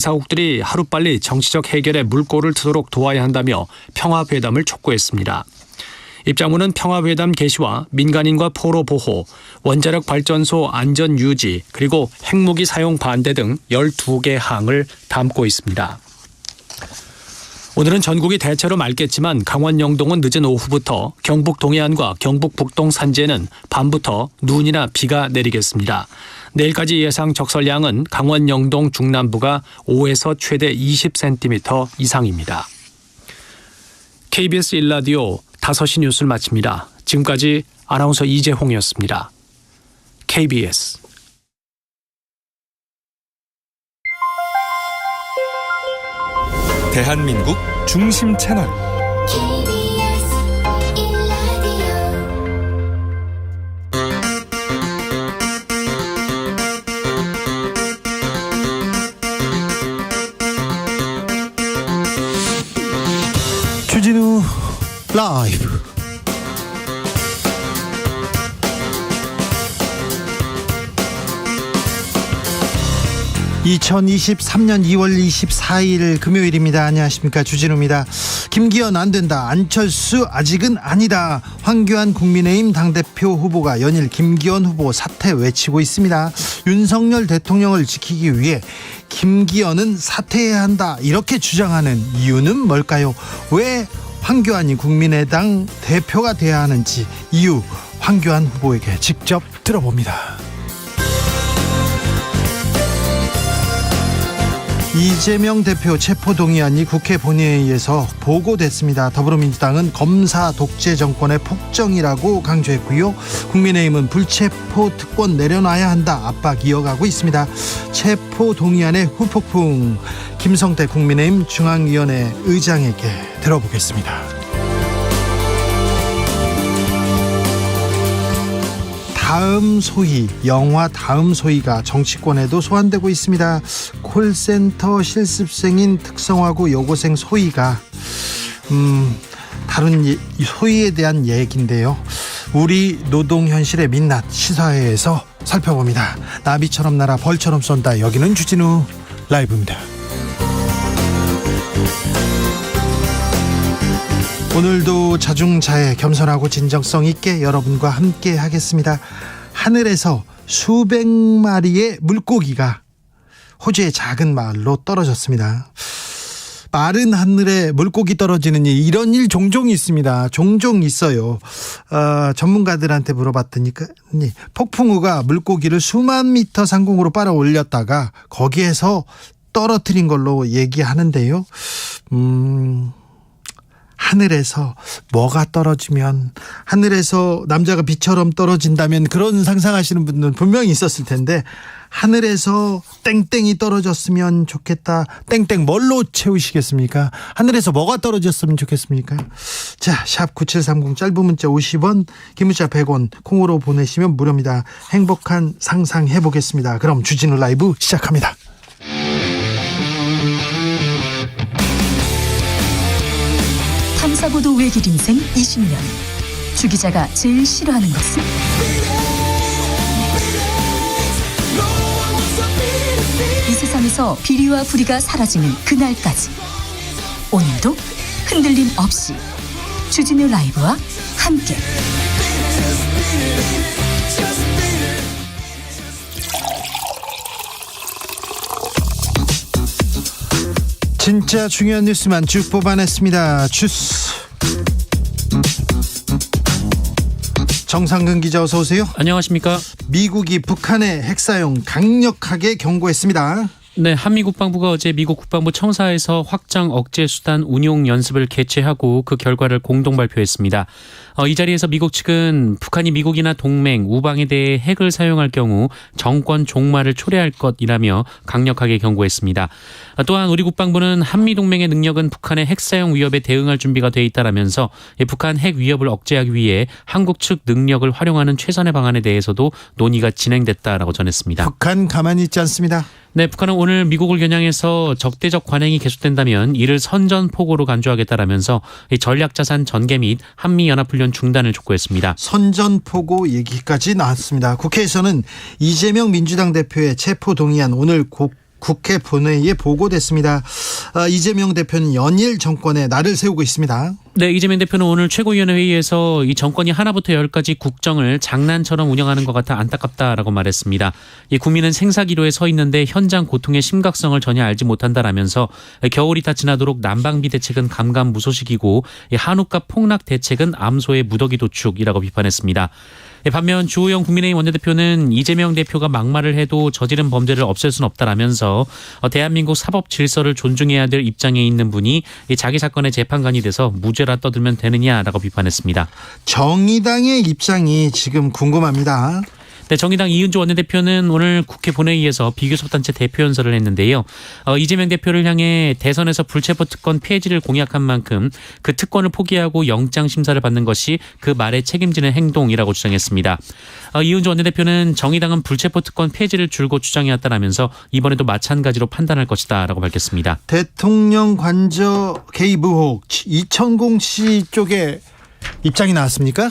사국들이 하루빨리 정치적 해결에 물꼬를 트도록 도와야 한다며 평화회담을 촉구했습니다. 입장문은 평화회담 개시와 민간인과 포로 보호, 원자력 발전소 안전 유지, 그리고 핵무기 사용 반대 등 12개 항을 담고 있습니다. 오늘은 전국이 대체로 맑겠지만 강원 영동은 늦은 오후부터 경북 동해안과 경북 북동 산지에는 밤부터 눈이나 비가 내리겠습니다. 내일까지 예상 적설량은 강원 영동 중남부가 5에서 최대 20cm 이상입니다. KBS 1라디오 5시 뉴스를 마칩니다. 지금까지 아나운서 이재홍이었습니다. KBS 대한민국 중심 채널 주진우 라이브. (2023년 2월 24일) 금요일입니다. 안녕하십니까, 주진우입니다. 김기현 안 된다, 안철수 아직은 아니다. 황교안 국민의힘 당대표 후보가 연일 김기현 후보 사퇴 외치고 있습니다. 윤석열 대통령을 지키기 위해 김기현은 사퇴해야 한다, 이렇게 주장하는 이유는 뭘까요? 왜 황교안이 국민의당 대표가 돼야 하는지 이유, 황교안 후보에게 직접 들어봅니다. 이재명 대표 체포동의안이 국회 본회의에서 보고됐습니다. 더불어민주당은 검사 독재 정권의 폭정이라고 강조했고요. 국민의힘은 불체포 특권 내려놔야 한다, 압박 이어가고 있습니다. 체포동의안의 후폭풍, 김성태 국민의힘 중앙위원회 의장에게 들어보겠습니다. 다음 소위, 영화 다음 소위가 정치권에도 소환되고 있습니다. 콜센터 실습생인 특성화고 여고생 소위가 다른 소위에 대한 얘기인데요. 우리 노동 현실의 민낯, 시사회에서 살펴봅니다. 나비처럼 날아 벌처럼 쏜다. 여기는 주진우 라이브입니다. 오늘도 자중자애, 겸손하고 진정성 있게 여러분과 함께 하겠습니다. 하늘에서 수백 마리의 물고기가 호주의 작은 마을로 떨어졌습니다. 마른 하늘에 물고기 떨어지는 일, 이런 일 종종 있습니다. 종종 있어요. 전문가들한테 물어봤더니 폭풍우가 물고기를 수만 미터 상공으로 빨아 올렸다가 거기에서 떨어뜨린 걸로 얘기하는데요. 하늘에서 뭐가 떨어지면, 하늘에서 남자가 비처럼 떨어진다면, 그런 상상하시는 분들은 분명히 있었을 텐데, 하늘에서 땡땡이 떨어졌으면 좋겠다. 땡땡 뭘로 채우시겠습니까? 하늘에서 뭐가 떨어졌으면 좋겠습니까? 자, 샵 9730, 짧은 문자 50원, 긴 문자 100원, 콩으로 보내시면 무료입니다. 행복한 상상 해보겠습니다. 그럼 주진우 라이브 시작합니다. 탐사보도 외길 인생 20년. 주 기자가 제일 싫어하는 것은? 이 세상에서 비리와 부리가 사라지는 그날까지, 오늘도 흔들림 없이 주진우 라이브와 함께 진짜 중요한 뉴스만 쭉 뽑아냈습니다. 주스 정상근 기자, 어서 오세요. 안녕하십니까. 미국이 북한의 핵사용 강력하게 경고했습니다. 네, 한미 국방부가 어제 미국 국방부 청사에서 확장 억제 수단 운용 연습을 개최하고 그 결과를 공동 발표했습니다. 이 자리에서 미국 측은 북한이 미국이나 동맹, 우방에 대해 핵을 사용할 경우 정권 종말을 초래할 것이라며 강력하게 경고했습니다. 또한 우리 국방부는 한미 동맹의 능력은 북한의 핵 사용 위협에 대응할 준비가 돼 있다라면서 북한 핵 위협을 억제하기 위해 한국 측 능력을 활용하는 최선의 방안에 대해서도 논의가 진행됐다라고 전했습니다. 북한 가만히 있지 않습니다. 네, 북한은 오늘 미국을 겨냥해서 적대적 관행이 계속된다면 이를 선전포고로 간주하겠다라면서 전략자산 전개 및 한미연합훈련 중단을 촉구했습니다. 선전포고 얘기까지 나왔습니다. 국회에서는 이재명 민주당 대표의 체포동의안 오늘 국회 본회의에 보고됐습니다. 이재명 대표는 연일 정권에 날을 세우고 있습니다. 네, 이재명 대표는 오늘 최고위원회 회의에서 이 정권이 하나부터 열까지 국정을 장난처럼 운영하는 것 같아 안타깝다라고 말했습니다. 이 국민은 생사기로에 서 있는데 현장 고통의 심각성을 전혀 알지 못한다라면서 겨울이 다 지나도록 난방비 대책은 감감무소식이고 이 한우값 폭락 대책은 암소의 무더기 도축이라고 비판했습니다. 반면 주호영 국민의힘 원내대표는 이재명 대표가 막말을 해도 저지른 범죄를 없앨 수는 없다라면서 대한민국 사법 질서를 존중해야 될 입장에 있는 분이 자기 사건의 재판관이 돼서 무죄라 떠들면 되느냐라고 비판했습니다. 정의당의 입장이 지금 궁금합니다. 네, 정의당 이은주 원내대표는 오늘 국회 본회의에서 비교섭단체 대표 연설을 했는데요. 이재명 대표를 향해 대선에서 불체포 특권 폐지를 공약한 만큼 그 특권을 포기하고 영장 심사를 받는 것이 그 말에 책임지는 행동이라고 주장했습니다. 이은주 원내대표는 정의당은 불체포 특권 폐지를 줄곧 주장해왔다라면서 이번에도 마찬가지로 판단할 것이다라고 밝혔습니다. 대통령 관저 개입 의혹 이천공 씨 쪽에 입장이 나왔습니까?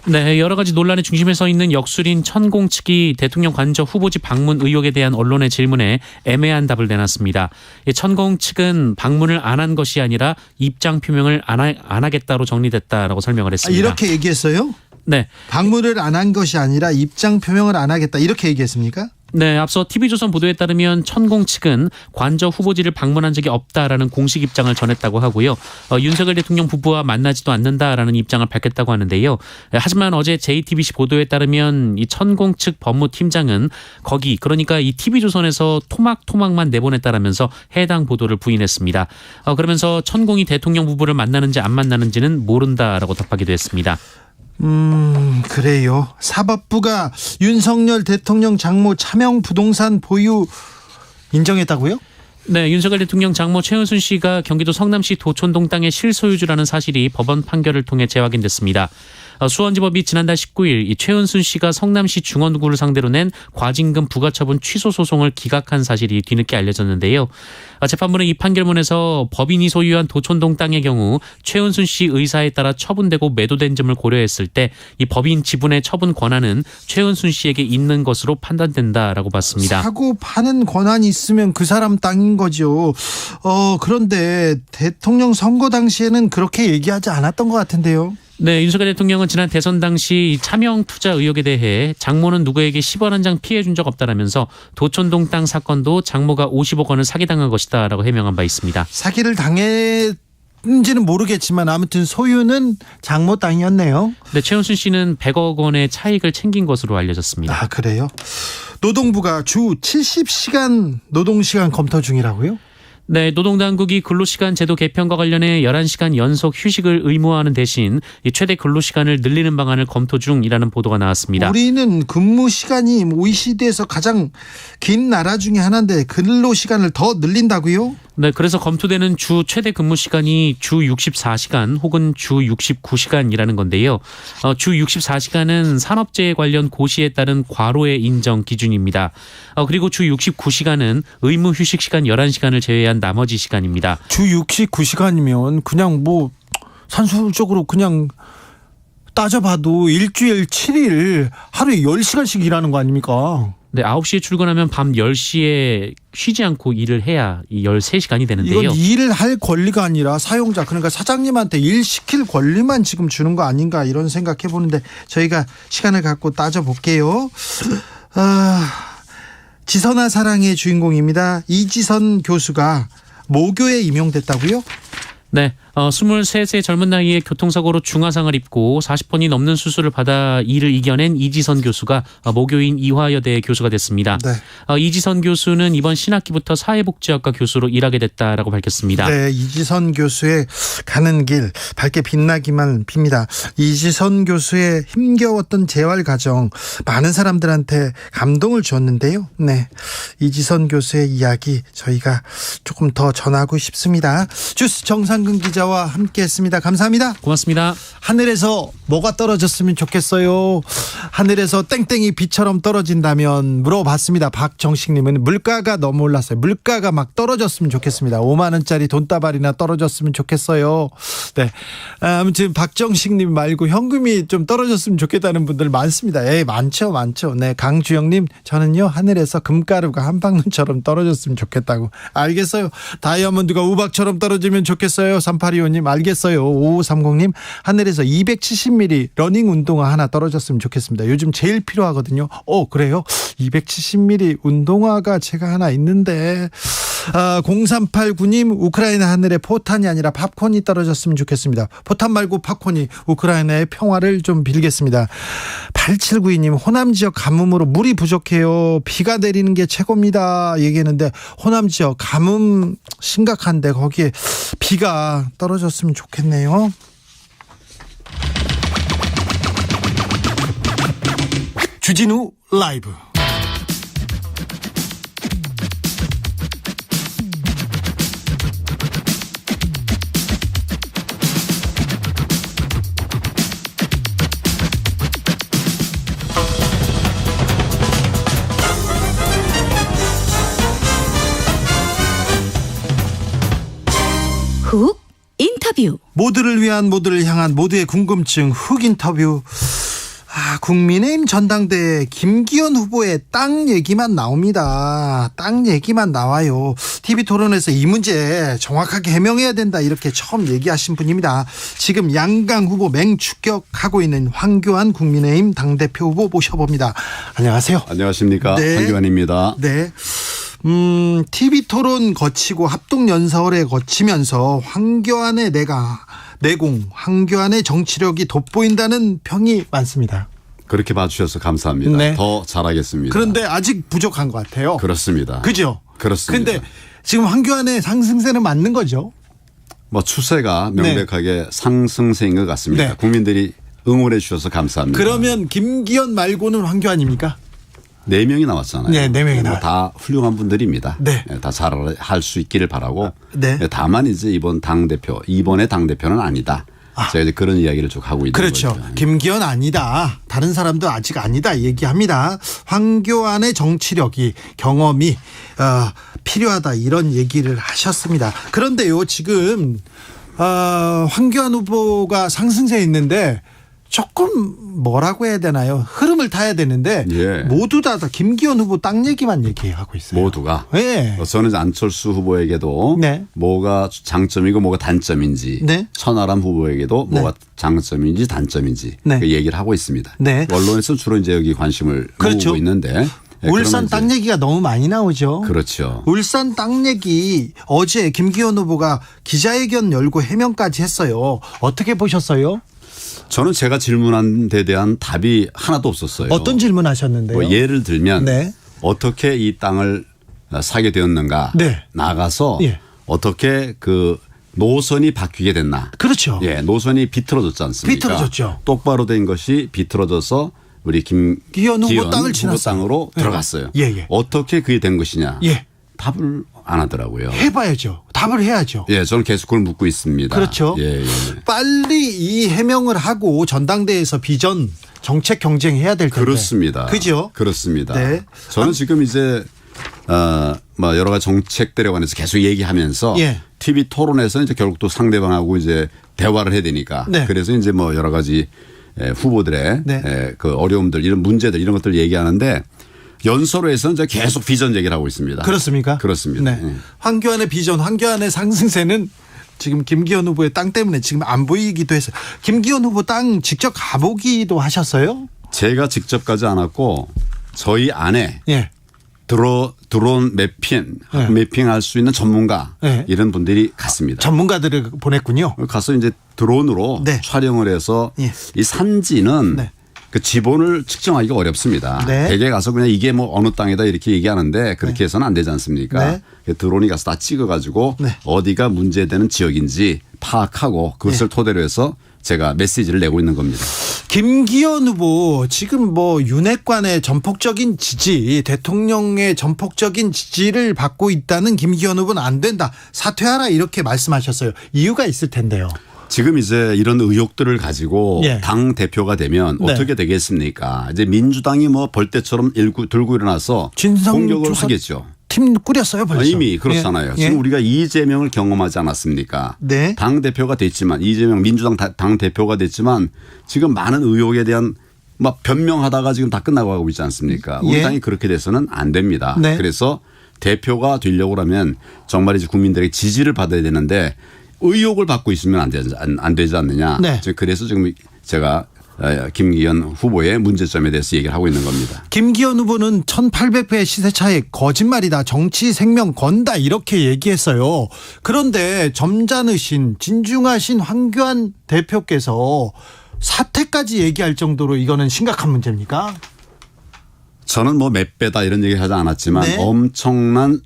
네, 여러 가지 논란의 중심에 서 있는 역술인 천공 측이 대통령 관저 후보지 방문 의혹에 대한 언론의 질문에 애매한 답을 내놨습니다. 천공 측은 방문을 안 한 것이 아니라 입장 표명을 안 하겠다로 정리됐다라고 설명을 했습니다. 이렇게 얘기했어요? 네. 방문을 안 한 것이 아니라 입장 표명을 안 하겠다 이렇게 얘기했습니까? 네, 앞서 TV조선 보도에 따르면 천공 측은 관저 후보지를 방문한 적이 없다라는 공식 입장을 전했다고 하고요. 윤석열 대통령 부부와 만나지도 않는다라는 입장을 밝혔다고 하는데요. 하지만 어제 JTBC 보도에 따르면 이 천공 측 법무팀장은 거기 그러니까 이 TV조선에서 토막만 내보냈다라면서 해당 보도를 부인했습니다. 그러면서 천공이 대통령 부부를 만나는지 안 만나는지는 모른다라고 답하기도 했습니다. 그래요. 사법부가 윤석열 대통령 장모 차명 부동산 보유 인정했다고요? 네, 윤석열 대통령 장모 최은순 씨가 경기도 성남시 도촌동 땅의 실소유주라는 사실이 법원 판결을 통해 재확인됐습니다. 수원지법이 지난달 19일 이 최은순 씨가 성남시 중원구를 상대로 낸 과징금 부과처분 취소 소송을 기각한 사실이 뒤늦게 알려졌는데요. 재판부는 이 판결문에서 법인이 소유한 도촌동 땅의 경우 최은순 씨 의사에 따라 처분되고 매도된 점을 고려했을 때 이 법인 지분의 처분 권한은 최은순 씨에게 있는 것으로 판단된다라고 봤습니다. 사고 파는 권한이 있으면 그 사람 땅인 거죠. 그런데 대통령 선거 당시에는 그렇게 얘기하지 않았던 것 같은데요. 네, 윤석열 대통령은 지난 대선 당시 차명 투자 의혹에 대해 장모는 누구에게 10원 한 장 피해 준 적 없다라면서 도촌동 땅 사건도 장모가 50억 원을 사기당한 것이다라고 해명한 바 있습니다. 사기를 당했는지는 모르겠지만 아무튼 소유는 장모 땅이었네요. 네, 최은순 씨는 100억 원의 차익을 챙긴 것으로 알려졌습니다. 아, 그래요? 노동부가 주 70시간 노동시간 검토 중이라고요? 네, 노동당국이 근로시간 제도 개편과 관련해 11시간 연속 휴식을 의무화하는 대신 이 최대 근로시간을 늘리는 방안을 검토 중이라는 보도가 나왔습니다. 우리는 근무시간이 OECD에서 가장 긴 나라 중에 하나인데 근로시간을 더 늘린다고요? 네, 그래서 검토되는 주 최대 근무 시간이 주 64시간 혹은 주 69시간이라는 건데요. 주 64시간은 산업재해 관련 고시에 따른 과로의 인정 기준입니다. 그리고 주 69시간은 의무 휴식 시간 11시간을 제외한 나머지 시간입니다. 주 69시간이면 그냥 뭐 산술적으로 그냥 따져봐도 일주일 7일 하루에 10시간씩 일하는 거 아닙니까? 네, 9시에 출근하면 밤 10시에 쉬지 않고 일을 해야 이 13시간이 되는데요. 이건 일을 할 권리가 아니라 사용자 그러니까 사장님한테 일 시킬 권리만 지금 주는 거 아닌가 이런 생각해 보는데 저희가 시간을 갖고 따져볼게요. 지선아 사랑의 주인공입니다. 이지선 교수가 모교에 임용됐다고요? 네, 23세 젊은 나이에 교통사고로 중화상을 입고 40번이 넘는 수술을 받아 이를 이겨낸 이지선 교수가 모교인 이화여대 교수가 됐습니다. 네. 이지선 교수는 이번 신학기부터 사회복지학과 교수로 일하게 됐다라고 밝혔습니다. 네, 이지선 교수의 가는 길 밝게 빛나기만 빕니다. 이지선 교수의 힘겨웠던 재활 과정 많은 사람들한테 감동을 줬는데요. 네, 이지선 교수의 이야기 저희가 조금 더 전하고 싶습니다. 주스 정상근 기자와 기자와 함께했습니다. 감사합니다. 고맙습니다. 하늘에서 뭐가 떨어졌으면 좋겠어요. 하늘에서 땡땡이 비처럼 떨어진다면 물어봤습니다. 박정식님은 물가가 너무 올랐어요. 물가가 막 떨어졌으면 좋겠습니다. 5만 원짜리 돈다발이나 떨어졌으면 좋겠어요. 네, 아무튼 박정식님 말고 현금이 좀 떨어졌으면 좋겠다는 분들 많습니다. 많죠. 네, 강주영님 저는요 하늘에서 금가루가 한방눈처럼 떨어졌으면 좋겠다고. 알겠어요. 다이아몬드가 우박처럼 떨어지면 좋겠어요. 3825님 알겠어요. 5530님 하늘에서 270mm 러닝 운동화 하나 떨어졌으면 좋겠습니다. 요즘 제일 필요하거든요. 그래요? 270mm 운동화가 제가 하나 있는데 0389님 우크라이나 하늘에 포탄이 아니라 팝콘이 떨어졌으면 좋겠습니다. 포탄 말고 팝콘이 우크라이나의 평화를 좀 빌겠습니다. 8792님 호남 지역 가뭄으로 물이 부족해요. 비가 내리는 게 최고입니다. 얘기했는데 호남 지역 가뭄 심각한데 거기에 비가 떨어졌으면 좋겠네요. 주진우 라이브. 훅 인터뷰. 모두를 위한 모두를 향한 모두의 궁금증 훅 인터뷰. 국민의힘 전당대회 김기현 후보의 땅 얘기만 나옵니다. 땅 얘기만 나와요. TV 토론에서 이 문제 정확하게 해명해야 된다 이렇게 처음 얘기하신 분입니다. 지금 양강 후보 맹추격하고 있는 황교안 국민의힘 당대표 후보 모셔봅니다. 안녕하세요. 안녕하십니까. 네. 황교안입니다. 네. TV 토론 거치고 합동연설에 거치면서 황교안의 내공, 황교안의 정치력이 돋보인다는 평이 많습니다. 그렇게 봐주셔서 감사합니다. 네. 더 잘하겠습니다. 그런데 아직 부족한 것 같아요. 그렇습니다. 그죠? 그렇습니다. 그런데 지금 황교안의 상승세는 맞는 거죠? 뭐 추세가 명백하게 상승세인 것 같습니다. 네. 국민들이 응원해 주셔서 감사합니다. 그러면 김기현 말고는 황교안입니까? 4명이 나왔잖아요. 네, 4명이 나와요. 다 훌륭한 분들입니다. 네. 다 잘할 수 있기를 바라고. 네. 다만 이제 이번의 당대표는 아니다. 제가 이제 그런 이야기를 쭉 하고 있는 그렇죠. 거죠. 김기현 아니다. 다른 사람도 아직 아니다 얘기합니다. 황교안의 정치력이 경험이 필요하다 이런 얘기를 하셨습니다. 그런데요 지금 황교안 후보가 상승세에 있는데 조금 뭐라고 해야 되나요? 흐름을 타야 되는데 예. 모두 다 김기현 후보 땅 얘기만 얘기하고 있어요. 모두가. 네. 저는 이제 안철수 후보에게도 네. 뭐가 장점이고 뭐가 단점인지 네. 천하람 후보에게도 네. 뭐가 장점인지 단점인지 네. 그 얘기를 하고 있습니다. 네. 언론에서 주로 이제 여기 관심을 그렇죠. 모으고 있는데 울산 그러면 땅 얘기가 너무 많이 나오죠. 그렇죠. 울산 땅 얘기 어제 김기현 후보가 기자회견 열고 해명까지 했어요. 어떻게 보셨어요? 저는 제가 질문한 데 대한 답이 하나도 없었어요. 어떤 질문 하셨는데요? 뭐 예를 들면 네. 어떻게 이 땅을 사게 되었는가 네. 나가서 예. 어떻게 그 노선이 바뀌게 됐나. 그렇죠. 예, 노선이 비틀어졌지 않습니까? 비틀어졌죠. 똑바로 된 것이 비틀어져서 우리 김기현 후보 땅을 후보 지났어요. 땅으로 네. 들어갔어요. 예. 어떻게 그게 된 것이냐? 예. 답을 안 하더라고요. 해봐야죠. 답을 해야죠. 예, 저는 계속 그걸 묻고 있습니다. 그렇죠. 예. 빨리 이 해명을 하고 전당대회에서 비전 정책 경쟁해야 될 텐데. 그렇습니다. 그죠? 그렇습니다. 네. 저는 지금 이제 뭐 여러 가지 정책들에 관해서 계속 얘기하면서 예. TV 토론에서 이제 결국 또 상대방하고 이제 대화를 해야 되니까 네. 그래서 이제 뭐 여러 가지 후보들의 네. 그 어려움들 이런 문제들 이런 것들 얘기하는데 연설에서는 이제 계속 비전 얘기를 하고 있습니다. 그렇습니까? 그렇습니다. 네. 예. 황교안의 비전, 황교안의 상승세는 지금 김기현 후보의 땅 때문에 지금 안 보이기도 했어요. 김기현 후보 땅 직접 가보기도 하셨어요? 제가 직접 가지 않았고 저희 안에 예. 드론 네. 매핑할 수 있는 전문가 네. 이런 분들이 갔습니다. 전문가들을 보냈군요. 가서 이제 드론으로 네. 촬영을 해서 예. 이 산지는 네. 그 지본을 측정하기가 어렵습니다. 네. 대개 가서 그냥 이게 뭐 어느 땅이다 이렇게 얘기하는데 그렇게 해서는 안 되지 않습니까? 네. 드론이 가서 다 찍어가지고 네. 어디가 문제되는 지역인지 파악하고 그것을 토대로 해서 제가 메시지를 내고 있는 겁니다. 김기현 후보 지금 뭐 윤핵관의 전폭적인 지지, 대통령의 전폭적인 지지를 받고 있다는 김기현 후보는 안 된다. 사퇴하라 이렇게 말씀하셨어요. 이유가 있을 텐데요. 지금 이제 이런 의혹들을 가지고 예. 당 대표가 되면 네. 어떻게 되겠습니까? 이제 민주당이 뭐 벌떼처럼 들고 일어나서 진성 공격을 주석 하겠죠. 팀 꾸렸어요 벌써. 이미 그렇잖아요. 예. 지금 우리가 이재명을 경험하지 않았습니까? 네. 당 대표가 됐지만 이재명 민주당 당 대표가 됐지만 지금 많은 의혹에 대한 막 변명하다가 지금 다 끝나고 가고 있지 않습니까? 우리 예. 당이 그렇게 돼서는 안 됩니다. 네. 그래서 대표가 되려고 하면 정말 이제 국민들에게 지지를 받아야 되는데 의혹을 받고 있으면 안 되지 않느냐. 네. 그래서 지금 제가 김기현 후보의 문제점에 대해서 얘기를 하고 있는 겁니다. 김기현 후보는 1800배 시세 차익 거짓말이다. 정치 생명 건다. 이렇게 얘기했어요. 그런데 점잖으신 진중하신 황교안 대표께서 사퇴까지 얘기할 정도로 이거는 심각한 문제입니까? 저는 뭐 몇 배다 이런 얘기 하지 않았지만 네. 엄청난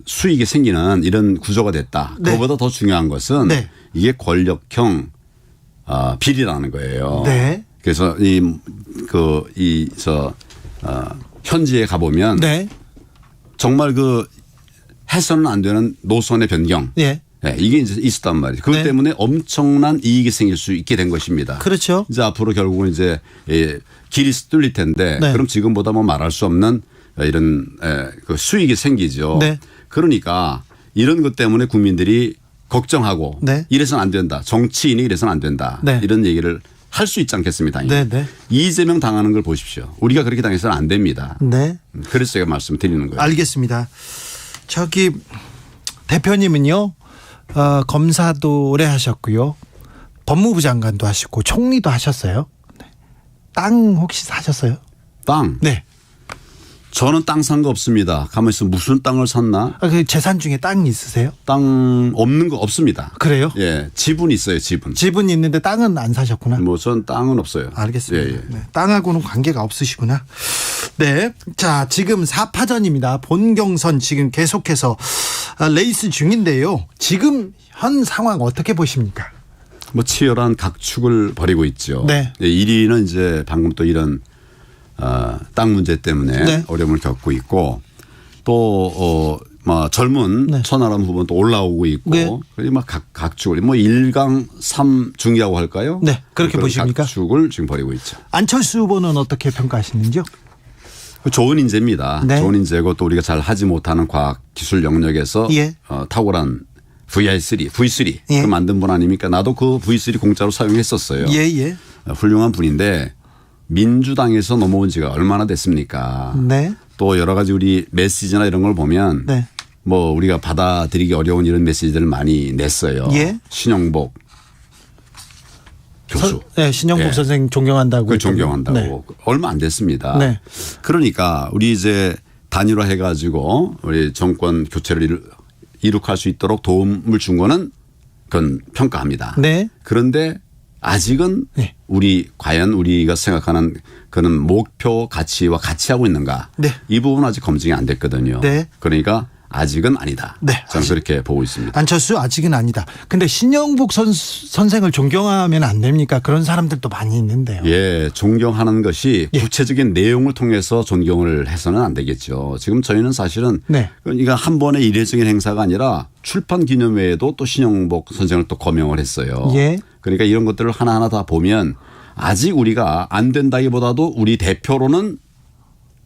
수익이 생기는 이런 구조가 됐다. 네. 그거보다 더 중요한 것은 네. 이게 권력형 비리라는 거예요. 네. 그래서 현지에 가보면 네. 정말 해서는 안 되는 노선의 변경. 예. 네, 이게 이제 있었단 말이죠. 그것 네. 때문에 엄청난 이익이 생길 수 있게 된 것입니다. 그렇죠. 이제 앞으로 결국은 이제 길이 뚫릴 텐데 네. 그럼 지금보다 뭐 말할 수 없는 이런 그 수익이 생기죠. 네. 그러니까 이런 것 때문에 국민들이 걱정하고 네. 이래서는 안 된다. 정치인이 이래서는 안 된다. 네. 이런 얘기를 할 수 있지 않겠습니까? 네, 네. 이재명 당하는 걸 보십시오. 우리가 그렇게 당해서는 안 됩니다. 네. 그래서 제가 말씀을 드리는 거예요. 알겠습니다. 저기 대표님은요. 검사도 오래 하셨고요. 법무부 장관도 하시고 총리도 하셨어요. 네. 땅 혹시 사셨어요? 땅. 네. 저는 땅 산 거 없습니다. 가만히 있으면 무슨 땅을 샀나? 그 재산 중에 땅 있으세요? 땅 없는 거 없습니다. 그래요? 예, 집은 있어요. 집은. 집은 있는데 땅은 안 사셨구나. 뭐 전 땅은 없어요. 알겠습니다. 예, 예. 네, 땅하고는 관계가 없으시구나. 네. 자, 지금 4파전입니다. 본경선 지금 계속해서 레이스 중인데요. 지금 현 상황 어떻게 보십니까? 뭐 치열한 각축을 벌이고 있죠. 네. 1위는 이제 방금 또 이런 땅 문제 때문에 네. 어려움을 겪고 있고 또 젊은 네. 천하람 후보는 또 올라오고 있고 네. 그리고 막 각축을 뭐 1강 3중이라고 할까요? 네. 그렇게 그런 보십니까? 각축을 지금 벌이고 있죠. 안철수 후보는 어떻게 평가하시는지요? 좋은 인재입니다. 네. 좋은 인재고 또 우리가 잘 하지 못하는 과학 기술 영역에서 예. 탁월한 V3 예. 그 만든 분 아닙니까? 나도 그 V3 공짜로 사용했었어요. 예, 예. 훌륭한 분인데 민주당에서 넘어온 지가 얼마나 됐습니까? 네. 또 여러 가지 우리 메시지나 이런 걸 보면 네. 뭐 우리가 받아들이기 어려운 이런 메시지들을 많이 냈어요. 예. 신영복 교수. 네, 신영복 예. 선생 존경한다고. 그 했더니. 존경한다고. 네. 얼마 안 됐습니다. 네. 그러니까 우리 이제 단일화 해가지고 우리 정권 교체를 이룩할 수 있도록 도움을 준 거는 그건 평가합니다. 네. 그런데 아직은 네. 과연 우리가 생각하는 그런 목표 가치와 같이 하고 있는가. 네. 이 부분은 아직 검증이 안 됐거든요. 네. 그러니까 아직은 아니다. 네. 저는 그렇게 보고 있습니다. 안철수 아직은 아니다. 근데 신영복 선생을 존경하면 안 됩니까? 그런 사람들도 많이 있는데요. 예, 존경하는 것이 예. 구체적인 내용을 통해서 존경을 해서는 안 되겠죠. 지금 저희는 사실은 네. 그러니까 한 번의 이례적인 행사가 아니라 출판 기념회에도 또 신영복 선생을 또 거명을 했어요. 예. 그러니까 이런 것들을 하나하나 다 보면 아직 우리가 안 된다기보다도 우리 대표로는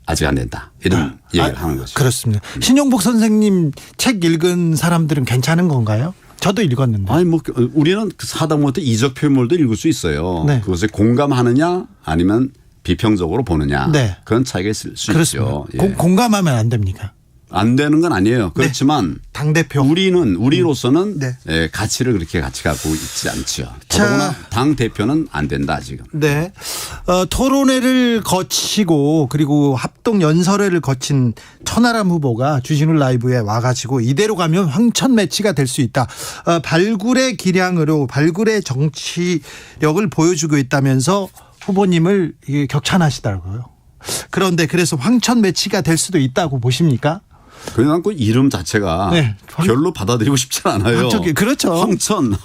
아직 안 된다. 이런 얘기를 하는 거죠. 그렇습니다. 신영복 선생님 책 읽은 사람들은 괜찮은 건가요? 저도 읽었는데. 아니 뭐 우리는 하다못해 이적 표현물도 읽을 수 있어요. 네. 그것에 공감하느냐 아니면 비평적으로 보느냐 네. 그런 차이가 있을 수 그렇습니다. 있죠. 예. 공감하면 안 됩니까? 안 되는 건 아니에요. 그렇지만 당대표. 우리로서는 네. 예, 가치를 그렇게 같이 갖고 있지 않죠. 자. 더더구나 당 대표는 안 된다 아직은. 네. 토론회를 거치고 그리고 합동 연설회를 거친 천하람 후보가 주진우 라이브에 와가지고 이대로 가면 황천 매치가 될 수 있다. 발굴의 기량으로 발굴의 정치력을 보여주고 있다면서 후보님을 격찬하시더라고요. 그런데 그래서 황천 매치가 될 수도 있다고 보십니까? 그냥 그 이름 자체가 네. 별로 받아들이고 싶지 않아요. 황천길 그렇죠. 황천.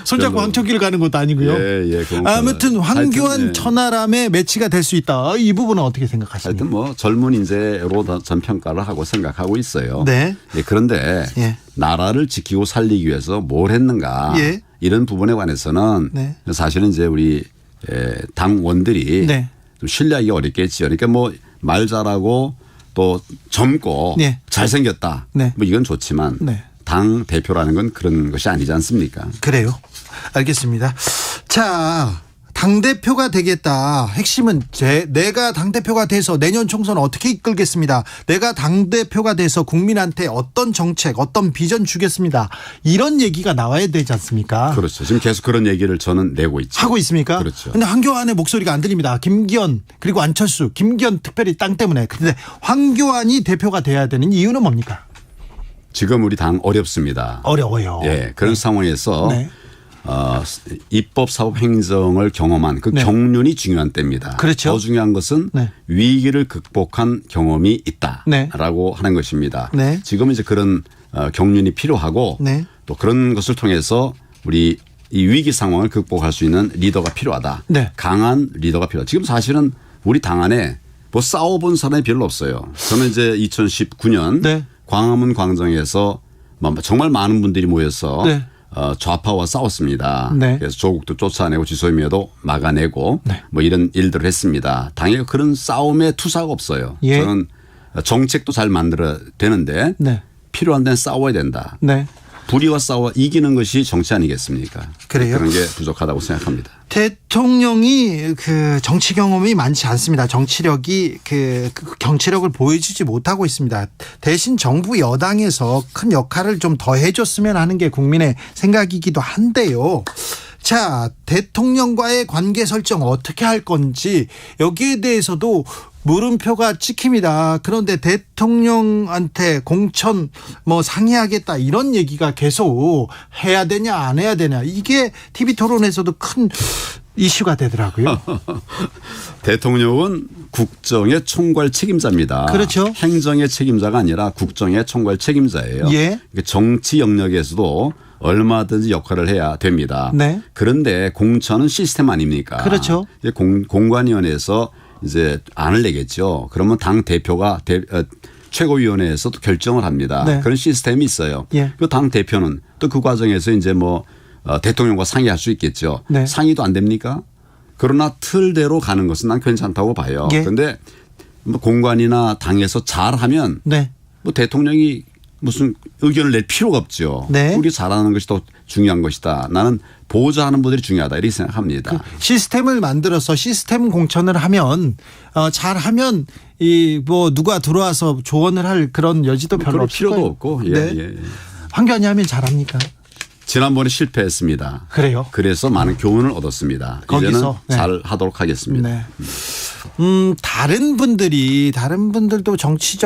손잡고 별로. 황천길 가는 것도 아니고요. 예, 그건 아무튼 황교안 하여튼, 예. 천하람의 매치가 될 수 있다. 이 부분은 어떻게 생각하십니까? 하여튼 뭐 젊은 인재로 전 평가를 하고 생각하고 있어요. 네. 예, 그런데 예. 나라를 지키고 살리기 위해서 뭘 했는가 예. 이런 부분에 관해서는 네. 사실은 이제 우리 당원들이 네. 좀 신뢰하기 어렵겠지요. 그러니까 뭐 말 잘하고 또 젊고 네. 잘생겼다. 네. 뭐 이건 좋지만 네. 당 대표라는 건 그런 것이 아니지 않습니까? 그래요. 알겠습니다. 자, 당대표가 되겠다. 핵심은 내가 당대표가 돼서 내년 총선 어떻게 이끌겠습니다. 내가 당대표가 돼서 국민한테 어떤 정책, 어떤 비전 주겠습니다. 이런 얘기가 나와야 되지 않습니까? 그렇죠. 지금 계속 그런 얘기를 저는 내고 있죠. 하고 있습니까? 그렇죠. 근데 황교안의 목소리가 안 들립니다. 김기현 그리고 안철수, 김기현 특별히 땅 때문에. 근데 황교안이 대표가 돼야 되는 이유는 뭡니까? 지금 우리 당 어렵습니다. 어려워요. 예, 그런 상황에서 네. 입법, 사법, 행정을 경험한 그 네. 경륜이 중요한 때입니다. 그렇죠. 더 중요한 것은 네. 위기를 극복한 경험이 네. 있다라고 하는 것입니다. 네. 지금 이제 그런 경륜이 필요하고 네. 또 그런 것을 통해서 우리 이 위기 상황을 극복할 수 있는 리더가 필요하다. 네. 강한 리더가 필요하다. 지금 사실은 우리 당 안에 뭐 싸워본 사람이 별로 없어요. 저는 이제 2019년 네. 광화문 광장에서 정말 많은 분들이 모여서 네. 좌파와 싸웠습니다. 네. 그래서 조국도 쫓아내고 지소미아도 막아내고 네. 뭐 이런 일들을 했습니다. 당연히 그런 싸움에 투사가 없어요. 예. 저는 정책도 잘 만들어야 되는데 네. 필요한 데는 싸워야 된다. 네. 불의와 싸워 이기는 것이 정치 아니겠습니까? 그래요? 그런 게 부족하다고 생각합니다. 대통령이 그 정치 경험이 많지 않습니다. 정치력이 그 정치력을 보여주지 못하고 있습니다. 대신 정부 여당에서 큰 역할을 좀 더 해줬으면 하는 게 국민의 생각이기도 한데요. 자, 대통령과의 관계 설정 어떻게 할 건지 여기에 대해서도 물음표가 찍힙니다. 그런데 대통령한테 공천 뭐 상의하겠다 이런 얘기가 계속 해야 되냐 안 해야 되냐 이게 TV 토론에서도 큰 이슈가 되더라고요. 대통령은 국정의 총괄 책임자입니다. 그렇죠. 행정의 책임자가 아니라 국정의 총괄 책임자예요. 예. 정치 영역에서도 얼마든지 역할을 해야 됩니다. 네. 그런데 공천은 시스템 아닙니까? 그렇죠. 공관위원회에서 이제 안을 내겠죠. 그러면 당 대표가 최고위원회에서도 결정을 합니다. 네. 그런 시스템이 있어요. 예. 그 당 대표는 또 그 과정에서 이제 뭐 대통령과 상의할 수 있겠죠. 네. 상의도 안 됩니까? 그러나 틀대로 가는 것은 난 괜찮다고 봐요. 예. 그런데 뭐 공관이나 당에서 잘하면 네. 뭐 대통령이 무슨 의견을 낼 필요가 없죠. 네. 우리 잘하는 것이 더 중요한 것이다. 나는 보좌하는 분들이 중요하다 이렇게 생각합니다. 시스템을 만들어서 시스템 공천을 하면 잘하면 이 뭐 누가 들어와서 조언을 할 그런 여지도 별로 그럴 없을 필요도 거예요. 없고. 예, 네. 예. 황교안이 하면 잘합니까? 지난번에 실패했습니다. 그래요? 그래서 많은 교훈을 얻었습니다. 거기서? 이제는 네. 잘 하도록 하겠습니다. 네. 다른 분들도 정치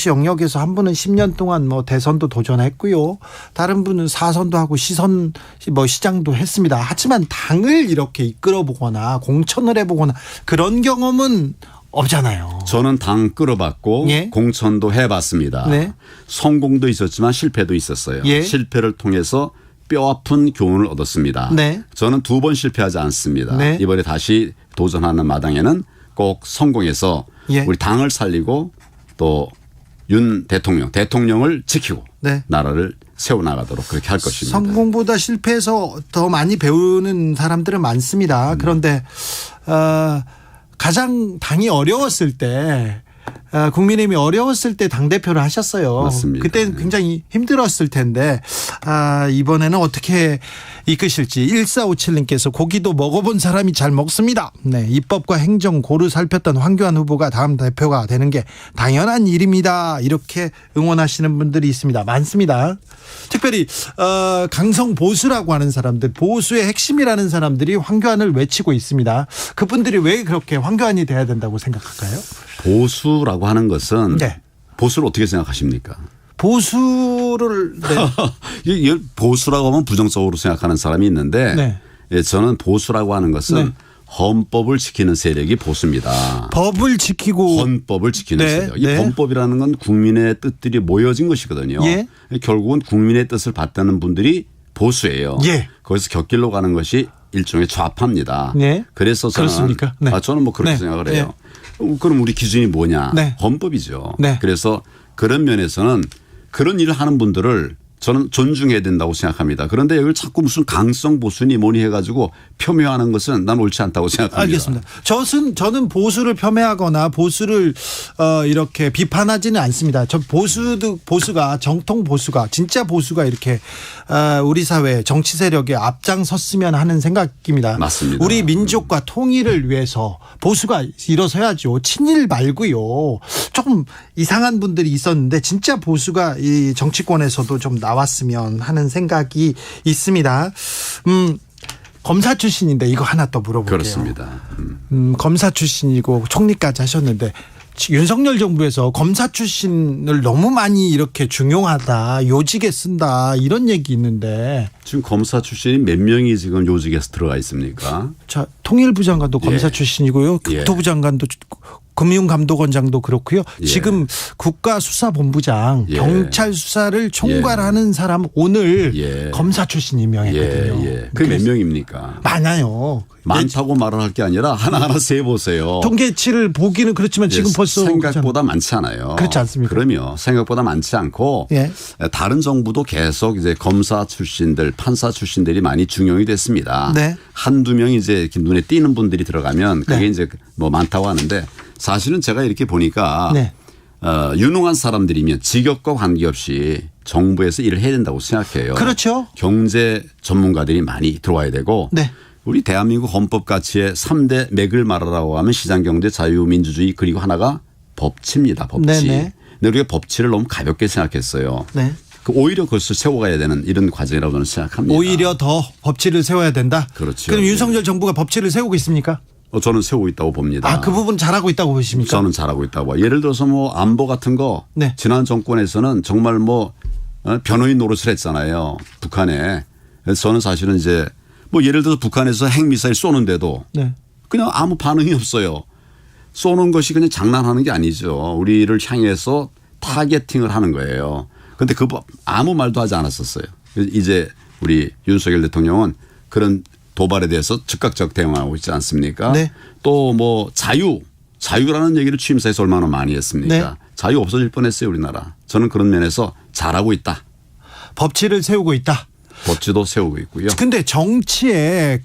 영역에서 한 분은 10년 동안 뭐 대선도 도전했고요. 다른 분은 사선도 하고 시장도 했습니다. 하지만 당을 이렇게 이끌어 보거나 공천을 해보거나 그런 경험은 없잖아요. 저는 당 끌어봤고 예. 공천도 해봤습니다. 네. 성공도 있었지만 실패도 있었어요. 예. 실패를 통해서 뼈아픈 교훈을 얻었습니다. 네. 저는 2번 실패하지 않습니다. 네. 이번에 다시 도전하는 마당에는 꼭 성공해서 예. 우리 당을 살리고 또 윤 대통령을 지키고 네. 나라를 세워나가도록 그렇게 할 것입니다. 성공보다 실패해서 더 많이 배우는 사람들은 많습니다. 그런데 가장 당이 어려웠을 때 국민의힘이 어려웠을 때 당대표를 하셨어요. 맞습니다. 그때는 굉장히 힘들었을 텐데 이번에는 어떻게 이끄실지. 1457님께서 고기도 먹어본 사람이 잘 먹습니다. 네, 입법과 행정 고루 살폈던 황교안 후보가 다음 대표가 되는 게 당연한 일입니다. 이렇게 응원하시는 분들이 있습니다. 많습니다. 특별히 강성 보수라고 하는 사람들, 보수의 핵심이라는 사람들이 황교안을 외치고 있습니다. 그분들이 왜 그렇게 황교안이 돼야 된다고 생각할까요? 보수라고 하는 것은 네. 보수를 어떻게 생각하십니까? 보수를 보수라고 하면 부정적으로 생각하는 사람이 있는데 네. 예, 저는 보수라고 하는 것은 네. 헌법을 지키는 세력이 보수입니다. 법을 지키고 헌법을 지키는 네, 세력. 이 네. 헌법이라는 건 국민의 뜻들이 모여진 것이거든요. 예. 결국은 국민의 뜻을 받드는 분들이 보수예요. 예. 거기서 곁길로 가는 것이 일종의 좌파입니다. 네. 그래서 저는 그렇습니까? 네. 저는 뭐 그렇게 네. 생각을 해요. 그럼 우리 기준이 뭐냐? 네. 헌법이죠. 네. 그래서 그런 면에서는 그런 일을 하는 분들을 저는 존중해야 된다고 생각합니다. 그런데 이걸 자꾸 무슨 강성 보수니 뭐니 해가지고 겸해하는 것은 난 옳지 않다고 생각합니다. 알겠습니다. 저는 보수를 폄훼하거나 보수를 이렇게 비판하지는 않습니다. 저 보수가 정통 보수가 진짜 보수가 이렇게 우리 사회 정치 세력에 앞장섰으면 하는 생각입니다. 맞습니다. 우리 민족과 통일을 위해서 보수가 일어서야죠. 친일 말고요. 조금 이상한 분들이 있었는데 진짜 보수가 이 정치권에서도 좀 나왔으면 하는 생각이 있습니다. 검사 출신인데 이거 하나 또 물어볼게요. 그렇습니다. 검사 출신이고 총리까지 하셨는데 윤석열 정부에서 검사 출신을 너무 많이 이렇게 중용하다, 요직에 쓴다 이런 얘기 있는데 지금 검사 출신이 몇 명이 지금 요직에서 들어가 있습니까? 자 통일부 장관도 검사 예. 출신이고요, 예. 국토부 장관도 금융감독원장도 그렇고요. 예. 지금 국가수사본부장 예. 경찰 수사를 총괄하는 사람 오늘 예. 검사 출신 임명했거든요. 예. 그게 몇 명입니까? 많아요. 많다고 말을 할 게 아니라 하나하나 세 보세요. 통계치를 보기는 그렇지만 지금 벌써 생각보다 많지 않아요. 그렇지 않습니까? 그럼요. 생각보다 많지 않고 예. 다른 정부도 계속 이제 검사 출신들, 판사 출신들이 많이 중용이 됐습니다. 네. 한두 명이 이제 이렇게 눈에 띄는 분들이 들어가면 그게 네. 이제 뭐 많다고 하는데 사실은 제가 이렇게 보니까 네. 유능한 사람들이면 직업과 관계없이 정부에서 일을 해야 된다고 생각해요. 그렇죠. 경제 전문가들이 많이 들어와야 되고 네. 우리 대한민국 헌법 가치의 3대 맥을 말하라고 하면 시장경제 자유민주주의 그리고 하나가 법치입니다. 법치. 네네. 근데 우리가 법치를 너무 가볍게 생각했어요. 네. 오히려 그것을 세워가야 되는 이런 과정이라고 저는 생각합니다. 오히려 더 법치를 세워야 된다. 그렇죠. 그럼 네. 윤석열 정부가 법치를 세우고 있습니까? 저는 세우고 있다고 봅니다. 그 부분 잘하고 있다고 보십니까? 저는 잘하고 있다고 봐요. 예를 들어서 뭐 안보 같은 거 네. 지난 정권에서는 정말 뭐 변호인 노릇을 했잖아요. 북한에. 그래서 저는 사실은 이제 뭐 예를 들어서 북한에서 핵미사일 쏘는데도 네. 그냥 아무 반응이 없어요. 쏘는 것이 그냥 장난하는 게 아니죠. 우리를 향해서 타겟팅을 하는 거예요. 그런데 아무 말도 하지 않았었어요. 이제 우리 윤석열 대통령은 그런 도발에 대해서 즉각적 대응하고 있지 않습니까? 네. 또 뭐 자유라는 얘기를 취임사에서 얼마나 많이 했습니까? 네. 자유 없어질 뻔했어요 우리나라. 저는 그런 면에서 잘하고 있다. 법치를 세우고 있다. 법치도 세우고 있고요. 근데 정치에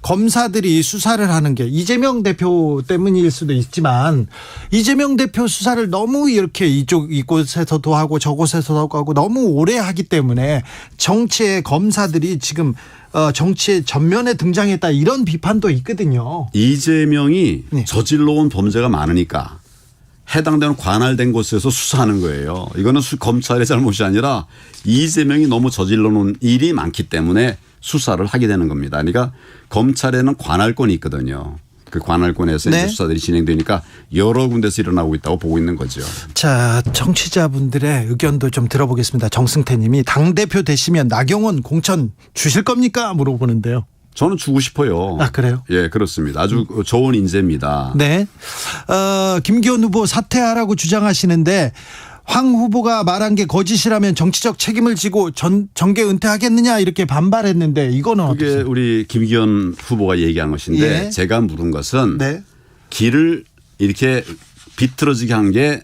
검사들이 수사를 하는 게 이재명 대표 때문일 수도 있지만 이재명 대표 수사를 너무 이렇게 이곳에서도 하고 저곳에서도 하고 너무 오래 하기 때문에 정치의 검사들이 지금 정치의 전면에 등장했다 이런 비판도 있거든요. 이재명이 네. 저질러온 범죄가 많으니까 해당되는 관할된 곳에서 수사하는 거예요. 이거는 검찰의 잘못이 아니라 이재명이 너무 저질러 놓은 일이 많기 때문에 수사를 하게 되는 겁니다. 그러니까 검찰에는 관할권이 있거든요. 그 관할권에서 네. 이제 수사들이 진행되니까 여러 군데서 일어나고 있다고 보고 있는 거죠. 자, 청취자분들의 의견도 좀 들어보겠습니다. 정승태 님이 당대표 되시면 나경원 공천 주실 겁니까? 물어보는데요. 저는 주고 싶어요. 그래요? 예, 그렇습니다. 아주 좋은 인재입니다. 네. 김기현 후보 사퇴하라고 주장하시는데 황 후보가 말한 게 거짓이라면 정치적 책임을 지고 정계 은퇴하겠느냐 이렇게 반발했는데 이거는 그게 어떠세요? 우리 김기현 후보가 얘기한 것인데 예. 제가 물은 것은 네. 길을 이렇게 비틀어지게 한 게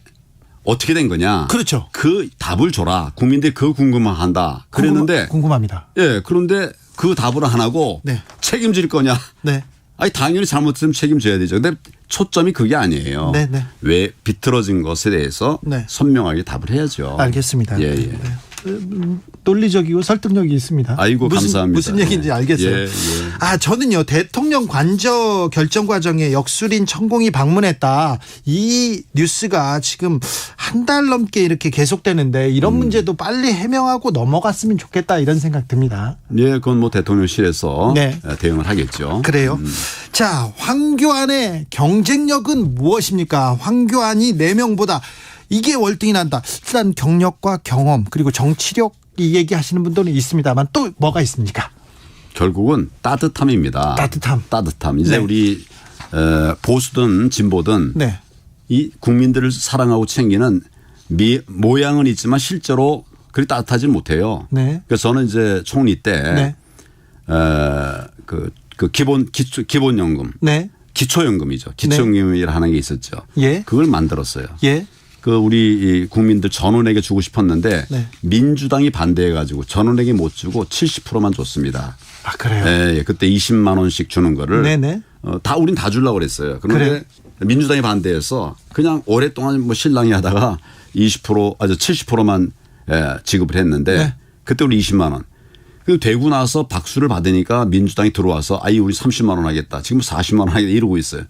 어떻게 된 거냐. 그렇죠. 그 답을 줘라. 국민들이 그거 궁금해한다. 그랬는데 궁금합니다. 예, 그런데 그 답을 안 하고 네. 책임질 거냐. 네. 아니 당연히 잘못했으면 책임져야 되죠. 근데 초점이 그게 아니에요. 네, 네. 왜 비틀어진 것에 대해서 네. 선명하게 답을 해야죠. 알겠습니다. 예, 예. 네. 논리적이고 설득력이 있습니다. 아이고 감사합니다. 무슨 얘기인지 알겠어요. 예, 예. 저는요 대통령 관저 결정 과정에 역술인 천공이 방문했다. 이 뉴스가 지금 한 달 넘게 이렇게 계속되는데 이런 문제도 빨리 해명하고 넘어갔으면 좋겠다 이런 생각 듭니다. 예, 그건 뭐 대통령실에서 네. 대응을 하겠죠. 그래요. 자, 황교안의 경쟁력은 무엇입니까? 황교안이 4명보다 이게 월등히 난다. 일단 경력과 경험 그리고 정치력 이 얘기하시는 분들은 있습니다만 또 뭐가 있습니까? 결국은 따뜻함입니다. 따뜻함. 이제 네. 우리 보수든 진보든 네. 이 국민들을 사랑하고 챙기는 모양은 있지만 실제로 그리 따뜻하지 못해요. 네. 그래서 저는 이제 총리 때 네. 그 기본연금, 네. 기초연금이죠. 기초연금이라 하는 게 있었죠. 예. 그걸 만들었어요. 예. 그 우리 국민들 전원에게 주고 싶었는데 네. 민주당이 반대해가지고 전원에게 못 주고 70%만 줬습니다. 아, 그래요? 네, 그때 20만 원씩 주는 거를 네네. 우린 다 주려고 그랬어요. 그런데 그래요? 민주당이 반대해서 그냥 오랫동안 뭐 신랑이 하다가 70%만 지급을 했는데 네. 그때 우리 20만 원. 그 되고 나서 박수를 받으니까 민주당이 들어와서 아이 우리 30만 원 하겠다. 지금 40만 원 하겠다 이러고 있어요.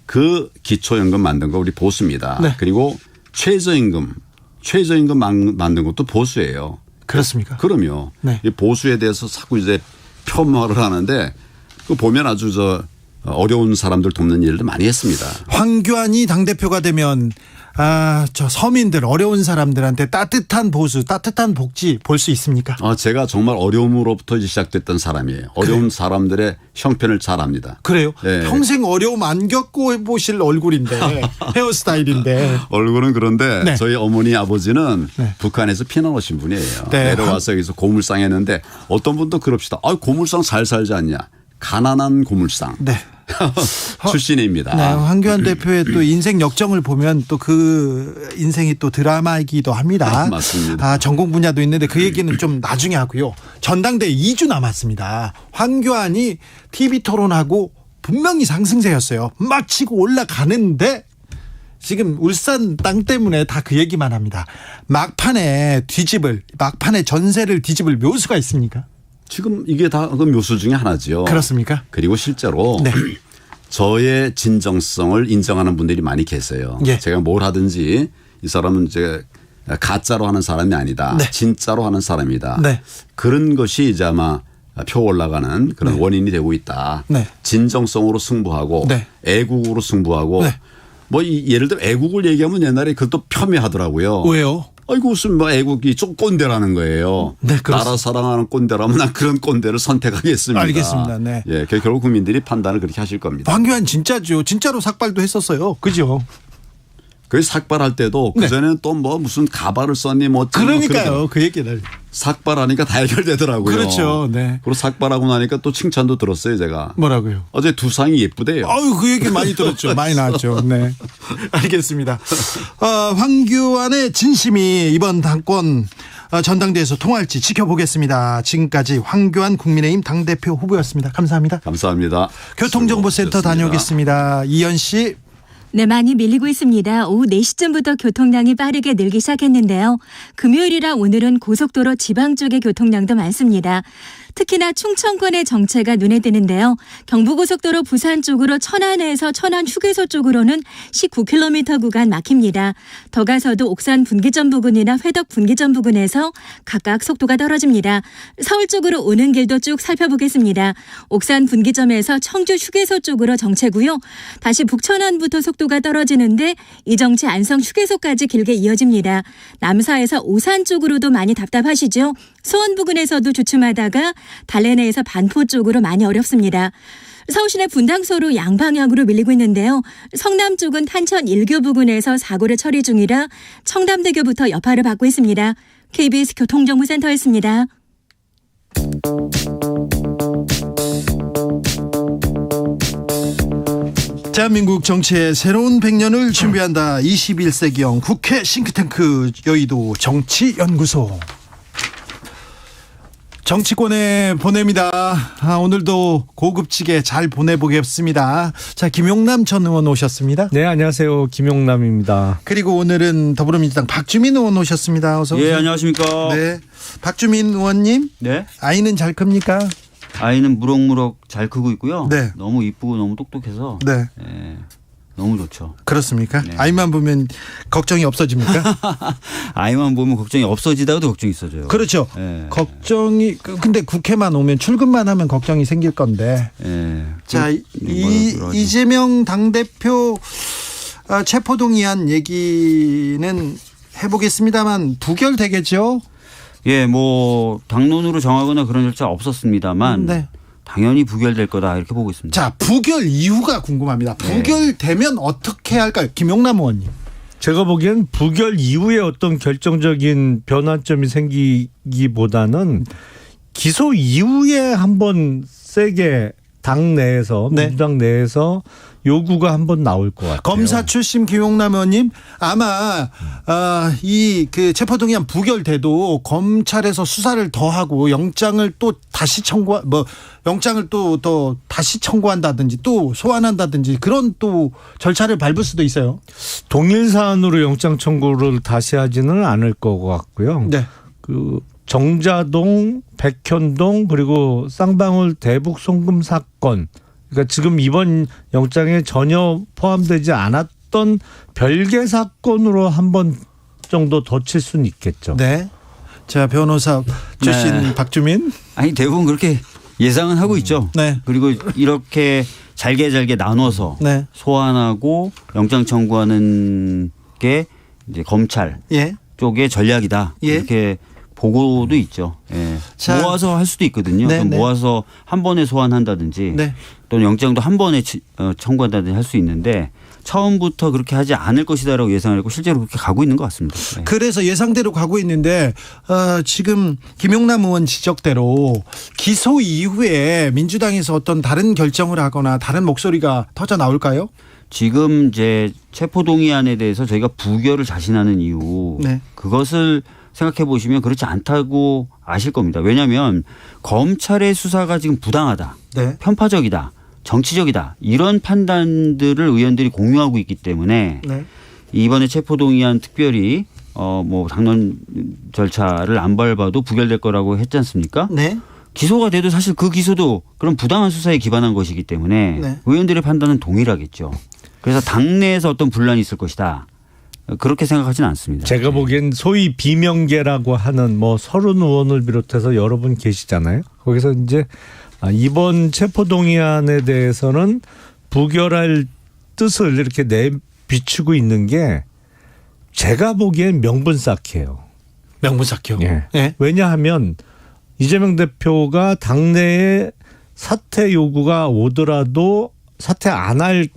그 기초연금 만든 거 우리 보수입니다. 네. 그리고 최저임금 만든 것도 보수예요. 그렇습니까? 그럼요. 네. 이 보수에 대해서 자꾸 이제 폄하를 하는데 그 보면 아주 어려운 사람들 돕는 일을 많이 했습니다. 황교안이 당대표가 되면 저 서민들 어려운 사람들한테 따뜻한 보수 따뜻한 복지 볼 수 있습니까? 제가 정말 어려움으로부터 시작됐던 사람이에요. 어려운 사람들의 형편을 잘 압니다. 그래요? 네. 평생 어려움 안 겪고 보실 얼굴인데 헤어스타일인데 얼굴은 그런데 네. 저희 어머니 아버지는 네. 북한에서 피난 오신 분이에요. 네. 내려와서 여기서 고물상 했는데 어떤 분도 그럽시다. 고물상 잘 살지 않냐. 가난한 고물상. 네. 출신입니다. 네, 황교안 대표의 또 인생 역정을 보면 또 그 인생이 또 드라마이기도 합니다. 맞습니다. 전공 분야도 있는데 그 얘기는 좀 나중에 하고요. 전당대회 2주 남았습니다. 황교안이 TV 토론하고 분명히 상승세였어요. 막 치고 올라가는데 지금 울산 땅 때문에 다 그 얘기만 합니다. 막판에 전세를 뒤집을 묘수가 있습니까? 지금 이게 다 그 묘수 중에 하나죠. 그렇습니까? 그리고 실제로 네. 저의 진정성을 인정하는 분들이 많이 계세요. 예. 제가 뭘 하든지 이 사람은 이제 가짜로 하는 사람이 아니다. 네. 진짜로 하는 사람이다. 네. 그런 것이 이제 아마 표 올라가는 그런 원인이 되고 있다. 네. 진정성으로 승부하고 네. 애국으로 승부하고 네. 예를 들어 애국을 얘기하면 옛날에 그것도 폄훼하더라고요. 왜요? 무슨 애국이 좀 꼰대라는 거예요. 네, 나라 사랑하는 꼰대라면 난 그런 꼰대를 선택하겠습니다. 알겠습니다. 네. 예, 결국 국민들이 판단을 그렇게 하실 겁니다. 황교안 진짜죠. 진짜로 삭발도 했었어요. 그죠? 그 삭발할 때도 네. 그전에는 또 무슨 가발을 썼니 그러니까요. 그 얘기를. 삭발하니까 다 해결되더라고요. 그렇죠. 네. 그리고 삭발하고 나니까 또 칭찬도 들었어요, 제가. 뭐라고요? 어제 두상이 예쁘대요. 그 얘기 많이 들었죠. 많이 나왔죠. 네. 알겠습니다. 황교안의 진심이 이번 당권 전당대회에서 통할지 지켜보겠습니다. 지금까지 황교안 국민의힘 당대표 후보였습니다. 감사합니다. 감사합니다. 교통정보센터 수고하셨습니다. 다녀오겠습니다. 이현 씨. 네, 많이 밀리고 있습니다. 오후 4시쯤부터 교통량이 빠르게 늘기 시작했는데요. 금요일이라 오늘은 고속도로 지방 쪽의 교통량도 많습니다. 특히나 충청권의 정체가 눈에 띄는데요. 경부고속도로 부산 쪽으로 천안에서 천안 휴게소 쪽으로는 19km 구간 막힙니다. 더 가서도 옥산 분기점 부근이나 회덕 분기점 부근에서 각각 속도가 떨어집니다. 서울 쪽으로 오는 길도 쭉 살펴보겠습니다. 옥산 분기점에서 청주 휴게소 쪽으로 정체고요. 다시 북천안부터 속도가 떨어지는데 이 정체 안성 휴게소까지 길게 이어집니다. 남사에서 오산 쪽으로도 많이 답답하시죠? 수원 부근에서도 주춤하다가 달래내에서 반포 쪽으로 많이 어렵습니다. 서울시내 분당서로 양방향으로 밀리고 있는데요. 성남 쪽은 탄천 1교 부근에서 사고를 처리 중이라 청담대교부터 여파를 받고 있습니다. KBS 교통정보센터였습니다. 대한민국 정치의 새로운 100년을 준비한다. 21세기형 국회 싱크탱크 여의도 정치연구소. 정치권에 보냅니다. 오늘도 고급지게 잘 보내보겠습니다. 자, 김용남 전 의원 오셨습니다. 네, 안녕하세요. 김용남입니다. 그리고 오늘은 더불어민주당 박주민 의원 오셨습니다. 어서 오세요. 예, 안녕하십니까. 네, 박주민 의원님. 네. 아이는 잘 큽니까? 아이는 무럭무럭 잘 크고 있고요. 네. 너무 이쁘고 너무 똑똑해서 네. 예, 너무 좋죠. 그렇습니까? 네. 아이만 보면 걱정이 없어집니까? 아이만 보면 걱정이 없어지다가도 걱정이 있어져요. 그렇죠. 예. 걱정이 근데 국회만 오면 출근만 하면 걱정이 생길 건데. 예. 자, 뭐라 그러지? 이재명 당대표 체포동의안 얘기는 해보겠습니다만 부결되겠죠? 예, 뭐 당론으로 정하거나 그런 절차 없었습니다만 네. 당연히 부결될 거다 이렇게 보고 있습니다. 자, 부결 이유가 궁금합니다. 부결되면 어떻게 할까요? 김용남 의원님. 제가 보기엔 부결 이후에 어떤 결정적인 변환점이 생기기보다는 기소 이후에 한번 세게 당 내에서 네. 민주당 내에서 요구가 한번 나올 것 같아요. 검사 출신 김용남 의원님, 아마 이 그 체포동의안 부결돼도 검찰에서 수사를 더 하고 영장을 또 다시 영장을 또 다시 청구한다든지 또 소환한다든지 그런 또 절차를 밟을 수도 있어요. 동일 사안으로 영장 청구를 다시 하지는 않을 것 같고요. 네. 그 정자동, 백현동 그리고 쌍방울 대북 송금 사건. 그러니까 지금 이번 영장에 전혀 포함되지 않았던 별개 사건으로 한 번 정도 더 칠 수는 있겠죠. 네. 자, 변호사 출신 네. 박주민. 아니 대부분 그렇게 예상은 하고 있죠. 네. 그리고 이렇게 잘게 나눠서 네. 소환하고 영장 청구하는 게 이제 검찰 예. 쪽의 전략이다. 예. 이렇게 보고도 있죠. 예. 자. 모아서 할 수도 있거든요. 네, 그럼 네. 모아서 한 번에 소환한다든지 네. 또는 영장도 한 번에 청구한다든지 할 수 있는데 처음부터 그렇게 하지 않을 것이다라고 예상을 했고 실제로 그렇게 가고 있는 것 같습니다. 네. 그래서 예상대로 가고 있는데 지금 김용남 의원 지적대로 기소 이후에 민주당에서 어떤 다른 결정을 하거나 다른 목소리가 터져 나올까요? 지금 이제 체포동의안에 대해서 저희가 부결을 자신하는 이유 네. 그것을 생각해 보시면 그렇지 않다고 아실 겁니다. 왜냐하면 검찰의 수사가 지금 부당하다, 네. 편파적이다, 정치적이다 이런 판단들을 의원들이 공유하고 있기 때문에 네. 이번에 체포동의안 특별히 뭐 당론 절차를 안 밟아도 부결될 거라고 했지 않습니까? 네. 기소가 돼도 사실 그 기소도 그런 부당한 수사에 기반한 것이기 때문에 네. 의원들의 판단은 동일하겠죠. 그래서 당내에서 어떤 분란이 있을 것이다. 그렇게 생각하지는 않습니다. 제가 보기엔 소위 비명계라고 하는 뭐 서른 의원을 비롯해서 여러 분 계시잖아요. 거기서 이제 이번 체포동의안에 대해서는 부결할 뜻을 이렇게 내비추고 있는 게 제가 보기엔 명분 쌓기예요. 명분 쌓기요. 예. 네. 왜냐하면 이재명 대표가 당내에 사퇴 요구가 오더라도 사퇴 안 할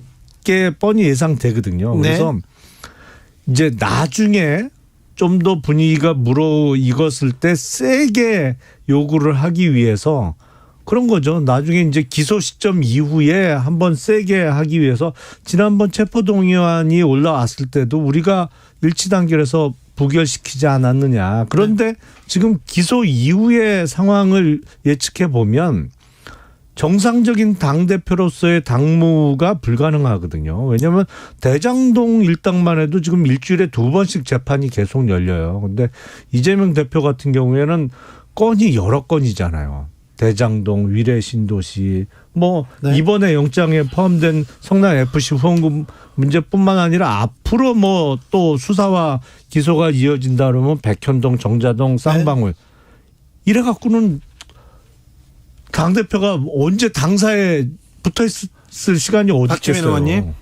게 뻔히 예상되거든요. 그래서 네. 이제 나중에 좀 더 분위기가 무르익었을 때 세게 요구를 하기 위해서 그런 거죠. 나중에 이제 기소 시점 이후에 한번 세게 하기 위해서 지난번 체포동의안이 올라왔을 때도 우리가 일치단결해서 부결시키지 않았느냐. 그런데 지금 기소 이후의 상황을 예측해 보면 정상적인 당대표로서의 당무가 불가능하거든요. 왜냐하면 대장동 일당만 해도 지금 일주일에 2번씩 재판이 계속 열려요. 그런데 이재명 대표 같은 경우에는 건이 여러 건이잖아요. 대장동, 위례 신도시, 뭐 네. 이번에 영장에 포함된 성남 FC 후원금 문제뿐만 아니라 앞으로 뭐 또 수사와 기소가 이어진다 그러면 백현동, 정자동, 쌍방울 이래 갖고는 당대표가 언제 당사에 붙어 있을 시간이 어디 박주민 있겠어요. 의원님.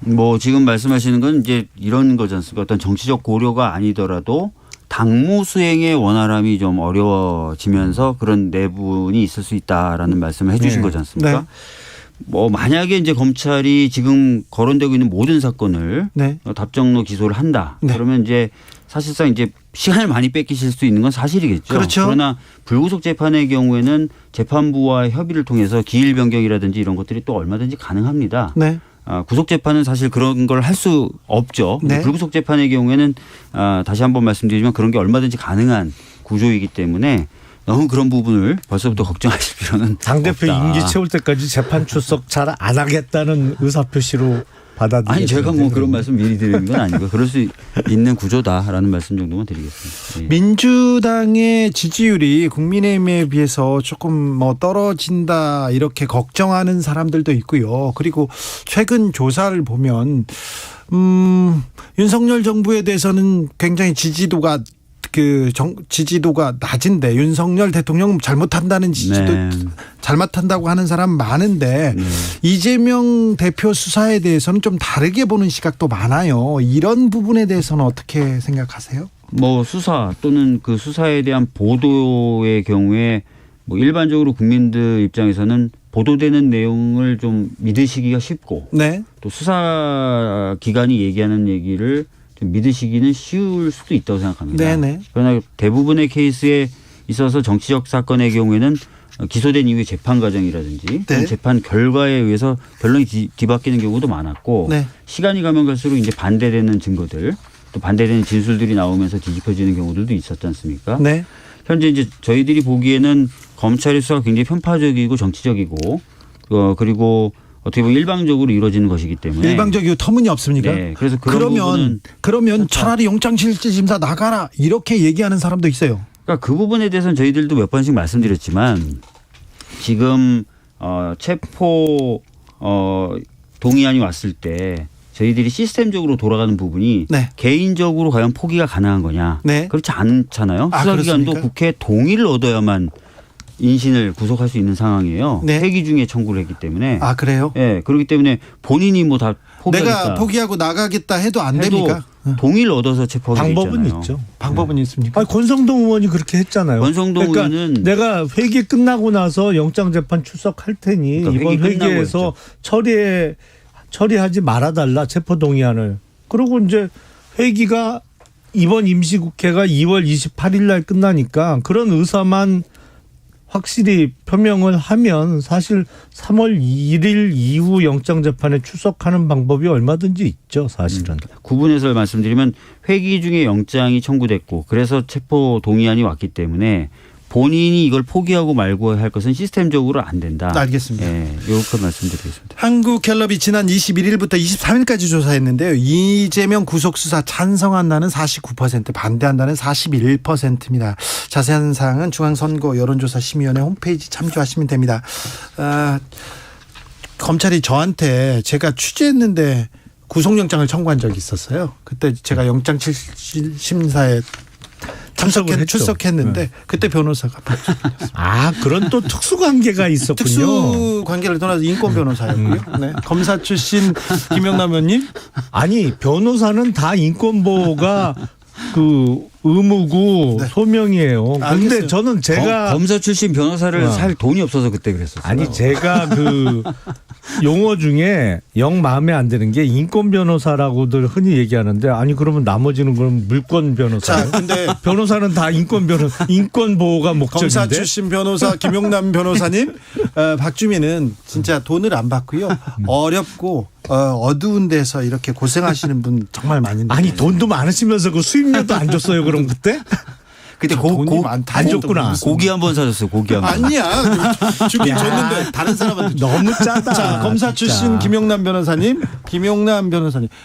뭐 지금 말씀하시는 건 이제 이런 거지 않습니까? 어떤 정치적 고려가 아니더라도 당무 수행의 원활함이 좀 어려워지면서 그런 내분이 있을 수 있다라는 말씀을 해 주신 네. 거지 않습니까? 네. 뭐 만약에 이제 검찰이 지금 거론되고 있는 모든 사건을 네. 답정로 기소를 한다. 네. 그러면 이제 사실상 이제 시간을 많이 뺏기실 수 있는 건 사실이겠죠. 그렇죠. 그러나 불구속 재판의 경우에는 재판부와 협의를 통해서 기일 변경이라든지 이런 것들이 또 얼마든지 가능합니다. 네. 구속 재판은 사실 그런 걸 할 수 없죠. 네. 불구속 재판의 경우에는 다시 한번 말씀드리지만 그런 게 얼마든지 가능한 구조이기 때문에 너무 그런 부분을 벌써부터 걱정하실 필요는 당대표 없다. 임기 채울 때까지 재판 출석 잘 안 하겠다는 의사표시로 받아들여요. 아니 제가 뭐 그런 말씀 미리 드리는 건 아니고 그럴 수 있는 구조다라는 말씀 정도만 드리겠습니다. 예. 민주당의 지지율이 국민의힘에 비해서 조금 뭐 떨어진다 이렇게 걱정하는 사람들도 있고요. 그리고 최근 조사를 보면 윤석열 정부에 대해서는 굉장히 지지도가 낮은데 윤석열 대통령 잘못한다는 지지도 네. 잘못한다고 하는 사람 많은데 네. 이재명 대표 수사에 대해서는 좀 다르게 보는 시각도 많아요. 이런 부분에 대해서는 어떻게 생각하세요? 뭐 수사 또는 그 수사에 대한 보도의 경우에 뭐 일반적으로 국민들 입장에서는 보도되는 내용을 좀 믿으시기가 쉽고 네. 또 수사 기관이 얘기하는 얘기를 좀 믿으시기는 쉬울 수도 있다고 생각합니다. 네네. 그러나 대부분의 케이스에 있어서 정치적 사건의 경우에는 기소된 이후의 재판 과정이라든지 네. 재판 결과에 의해서 결론이 뒤바뀌는 경우도 많았고 네. 시간이 가면 갈수록 이제 반대되는 증거들 또 반대되는 진술들이 나오면서 뒤집혀지는 경우들도 있었지 않습니까? 네. 현재 이제 저희들이 보기에는 검찰의 수사가 굉장히 편파적이고 정치적이고 그리고 어떻게 보면 일방적으로 이루어지는 것이기 때문에 일방적이고 터무니없습니까? 네, 그래서 그런 부분은 그러면 차라리 영장실질심사 나가라 이렇게 얘기하는 사람도 있어요. 그러니까 그 부분에 대해서는 저희들도 몇 번씩 말씀드렸지만 지금 체포 동의안이 왔을 때 저희들이 시스템적으로 돌아가는 부분이 네. 개인적으로 과연 포기가 가능한 거냐. 네. 그렇지 않잖아요. 아, 수사기관도 그렇습니까? 국회 동의를 얻어야만 인신을 구속할 수 있는 상황이에요. 네. 회기 중에 청구를 했기 때문에. 아 그래요? 네, 그렇기 때문에 본인이 뭐 다 포기하겠다. 내가 포기하고 나가겠다 해도 안 해도 됩니까? 동의를 얻어서 체포하게 방법은 있잖아요. 있죠. 방법은 있습니까? 아니, 권성동 의원이 그렇게 했잖아요. 권성동 의원은 내가 회기 끝나고 나서 영장재판 출석할 테니 그러니까 이번 회기 끝나고 회기에서 처리하지 말아달라 체포동의안을. 그리고 이제 회기가 이번 임시국회가 2월 28일 날 끝나니까 그런 의사만 확실히 표명을 하면 사실 3월 1일 이후 영장재판에 출석하는 방법이 얼마든지 있죠, 사실은. 구분해서 말씀드리면 회기 중에 영장이 청구됐고 그래서 체포 동의안이 왔기 때문에 본인이 이걸 포기하고 말고 할 것은 시스템적으로 안 된다. 알겠습니다. 네, 이렇게 말씀드리겠습니다. 한국갤럽이 지난 21일부터 23일까지 조사했는데요. 이재명 구속수사 찬성한다는 49%, 반대한다는 41%입니다. 자세한 사항은 중앙선거 여론조사심의위원회 홈페이지 참조하시면 됩니다. 검찰이 저한테 제가 취재했는데 구속영장을 청구한 적이 있었어요. 그때 제가 영장심사에 출석했는데 네. 그때 변호사가 아, 그런 또 특수관계가 있었군요. 특수 관계를 떠나서 인권 변호사였고요. 네. 검사 출신 김영남 의원님. 아니, 변호사는 다 인권보호가 그 의무고 네. 소명이에요. 근데 알겠어요. 저는 제가 검사 출신 변호사를 살 돈이 없어서 그때 그랬었어요. 아니 제가 그 용어 중에 영 마음에 안 드는 게 인권 변호사라고들 흔히 얘기하는데 아니 그러면 나머지는 그럼 물권 변호사예요? 자, 근데 변호사는 다 인권 보호가 목적인데. 검사 출신 변호사 김용남 변호사님, 박주민은 진짜 돈을 안 받고요. 어렵고 어두운 데서 이렇게 고생하시는 분 정말 많은데. 아니 돈도 많으시면서 그 수입료도 안 줬어요 그럼 그때? 그때 돈이 많다. 안 줬구나. 고기 한 번 사줬어요. 고기 한 번. 아니야. 주긴 줬는데 다른 사람한테 너무 짜다. 자, 검사 출신 김용남 변호사님,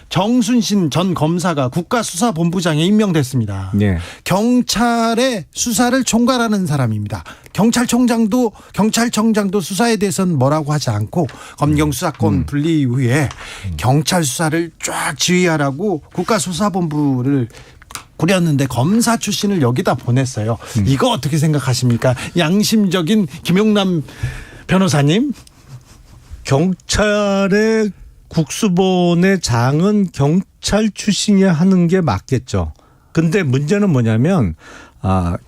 정순신 전 검사가 국가수사본부장에 임명됐습니다. 네. 경찰의 수사를 총괄하는 사람입니다. 경찰청장도 수사에 대해서는 뭐라고 하지 않고 검경 수사권 분리 이후에 경찰 수사를 쫙 지휘하라고 국가수사본부를 꾸렸는데 검사 출신을 여기다 보냈어요. 이거 어떻게 생각하십니까? 양심적인 김용남 변호사님. 경찰의 국수본의 장은 경찰 출신이 하는 게 맞겠죠. 근데 문제는 뭐냐면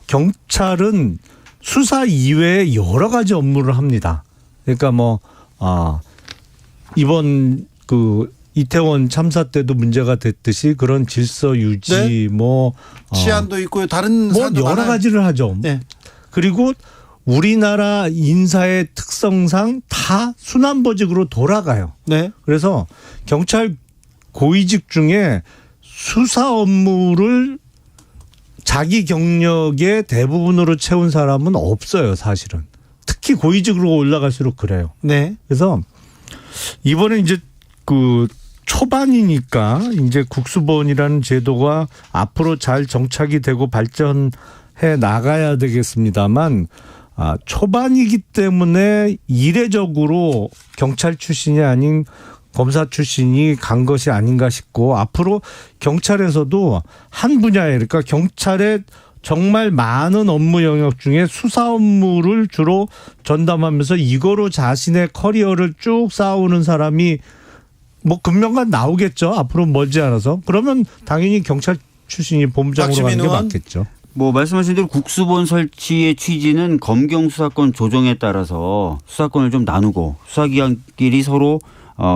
경찰은 수사 이외에 여러 가지 업무를 합니다. 그러니까 이번 이태원 참사 때도 문제가 됐듯이 그런 질서 유지 네? 치안도 있고요. 다른 사안도 여러 많아요. 가지를 하죠. 네. 그리고 우리나라 인사의 특성상 다 순환보직으로 돌아가요. 네. 그래서 경찰 고위직 중에 수사 업무를 자기 경력의 대부분으로 채운 사람은 없어요, 사실은. 특히 고위직으로 올라갈수록 그래요. 네. 그래서 이번에 이제 초반이니까 이제 국수본이라는 제도가 앞으로 잘 정착이 되고 발전해 나가야 되겠습니다만 초반이기 때문에 이례적으로 경찰 출신이 아닌 검사 출신이 간 것이 아닌가 싶고 앞으로 경찰에서도 한 분야에 그러니까 경찰의 정말 많은 업무 영역 중에 수사 업무를 주로 전담하면서 이거로 자신의 커리어를 쭉 쌓아오는 사람이 금명간 나오겠죠. 앞으로 멀지 않아서. 그러면 당연히 경찰 출신이 본부장으로 가는 게 맞겠죠. 뭐 말씀하신 대로 국수본 설치의 취지는 검경 수사권 조정에 따라서 수사권을 좀 나누고 수사기관끼리 서로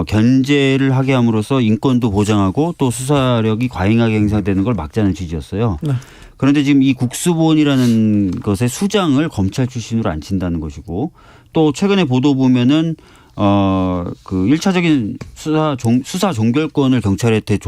견제를 하게 함으로써 인권도 보장하고 또 수사력이 과잉하게 행사되는 걸 막자는 취지였어요. 네. 그런데 지금 이 국수본이라는 것의 수장을 검찰 출신으로 앉힌다는 것이고 또 최근에 보도 보면은 그 1차적인 수사 종결권을 경찰한테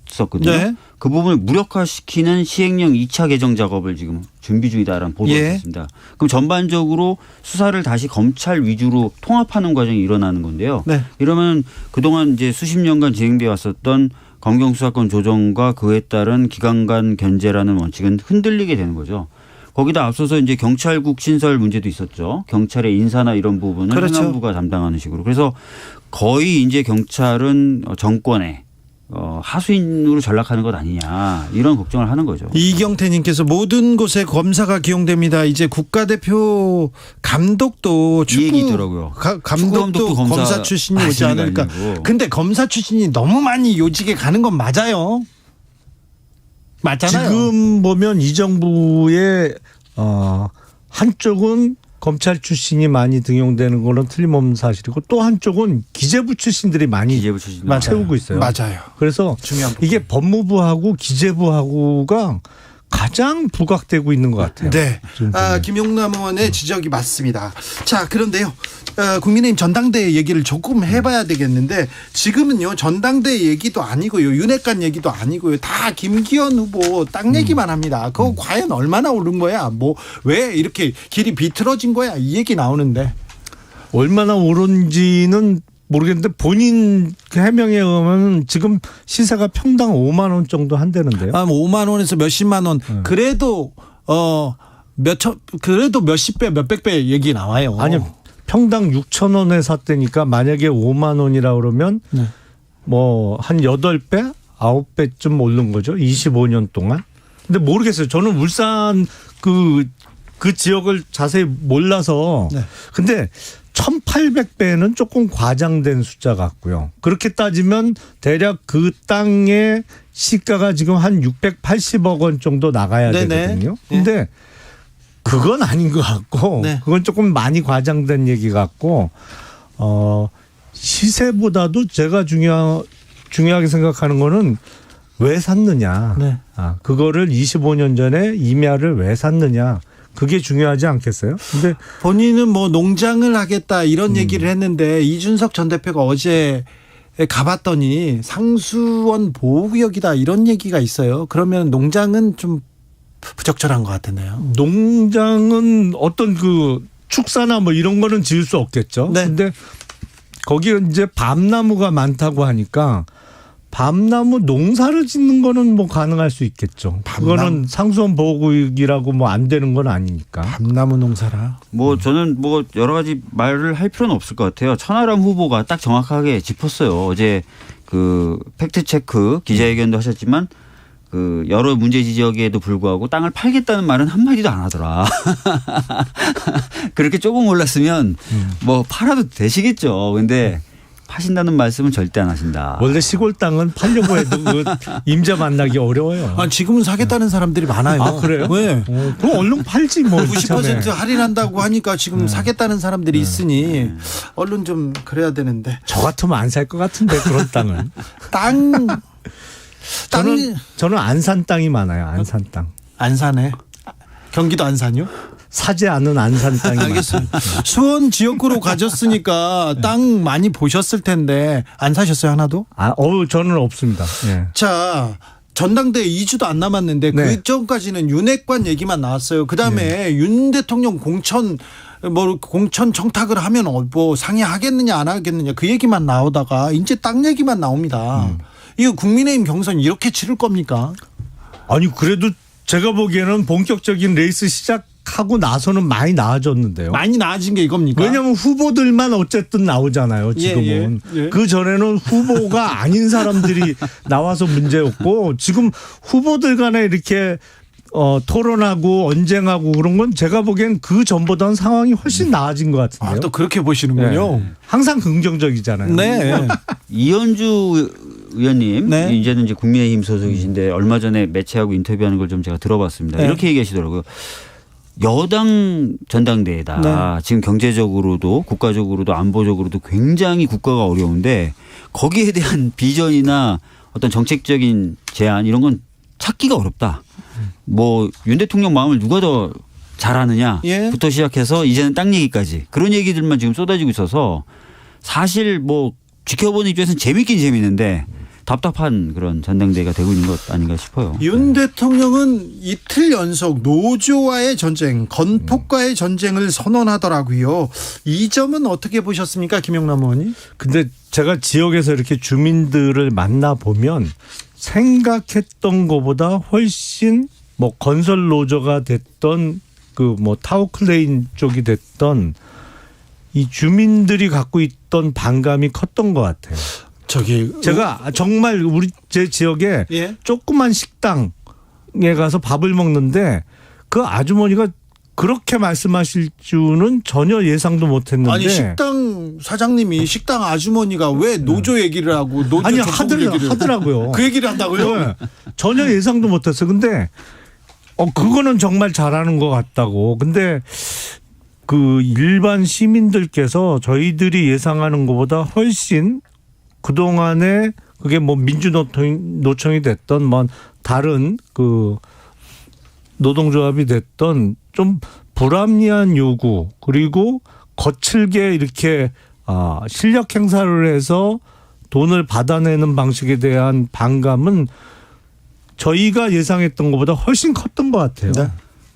줬었거든요. 네. 그 부분을 무력화시키는 시행령 2차 개정 작업을 지금 준비 중이다라는 보도가 있습니다. 그럼 전반적으로 수사를 다시 검찰 위주로 통합하는 과정이 일어나는 건데요. 네. 이러면 그동안 이제 수십 년간 진행되어 왔었던 검경 수사권 조정과 그에 따른 기관 간 견제라는 원칙은 흔들리게 되는 거죠. 거기다 앞서서 이제 경찰국 신설 문제도 있었죠. 경찰의 인사나 이런 부분은 그렇죠. 행안부가 담당하는 식으로. 그래서 거의 이제 경찰은 정권에 하수인으로 전락하는 것 아니냐 이런 걱정을 하는 거죠. 이경태님께서 모든 곳에 검사가 기용됩니다. 이제 국가대표 감독도 이 얘기더라고요. 감독도 검사 출신이 오지 않을까. 근데 검사 출신이 너무 많이 요직에 가는 건 맞아요. 맞잖아요. 지금 보면 이 정부의 한쪽은 검찰 출신이 많이 등용되는 거는 틀림없는 사실이고 또 한쪽은 기재부 출신들이 많이 채우고 있어요. 맞아요. 그래서 이게 법무부하고 기재부하고가 가장 부각되고 있는 것 같아요. 네. 김용남 의원의 지적이 맞습니다. 자, 그런데요. 국민의힘 전당대회 얘기를 조금 해봐야 되겠는데 지금은요 전당대회 얘기도 아니고요 윤핵관 얘기도 아니고요 다 김기현 후보 땅 얘기만 합니다. 그거 과연 얼마나 오른 거야? 뭐 왜 이렇게 길이 비틀어진 거야? 이 얘기 나오는데 얼마나 오른지는 모르겠는데 본인 해명에 의하면 지금 시세가 평당 5만 원 정도 한다는데요. 5만 원에서 몇십만 원. 그래도 그래도 몇십 배 몇백 배 얘기 나와요. 아니요. 평당 6천 원에 샀다니까 만약에 5만 원이라 그러면 뭐 한 8배, 9배쯤 오른 거죠. 25년 동안. 근데 모르겠어요. 저는 울산 그 지역을 자세히 몰라서. 네. 근데 1,800배는 조금 과장된 숫자 같고요. 그렇게 따지면 대략 그 땅의 시가가 지금 한 680억 원 정도 나가야 되거든요. 근데 그건 아닌 것 같고 그건 조금 많이 과장된 얘기 같고 시세보다도 제가 중요하게 생각하는 거는 왜 샀느냐. 그거를 25년 전에 임야를 왜 샀느냐. 그게 중요하지 않겠어요? 근데 본인은 뭐 농장을 하겠다 이런 얘기를 했는데 이준석 전 대표가 어제 가봤더니 상수원 보호구역이다 이런 얘기가 있어요. 그러면 농장은 좀 부적절한 것 같은데요. 농장은 어떤 그 축사나 뭐 이런 거는 지을 수 없겠죠. 네. 근데 거기에 이제 밤나무가 많다고 하니까 밤나무 농사를 짓는 거는 뭐 가능할 수 있겠죠. 그거는 상수원 보호구역이라고 뭐 안 되는 건 아니니까. 밤나무 농사라. 뭐 저는 뭐 여러 가지 말을 할 필요는 없을 것 같아요. 천하람 후보가 딱 정확하게 짚었어요. 어제 그 팩트 체크 기자회견도 하셨지만 그 여러 문제 지적에도 불구하고 땅을 팔겠다는 말은 한마디도 안 하더라. 그렇게 조금 올랐으면 뭐 팔아도 되시겠죠. 근데 파신다는 말씀은 절대 안 하신다. 원래 시골 땅은 팔려고 해도 그 임자 만나기 어려워요. 지금은 사겠다는 사람들이 많아요. 아, 그래요? 네. 그럼 얼른 팔지 뭐. 90% 할인한다고 하니까 지금 사겠다는 사람들이 있으니 얼른 좀 그래야 되는데. 저 같으면 안 살 것 같은데 그런 땅은. 저는 안산 땅이 많아요. 안산 땅. 안산에? 경기도 안산이요? 사지 않은 안산 땅이 알겠습니다. 수원 지역구로 가졌으니까 땅 많이 보셨을 텐데 안 사셨어요 하나도? 저는 없습니다. 네. 자 전당대회 2주도 안 남았는데 그 전까지는 윤핵관 얘기만 나왔어요. 그다음에 윤 대통령 공천 청탁을 하면 뭐 상의하겠느냐 안 하겠느냐 그 얘기만 나오다가 이제 땅 얘기만 나옵니다. 이거 국민의힘 경선 이렇게 치를 겁니까? 아니 그래도 제가 보기에는 본격적인 레이스 시작하고 나서는 많이 나아졌는데요. 많이 나아진 게 이겁니까? 왜냐하면 후보들만 어쨌든 나오잖아요. 지금은. 그 전에는 후보가 아닌 사람들이 나와서 문제였고 지금 후보들 간에 이렇게 토론하고 언쟁하고 그런 건 제가 보기엔 그 전보다는 상황이 훨씬 나아진 것 같은데요. 또 그렇게 보시는군요. 네. 항상 긍정적이잖아요. 네. 이현주 의원님 네. 이제는 이제 국민의힘 소속이신데 얼마 전에 매체하고 인터뷰하는 걸 좀 제가 들어봤습니다. 네. 이렇게 얘기하시더라고요. 여당 전당대회다. 네. 지금 경제적으로도 국가적으로도 안보적으로도 굉장히 국가가 어려운데 거기에 대한 비전이나 어떤 정책적인 제안 이런 건 찾기가 어렵다. 뭐 윤 대통령 마음을 누가 더 잘 아느냐부터 시작해서 이제는 땅 얘기까지 그런 얘기들만 지금 쏟아지고 있어서 사실 뭐 지켜보는 입장에서는 재밌긴 재밌는데 답답한 그런 전당대회가 되고 있는 것 아닌가 싶어요. 윤 대통령은 이틀 연속 노조와의 전쟁, 건폭과의 전쟁을 선언하더라고요. 이 점은 어떻게 보셨습니까, 김영남 의원님? 근데 제가 지역에서 이렇게 주민들을 만나 보면 생각했던 것보다 훨씬 뭐 건설 노조가 됐던 그 뭐 타워클레인 쪽이 됐던 이 주민들이 갖고 있던 반감이 컸던 것 같아요. 제가 정말 제 지역에 조그만 식당에 가서 밥을 먹는데 그 아주머니가 그렇게 말씀하실 줄은 전혀 예상도 못했는데. 아니 식당 사장님이 식당 아주머니가 왜 노조 얘기를 하고 노조 아니 얘기를 하더라고요. 그 얘기를 한다고요? 네. 전혀 예상도 못했어요. 근데 그거는 정말 잘하는 것 같다고. 근데 그 일반 시민들께서 저희들이 예상하는 것보다 훨씬 그동안에 그게 뭐 민주노총이 됐던 뭐 다른 그 노동조합이 됐던 좀 불합리한 요구 그리고 거칠게 이렇게 실력 행사를 해서 돈을 받아내는 방식에 대한 반감은 저희가 예상했던 것보다 훨씬 컸던 것 같아요. 네.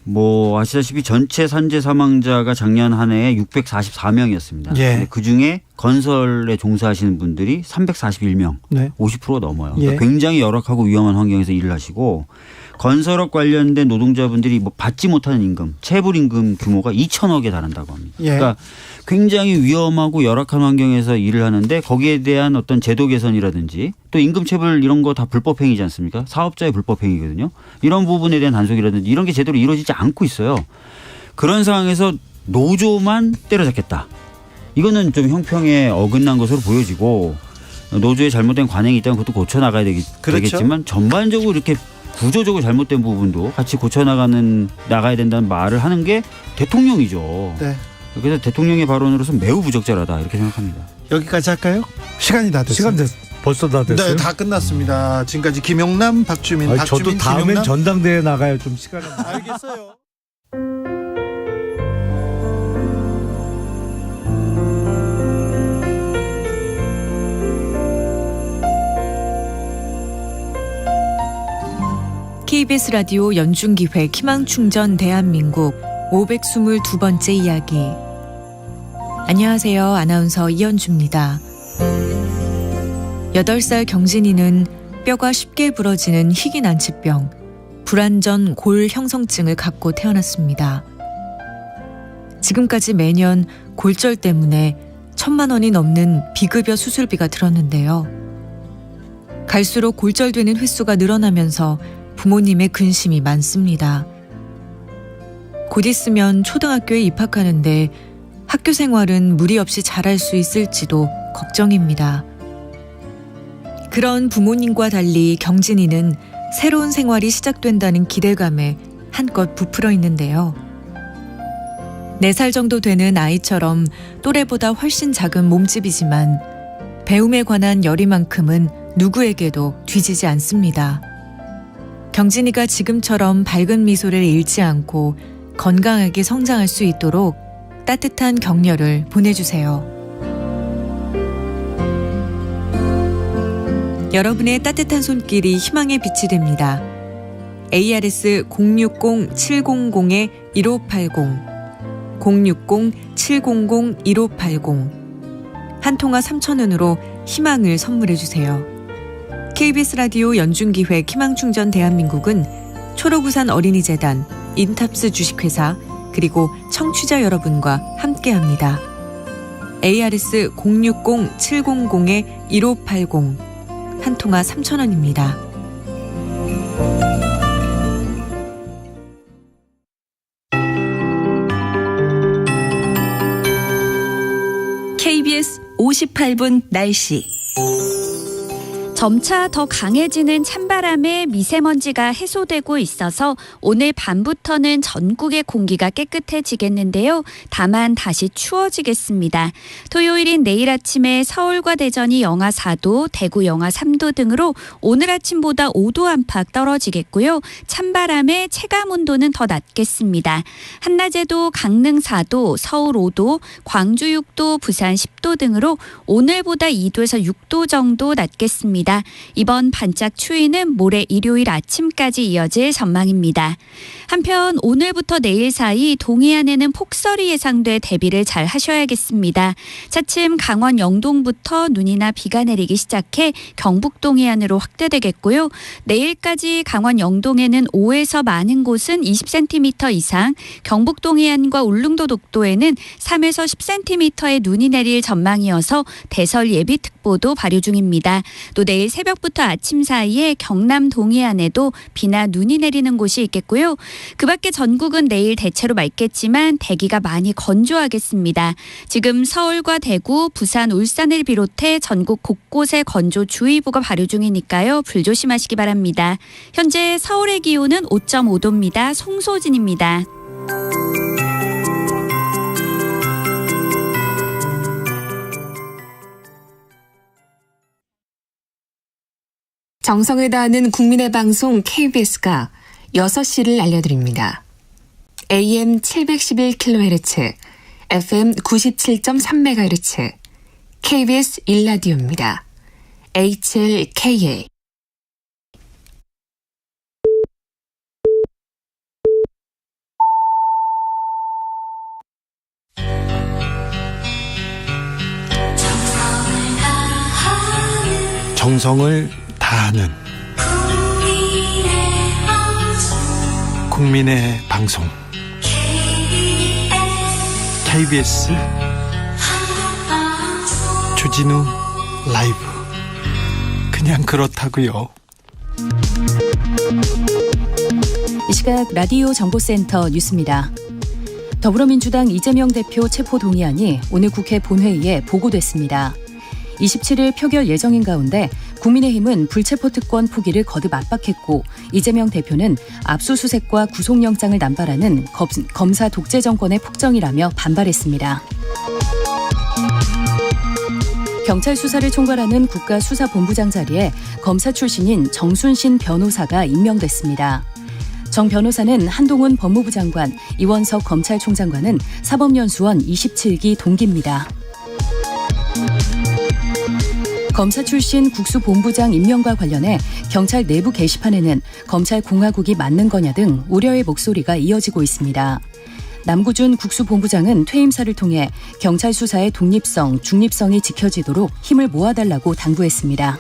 뭐 아시다시피 전체 산재 사망자가 작년 한 해에 644명이었습니다. 예. 그중에 건설에 종사하시는 분들이 341명, 네. 50%가 넘어요. 예. 그러니까 굉장히 열악하고 위험한 환경에서 일을 하시고 건설업 관련된 노동자분들이 뭐 받지 못하는 임금, 체불 임금 규모가 2천억에 달한다고 합니다. 예. 그러니까 굉장히 위험하고 열악한 환경에서 일을 하는데 거기에 대한 어떤 제도 개선이라든지 또 임금 체불 이런 거 다 불법 행위지 않습니까? 사업자의 불법 행위거든요. 이런 부분에 대한 단속이라든지 이런 게 제대로 이루어지지 않고 있어요. 그런 상황에서 노조만 때려잡겠다. 이거는 좀 형평에 어긋난 것으로 보여지고 노조의 잘못된 관행이 있다면 그것도 고쳐나가야 되겠지만 전반적으로 이렇게 구조적으로 잘못된 부분도 같이 나가야 된다는 말을 하는 게 대통령이죠. 네. 그래서 대통령의 발언으로서 매우 부적절하다 이렇게 생각합니다. 여기까지 할까요? 시간이 다 됐어요. 벌써 다 됐어요? 네, 다 끝났습니다. 지금까지 김영남, 박주민, 저도 다음엔 김영남. 전당대회 나가요. 좀 시간을. 알겠어요. KBS 라디오 연중기획 희망충전 대한민국 522번째 이야기. 안녕하세요. 아나운서 이현주입니다. 8살 경진이는 뼈가 쉽게 부러지는 희귀난치병, 불안전 골 형성증을 갖고 태어났습니다. 지금까지 매년 골절 때문에 1,000만 원이 넘는 비급여 수술비가 들었는데요. 갈수록 골절되는 횟수가 늘어나면서 부모님의 근심이 많습니다. 곧 있으면 초등학교에 입학하는데 학교 생활은 무리 없이 잘할 수 있을지도 걱정입니다. 그런 부모님과 달리 경진이는 새로운 생활이 시작된다는 기대감에 한껏 부풀어 있는데요. 4살 정도 되는 아이처럼 또래보다 훨씬 작은 몸집이지만 배움에 관한 열의만큼은 누구에게도 뒤지지 않습니다. 경진이가 지금처럼 밝은 미소를 잃지 않고 건강하게 성장할 수 있도록 따뜻한 격려를 보내주세요. 여러분의 따뜻한 손길이 희망의 빛이 됩니다. ARS 060-700-1580 060-700-1580 한 통화 3,000원으로 희망을 선물해주세요. KBS 라디오 연중기획 희망충전 대한민국은 초록우산 어린이재단, 인탑스 주식회사 그리고 청취자 여러분과 함께합니다. ARS 060-700-1580 한 통화 3,000원입니다. KBS 58분 날씨. 점차 더 강해지는 찬바람에 미세먼지가 해소되고 있어서 오늘 밤부터는 전국의 공기가 깨끗해지겠는데요. 다만 다시 추워지겠습니다. 토요일인 내일 아침에 서울과 대전이 영하 4도, 대구 영하 3도 등으로 오늘 아침보다 5도 안팎 떨어지겠고요. 찬바람에 체감 온도는 더 낮겠습니다. 한낮에도 강릉 4도, 서울 5도, 광주 6도, 부산 10도 등으로 오늘보다 2도에서 6도 정도 낮겠습니다. 이번 반짝 추위는 모레 일요일 아침까지 이어질 전망입니다. 한편 오늘부터 내일 사이 동해안에는 폭설이 예상돼 대비를 잘 하셔야겠습니다. 차츰 강원 영동부터 눈이나 비가 내리기 시작해 경북 동해안으로 확대되겠고요. 내일까지 강원 영동에는 5에서 많은 곳은 20cm 이상, 경북 동해안과 울릉도 독도에는 3에서 10cm의 눈이 내릴 전망이어서 대설 예비특보도 발효 중입니다. 또 내일 새벽부터 아침 사이에 경남 동해안에도 비나 눈이 내리는 곳이 있겠고요. 그 밖에 전국은 내일 대체로 맑겠지만 대기가 많이 건조하겠습니다. 지금 서울과 대구, 부산, 울산을 비롯해 전국 곳곳에 건조주의보가 발효 중이니까요. 불조심하시기 바랍니다. 현재 서울의 기온은 5.5도입니다. 송소진입니다. 정성을 다하는 국민의 방송 KBS가 6시를 알려드립니다. AM 711kHz, FM 97.3MHz, KBS 1라디오입니다. HLKA. 정성을 다하는 국민의 방송 KBS 주진우 라이브. 그냥 그렇다고요. 이 시각 라디오 정보센터 뉴스입니다. 더불어민주당 이재명 대표 체포 동의안이 오늘 국회 본회의에 보고됐습니다. 27일 표결 예정인 가운데 국민의힘은 불체포 특권 포기를 거듭 압박했고 이재명 대표는 압수수색과 구속영장을 남발하는 검사 독재 정권의 폭정이라며 반발했습니다. 경찰 수사를 총괄하는 국가수사본부장 자리에 검사 출신인 정순신 변호사가 임명됐습니다. 정 변호사는 한동훈 법무부 장관, 이원석 검찰총장과는 사법연수원 27기 동기입니다. 검사 출신 국수본부장 임명과 관련해 경찰 내부 게시판에는 검찰 공화국이 맞는 거냐 등 우려의 목소리가 이어지고 있습니다. 남구준 국수본부장은 퇴임사를 통해 경찰 수사의 독립성, 중립성이 지켜지도록 힘을 모아달라고 당부했습니다.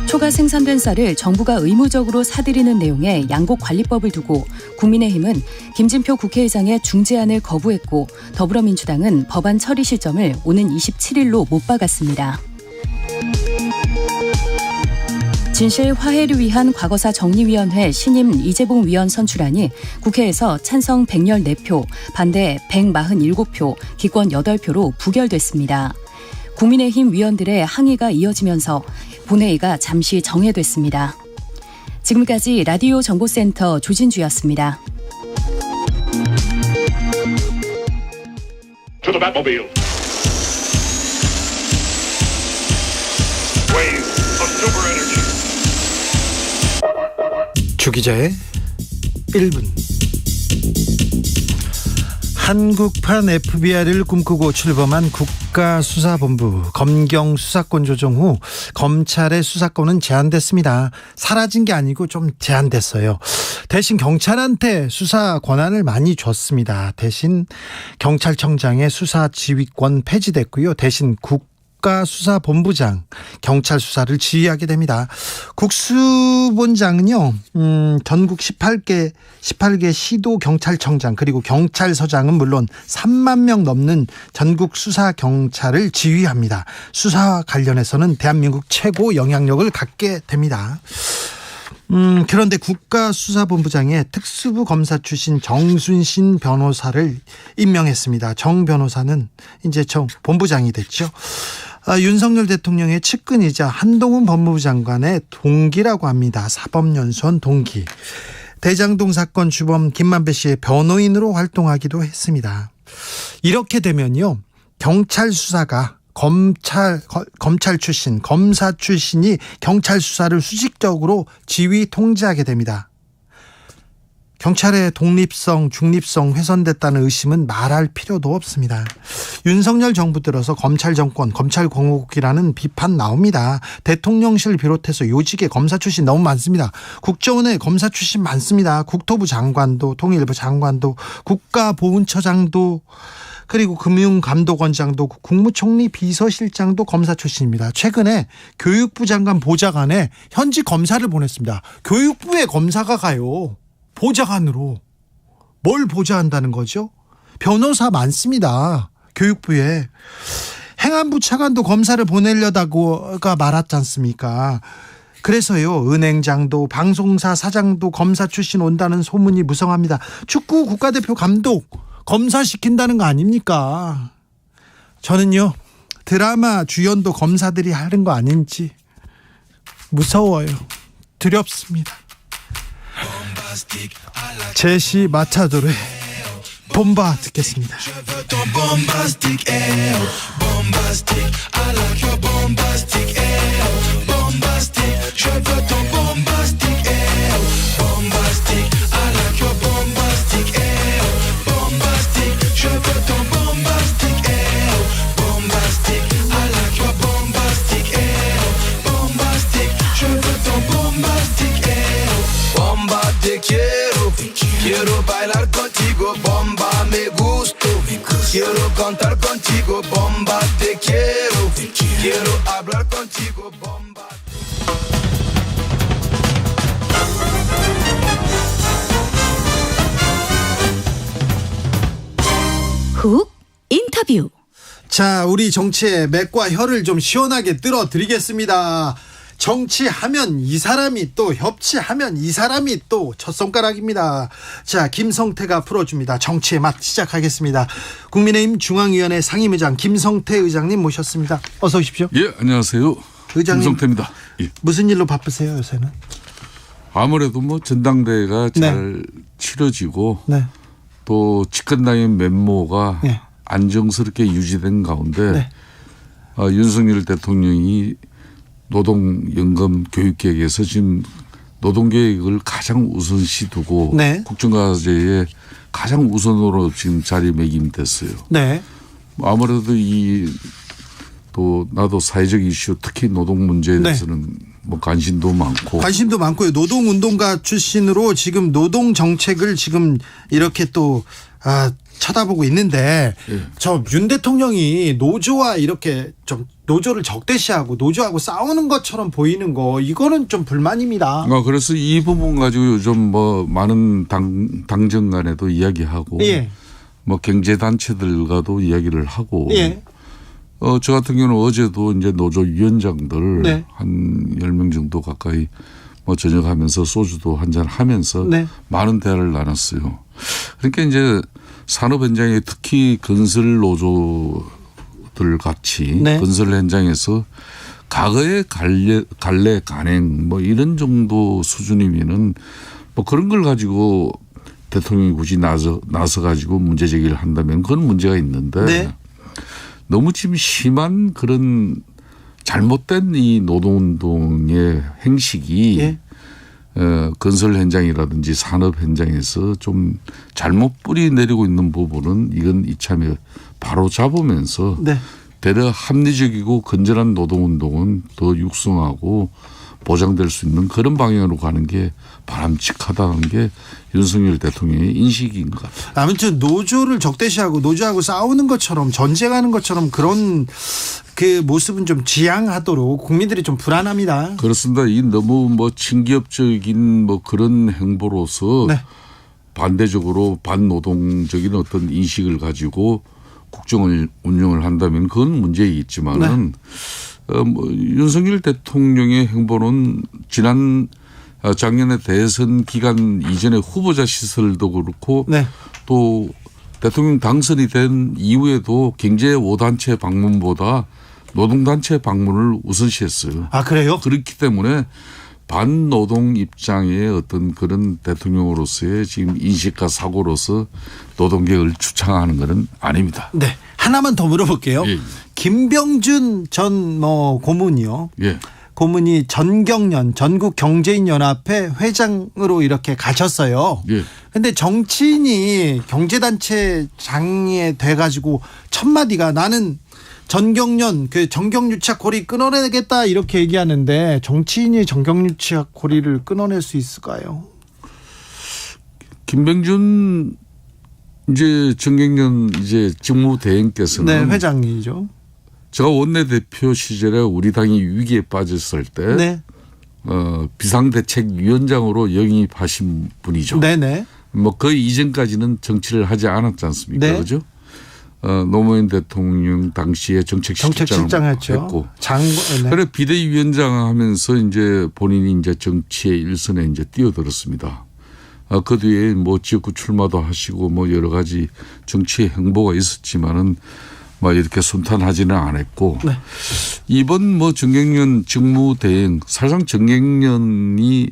초과 생산된 쌀을 정부가 의무적으로 사들이는 내용의 양곡관리법을 두고 국민의힘은 김진표 국회의장의 중재안을 거부했고 더불어민주당은 법안 처리 시점을 오는 27일로 못 박았습니다. 진실 화해를 위한 과거사 정리위원회 신임 이재봉 위원 선출안이 국회에서 찬성 114표, 반대 147표, 기권 8표로 부결됐습니다. 국민의힘 위원들의 항의가 이어지면서 본회의가 잠시 정회됐습니다. 지금까지 라디오 정보센터 조진주였습니다. 주기자의 1분. 한국판 FBI를 꿈꾸고 출범한 국가수사본부 검경 수사권 조정 후 검찰의 수사권은 제한됐습니다. 사라진 게 아니고 좀 제한됐어요. 대신 경찰한테 수사 권한을 많이 줬습니다. 대신 경찰청장의 수사 지휘권 폐지됐고요. 대신 국가수사본부장, 경찰 수사를 지휘하게 됩니다. 국수본장은요, 전국 18개 시도 경찰청장 그리고 경찰서장은 물론 3만 명 넘는 전국 수사 경찰을 지휘합니다. 수사와 관련해서는 대한민국 최고 영향력을 갖게 됩니다. 그런데 국가수사본부장에 특수부 검사 출신 정순신 변호사를 임명했습니다. 정 변호사는 이제 본부장이 됐죠. 윤석열 대통령의 측근이자 한동훈 법무부 장관의 동기라고 합니다. 사법연수원 동기. 대장동 사건 주범 김만배 씨의 변호인으로 활동하기도 했습니다. 이렇게 되면요, 경찰 수사가 검찰 출신, 검사 출신이 경찰 수사를 수직적으로 지휘 통제하게 됩니다. 경찰의 독립성, 중립성 훼손됐다는 의심은 말할 필요도 없습니다. 윤석열 정부 들어서 검찰 정권, 검찰 공화국이라는 비판 나옵니다. 대통령실 비롯해서 요직에 검사 출신 너무 많습니다. 국정원에 검사 출신 많습니다. 국토부 장관도, 통일부 장관도, 국가보훈처장도, 그리고 금융감독원장도, 국무총리 비서실장도 검사 출신입니다. 최근에 교육부 장관 보좌관에 현직 검사를 보냈습니다. 교육부에 검사가 가요. 보좌관으로. 뭘 보좌한다는 거죠? 변호사 많습니다. 교육부에. 행안부 차관도 검사를 보내려다가 말았지 않습니까? 그래서요, 은행장도 방송사 사장도 검사 출신 온다는 소문이 무성합니다. 축구 국가대표 감독 검사시킨다는 거 아닙니까? 저는요, 드라마 주연도 검사들이 하는 거 아닌지 무서워요. 두렵습니다. 제시 마차도르의 봄바 듣겠습니다. Quiero bailar contigo, bomba, me gusto. Quiero cantar contigo, bomba, te quiero. Quiero hablar contigo, bomba. 훅 인터뷰. 자, 우리 정치의 맥과 혀를 좀 시원하게 뚫어드리겠습니다. 정치하면 이 사람이 또, 협치하면 이 사람이 또 첫 손가락입니다. 자, 김성태가 풀어줍니다. 정치의 맛 시작하겠습니다. 국민의힘 중앙위원회 상임의장 김성태 의장님 모셨습니다. 어서 오십시오. 예, 안녕하세요. 의장님, 김성태입니다. 예. 무슨 일로 바쁘세요 요새는? 아무래도 뭐 전당대회가 잘 치러지고 또 집권당의 면모가 안정스럽게 유지된 가운데 윤석열 대통령이 노동연금 교육계획에서 지금 노동계획을 가장 우선시 두고 국정과제에 가장 우선으로 지금 자리매김됐어요. 아무래도 또 나도 사회적 이슈, 특히 노동 문제에 대해서는 뭐 관심도 많고요. 노동운동가 출신으로 지금 노동 정책을 지금 이렇게 또 쳐다보고 있는데 저 윤 대통령이 노조와 이렇게 좀 노조를 적대시하고 노조하고 싸우는 것처럼 보이는 거, 이거는 좀 불만입니다. 그래서 이 부분 가지고 요즘 뭐 많은 당정 간에도 이야기하고 뭐 경제단체들과도 이야기를 하고 저 같은 경우는 어제도 이제 노조위원장들 한 10명 정도 가까이 뭐 저녁하면서 소주도 한잔 하면서 많은 대화를 나눴어요. 그러니까 이제 산업 현장에 특히 건설 노조들 같이 건설 현장에서 과거의 갈래 간행 뭐 이런 정도 수준이면은 뭐 그런 걸 가지고 대통령이 굳이 나서 가지고 문제 제기를 한다면 그건 문제가 있는데 너무 지금 심한 그런 잘못된 이 노동운동의 행식이 건설 현장이라든지 산업 현장에서 좀 잘못 뿌리 내리고 있는 부분은 이건 이참에 바로 잡으면서 되려 합리적이고 건전한 노동운동은 더 육성하고 보장될 수 있는 그런 방향으로 가는 게 바람직하다는 게 윤석열 대통령의 인식인 것 같아요. 아무튼 노조를 적대시하고 노조하고 싸우는 것처럼 전쟁하는 것처럼 그런 그 모습은 좀 지양하도록 국민들이 좀 불안합니다. 그렇습니다. 이 너무 뭐 친기업적인 뭐 그런 행보로서 반대적으로 반노동적인 어떤 인식을 가지고 국정을 운영을 한다면 그건 문제이겠지만은 뭐 윤석열 대통령의 행보는 지난 작년에 대선 기간 이전에 후보자 시설도 그렇고 또 대통령 당선이 된 이후에도 경제 5단체 방문보다 노동단체 방문을 우선시했어요. 아, 그래요? 그렇기 때문에 반노동 입장의 어떤 그런 대통령으로서의 지금 인식과 사고로서 노동계획을 추창하는 것은 아닙니다. 네. 하나만 더 물어볼게요. 예. 김병준 전 고문이요. 예. 고문이 전경련 전국경제인연합회 회장으로 이렇게 가셨어요. 예. 근데 정치인이 경제단체 장에 돼가지고 첫 마디가 나는 전경련 그 정경유착 고리 끊어내겠다 이렇게 얘기하는데 정치인이 정경유착 고리를 끊어낼 수 있을까요? 김병준 이제 정경련 이제 직무대행께서는 네, 회장이죠. 제가 원내대표 시절에 우리 당이 위기에 빠졌을 때 네. 비상대책위원장으로 영입하신 분이죠. 네네. 뭐 그 이전까지는 정치를 하지 않았지 않습니까? 네. 그죠? 노무현 대통령 당시에 정책실장을 했고, 네. 그래 비대위원장 하면서 이제 본인이 이제 정치의 일선에 이제 뛰어들었습니다. 그 뒤에 뭐 지역구 출마도 하시고 뭐 여러 가지 정치의 행보가 있었지만은 뭐 이렇게 순탄하지는 않았고, 네. 이번 뭐 정경련 직무대행 사실상 정경련이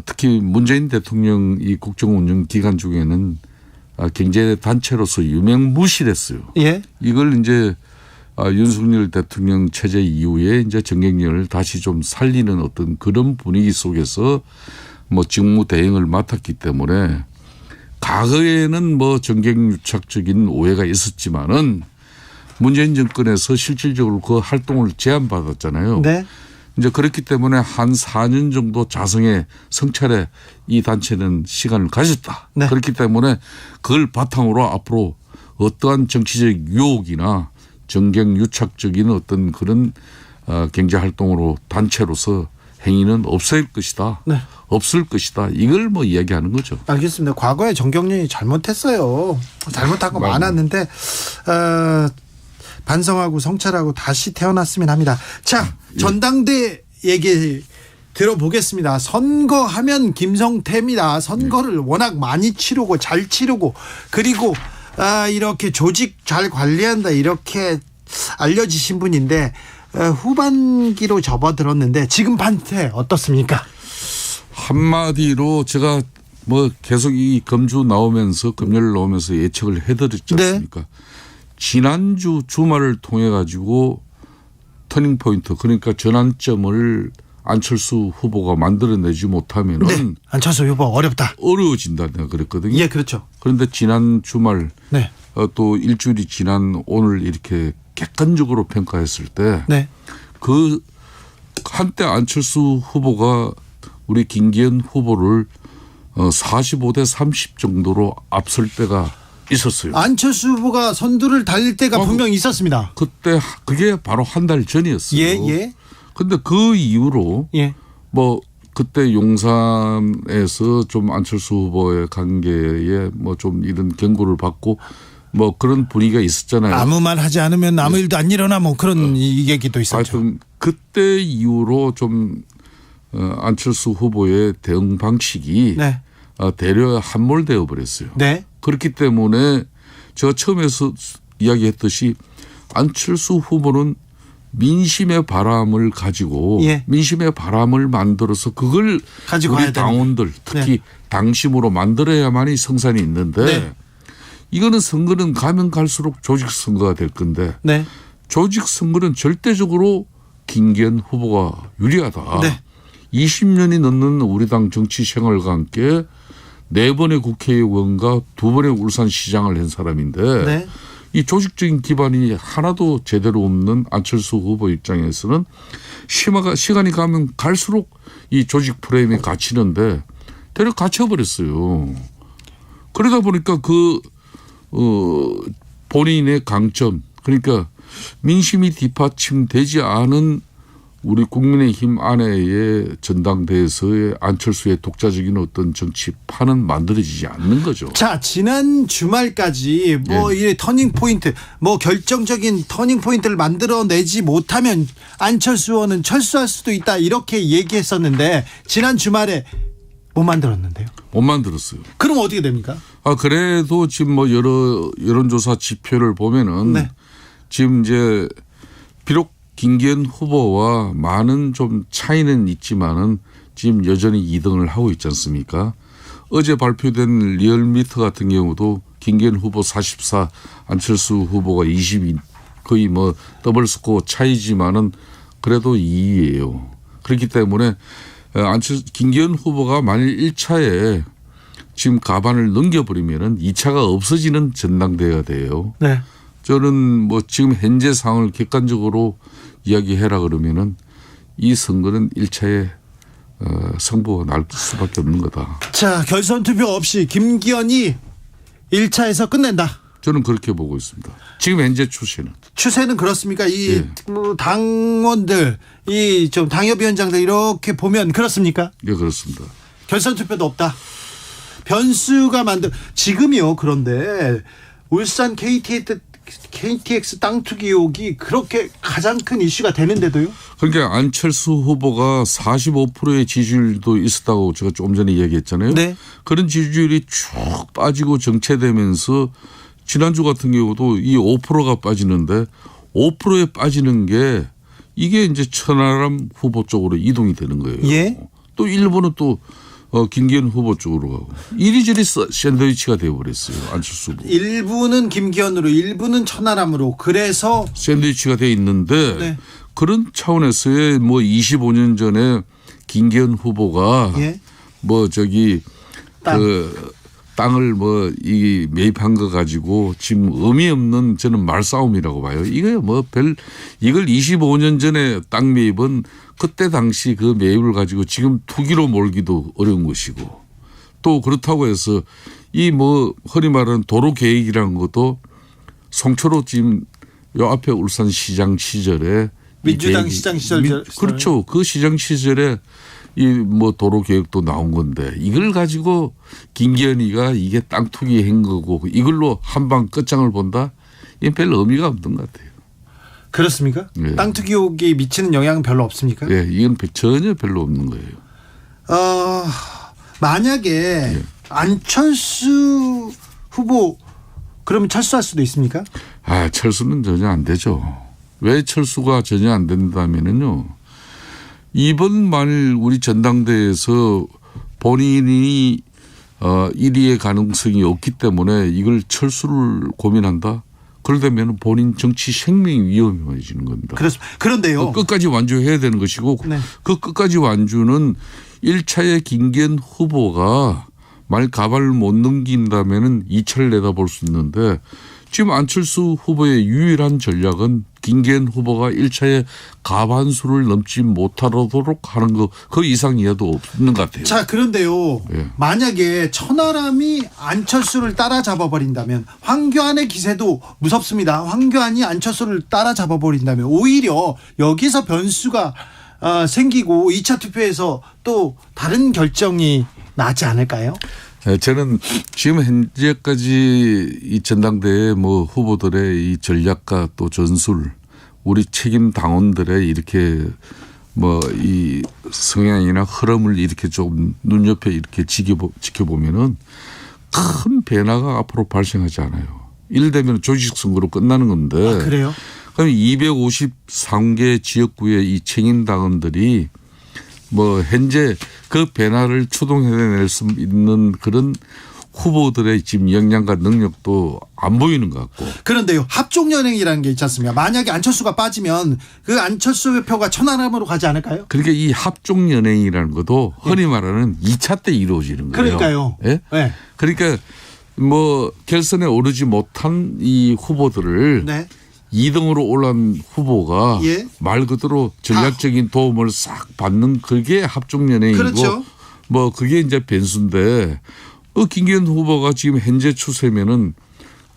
특히 문재인 대통령 이 국정운영 기간 중에는 경제단체로서 유명무실했어요. 예. 이걸 이제 윤석열 대통령 체제 이후에 이제 정경련을 다시 좀 살리는 어떤 그런 분위기 속에서 뭐 직무 대행을 맡았기 때문에 과거에는 뭐 정경유착적인 오해가 있었지만은 문재인 정권에서 실질적으로 그 활동을 제한받았잖아요. 네. 이제 그렇기 때문에 한 4년 정도 자성의 성찰에 이 단체는 시간을 가졌다. 네. 그렇기 때문에 그걸 바탕으로 앞으로 어떠한 정치적 유혹이나 정경유착적인 어떤 그런 경제활동으로 단체로서 행위는 없을 것이다. 네. 없을 것이다. 이걸 뭐 이야기하는 거죠. 알겠습니다. 과거에 정경련이 잘못했어요. 잘못한 거 많았는데 반성하고 성찰하고 다시 태어났으면 합니다. 자, 전당대 얘기 들어보겠습니다. 선거하면 김성태입니다. 선거를 워낙 많이 치르고 잘 치르고 그리고 이렇게 조직 잘 관리한다 이렇게 알려지신 분인데 후반기로 접어들었는데 지금 판세 어떻습니까? 한마디로 제가 뭐 계속 이 금주 나오면서 금요일 나오면서 예측을 해드렸지 않습니까? 네. 지난주 주말을 통해 가지고 터닝 포인트 그러니까 전환점을 안철수 후보가 만들어내지 못하면은 네. 안철수 후보 어렵다. 어려워진다 내가 그랬거든요. 예, 그렇죠. 그런데 지난 주말 네. 또 일주일이 지난 오늘 이렇게 객관적으로 평가했을 때 네. 그 한때 안철수 후보가 우리 김기현 후보를 45대 30 정도로 앞설 때가 있었어요. 안철수 후보가 선두를 달릴 때가 분명히 있었습니다. 그때 그게 바로 한 달 전이었어요. 예. 근데 그 이후로 뭐 그때 용산에서 좀 안철수 후보의 관계에 뭐 좀 이런 경고를 받고 뭐 그런 분위기가 있었잖아요. 아무 말 하지 않으면 아무 일도 안 일어나 뭐 그런 얘기도 있었죠. 하여튼 그때 이후로 좀 안철수 후보의 대응 방식이 대려 함몰되어 버렸어요. 네. 그렇기 때문에 제가 처음에서 이야기했듯이 안철수 후보는 민심의 바람을 가지고 민심의 바람을 만들어서 그걸 가지고 우리 당원들 특히 당심으로 만들어야만이 성산이 있는데 이거는 선거는 가면 갈수록 조직 선거가 될 건데 조직 선거는 절대적으로 김기현 후보가 유리하다. 20년이 넘는 우리 당 정치 생활과 함께 4번의 국회의원과 2번의 울산시장을 한 사람인데 이 조직적인 기반이 하나도 제대로 없는 안철수 후보 입장에서는 시간이 가면 갈수록 이 조직 프레임이 갇히는데 대략 갇혀버렸어요. 그러다 보니까 본인의 강점 그러니까 민심이 뒷받침되지 않은 우리 국민의힘 안에의 전당대회에서의 안철수의 독자적인 어떤 정치판은 만들어지지 않는 거죠. 자, 지난 주말까지 뭐 이 터닝 포인트, 뭐 결정적인 터닝 포인트를 만들어내지 못하면 안철수 의원은 철수할 수도 있다 이렇게 얘기했었는데 지난 주말에 못 만들었는데요. 못 만들었어요. 그럼 어떻게 됩니까? 그래도 지금 뭐 여러 여론조사 지표를 보면은 지금 이제 비록 김기현 후보와 많은 좀 차이는 있지만은 지금 여전히 2등을 하고 있지 않습니까? 어제 발표된 리얼미터 같은 경우도 김기현 후보 44, 안철수 후보가 22, 거의 뭐 더블 스코어 차이지만은 그래도 2위예요. 그렇기 때문에 김기현 후보가 만일 1차에 지금 가반을 넘겨버리면은 2차가 없어지는 전당대회가 돼요. 네. 저는 뭐 지금 현재 상황을 객관적으로 이야기해라 그러면은 이 선거는 1차에 승부가 날 수밖에 없는 거다. 자, 결선 투표 없이 김기현이 1차에서 끝낸다. 저는 그렇게 보고 있습니다. 지금 현재 추세는 그렇습니까? 이 당원들, 이 좀 당협위원장들 이렇게 보면 그렇습니까? 예, 그렇습니다. 결선 투표도 없다. 변수가 지금이요. 그런데 울산 KTX 땅 투기 의혹이 그렇게 가장 큰 이슈가 되는데도요. 그러니까 안철수 후보가 45%의 지지율도 있었다고 제가 조금 전에 이야기했잖아요. 네. 그런 지지율이 쭉 빠지고 정체되면서 지난주 같은 경우도 이 5%가 빠지는데 5%에 빠지는 게 이게 이제 천하람 후보 쪽으로 이동이 되는 거예요. 예. 또 일부는 또 김기현 후보 쪽으로 가고 이리저리 샌드위치가 되어버렸어요. 안철수 후보. 일부는 김기현으로 일부는 천하람으로 그래서 샌드위치가 돼 있는데 네. 그런 차원에서의 뭐 25년 전에 김기현 후보가 뭐 저기 땅을 뭐 이 매입한 거 가지고 지금 의미 없는 저는 말싸움이라고 봐요. 이게 뭐 이걸 25년 전에 땅 매입은 그때 당시 그 매입을 가지고 지금 투기로 몰기도 어려운 것이고 또 그렇다고 해서 이 뭐 흔히 말하는 도로 계획이라는 것도 송초로 지금 요 앞에 울산시장 시절에 민주당 시장 시절 그렇죠. 그 시장 시절에 이 뭐 도로 계획도 나온 건데 이걸 가지고 김기현이가 이게 땅 투기한 거고 이걸로 한방 끝장을 본다? 이건 별 의미가 없는 것 같아요. 그렇습니까? 네. 땅 투기 의혹이 미치는 영향은 별로 없습니까? 네, 이건 전혀 별로 없는 거예요. 만약에 안철수 후보 그러면 철수할 수도 있습니까? 철수는 전혀 안 되죠. 왜 철수가 전혀 안 된다면은요. 이번 만일 우리 전당대회에서 본인이 1위의 가능성이 없기 때문에 이걸 철수를 고민한다? 그러려면 본인 정치 생명이 위험해지는 겁니다. 그런데요. 끝까지 완주해야 되는 것이고 네. 그 끝까지 완주는 1차에 김기현 후보가 만일 가발을 못 넘긴다면 2차를 내다볼 수 있는데 지금 안철수 후보의 유일한 전략은 김기현 후보가 1차에 가반수를 넘지 못하도록 하는 거 그 이상 이하도 없는 것 같아요. 자, 그런데요. 만약에 천하람이 안철수를 따라잡아 버린다면 황교안의 기세도 무섭습니다. 황교안이 안철수를 따라잡아 버린다면 오히려 여기서 변수가 생기고 2차 투표에서 또 다른 결정이 나지 않을까요? 저는 지금 현재까지 이 전당대회 뭐 후보들의 이 전략과 또 전술 우리 책임 당원들의 이렇게 뭐 이 성향이나 흐름을 이렇게 좀 눈옆에 이렇게 지켜보면은 큰 변화가 앞으로 발생하지 않아요. 이를테면 조직 선거로 끝나는 건데. 그래요? 그럼 253개 지역구의 이 책임 당원들이 뭐 현재 그 변화를 추동해낼 수 있는 그런 후보들의 지금 역량과 능력도 안 보이는 것 같고. 그런데요. 합종연행이라는 게 있지 않습니까? 만약에 안철수가 빠지면 그 안철수 표가 천하람으로 가지 않을까요? 그러니까 이 합종연행이라는 것도 흔히 말하는 2차 때 이루어지는 거예요. 그러니까요. 예? 네. 그러니까 뭐 결선에 오르지 못한 이 후보들을 2등으로 올라온 후보가 말 그대로 전략적인 도움을 싹 받는 그게 합종연행이고 그렇죠. 뭐 그게 이제 변수인데 김기현 후보가 지금 현재 추세면은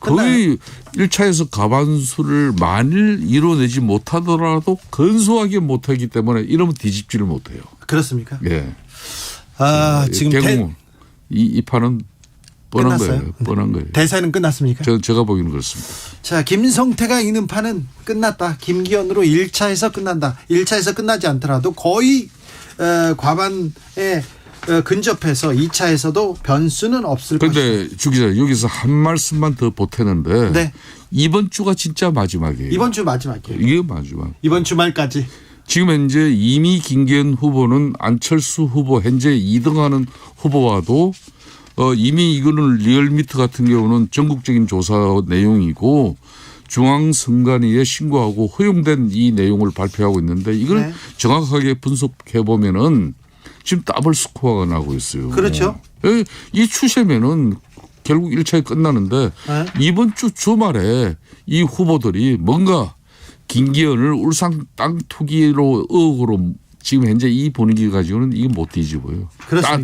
거의 1차에서 가반수를 만일 이뤄내지 못하더라도 근소하게 못하기 때문에 이러면 뒤집지를 못해요. 그렇습니까? 예. 지금 이 판은 뻔한 끝났어요? 거예요. 뻔한 거예요. 대사는 끝났습니까? 제가 보기에는 그렇습니다. 자, 김성태가 이기는 판은 끝났다. 김기현으로 1차에서 끝난다. 1차에서 끝나지 않더라도 거의 과반의 근접해서 2차에서도 변수는 없을 것이다. 그런데 주 기자 여기서 한 말씀만 더 보태는데 네. 이번 주가 진짜 마지막이에요. 이번 주 마지막이에요. 이게 마지막. 이번 주말까지. 지금 현재 이미 김기현 후보는 안철수 후보 현재 2등하는 후보와도 이미 이거는 리얼미터 같은 경우는 전국적인 조사 내용이고 중앙선관위에 신고하고 허용된 이 내용을 발표하고 있는데 이걸 네. 정확하게 분석해 보면은 지금 더블 스코어가 나고 있어요. 그렇죠. 이 추세면은 결국 1차에 끝나는데 네. 이번 주 주말에 이 후보들이 뭔가 김기현을 울산 땅 투기로 의혹으로 지금 현재 이 분위기 가지고는 이게 못 뒤집어요.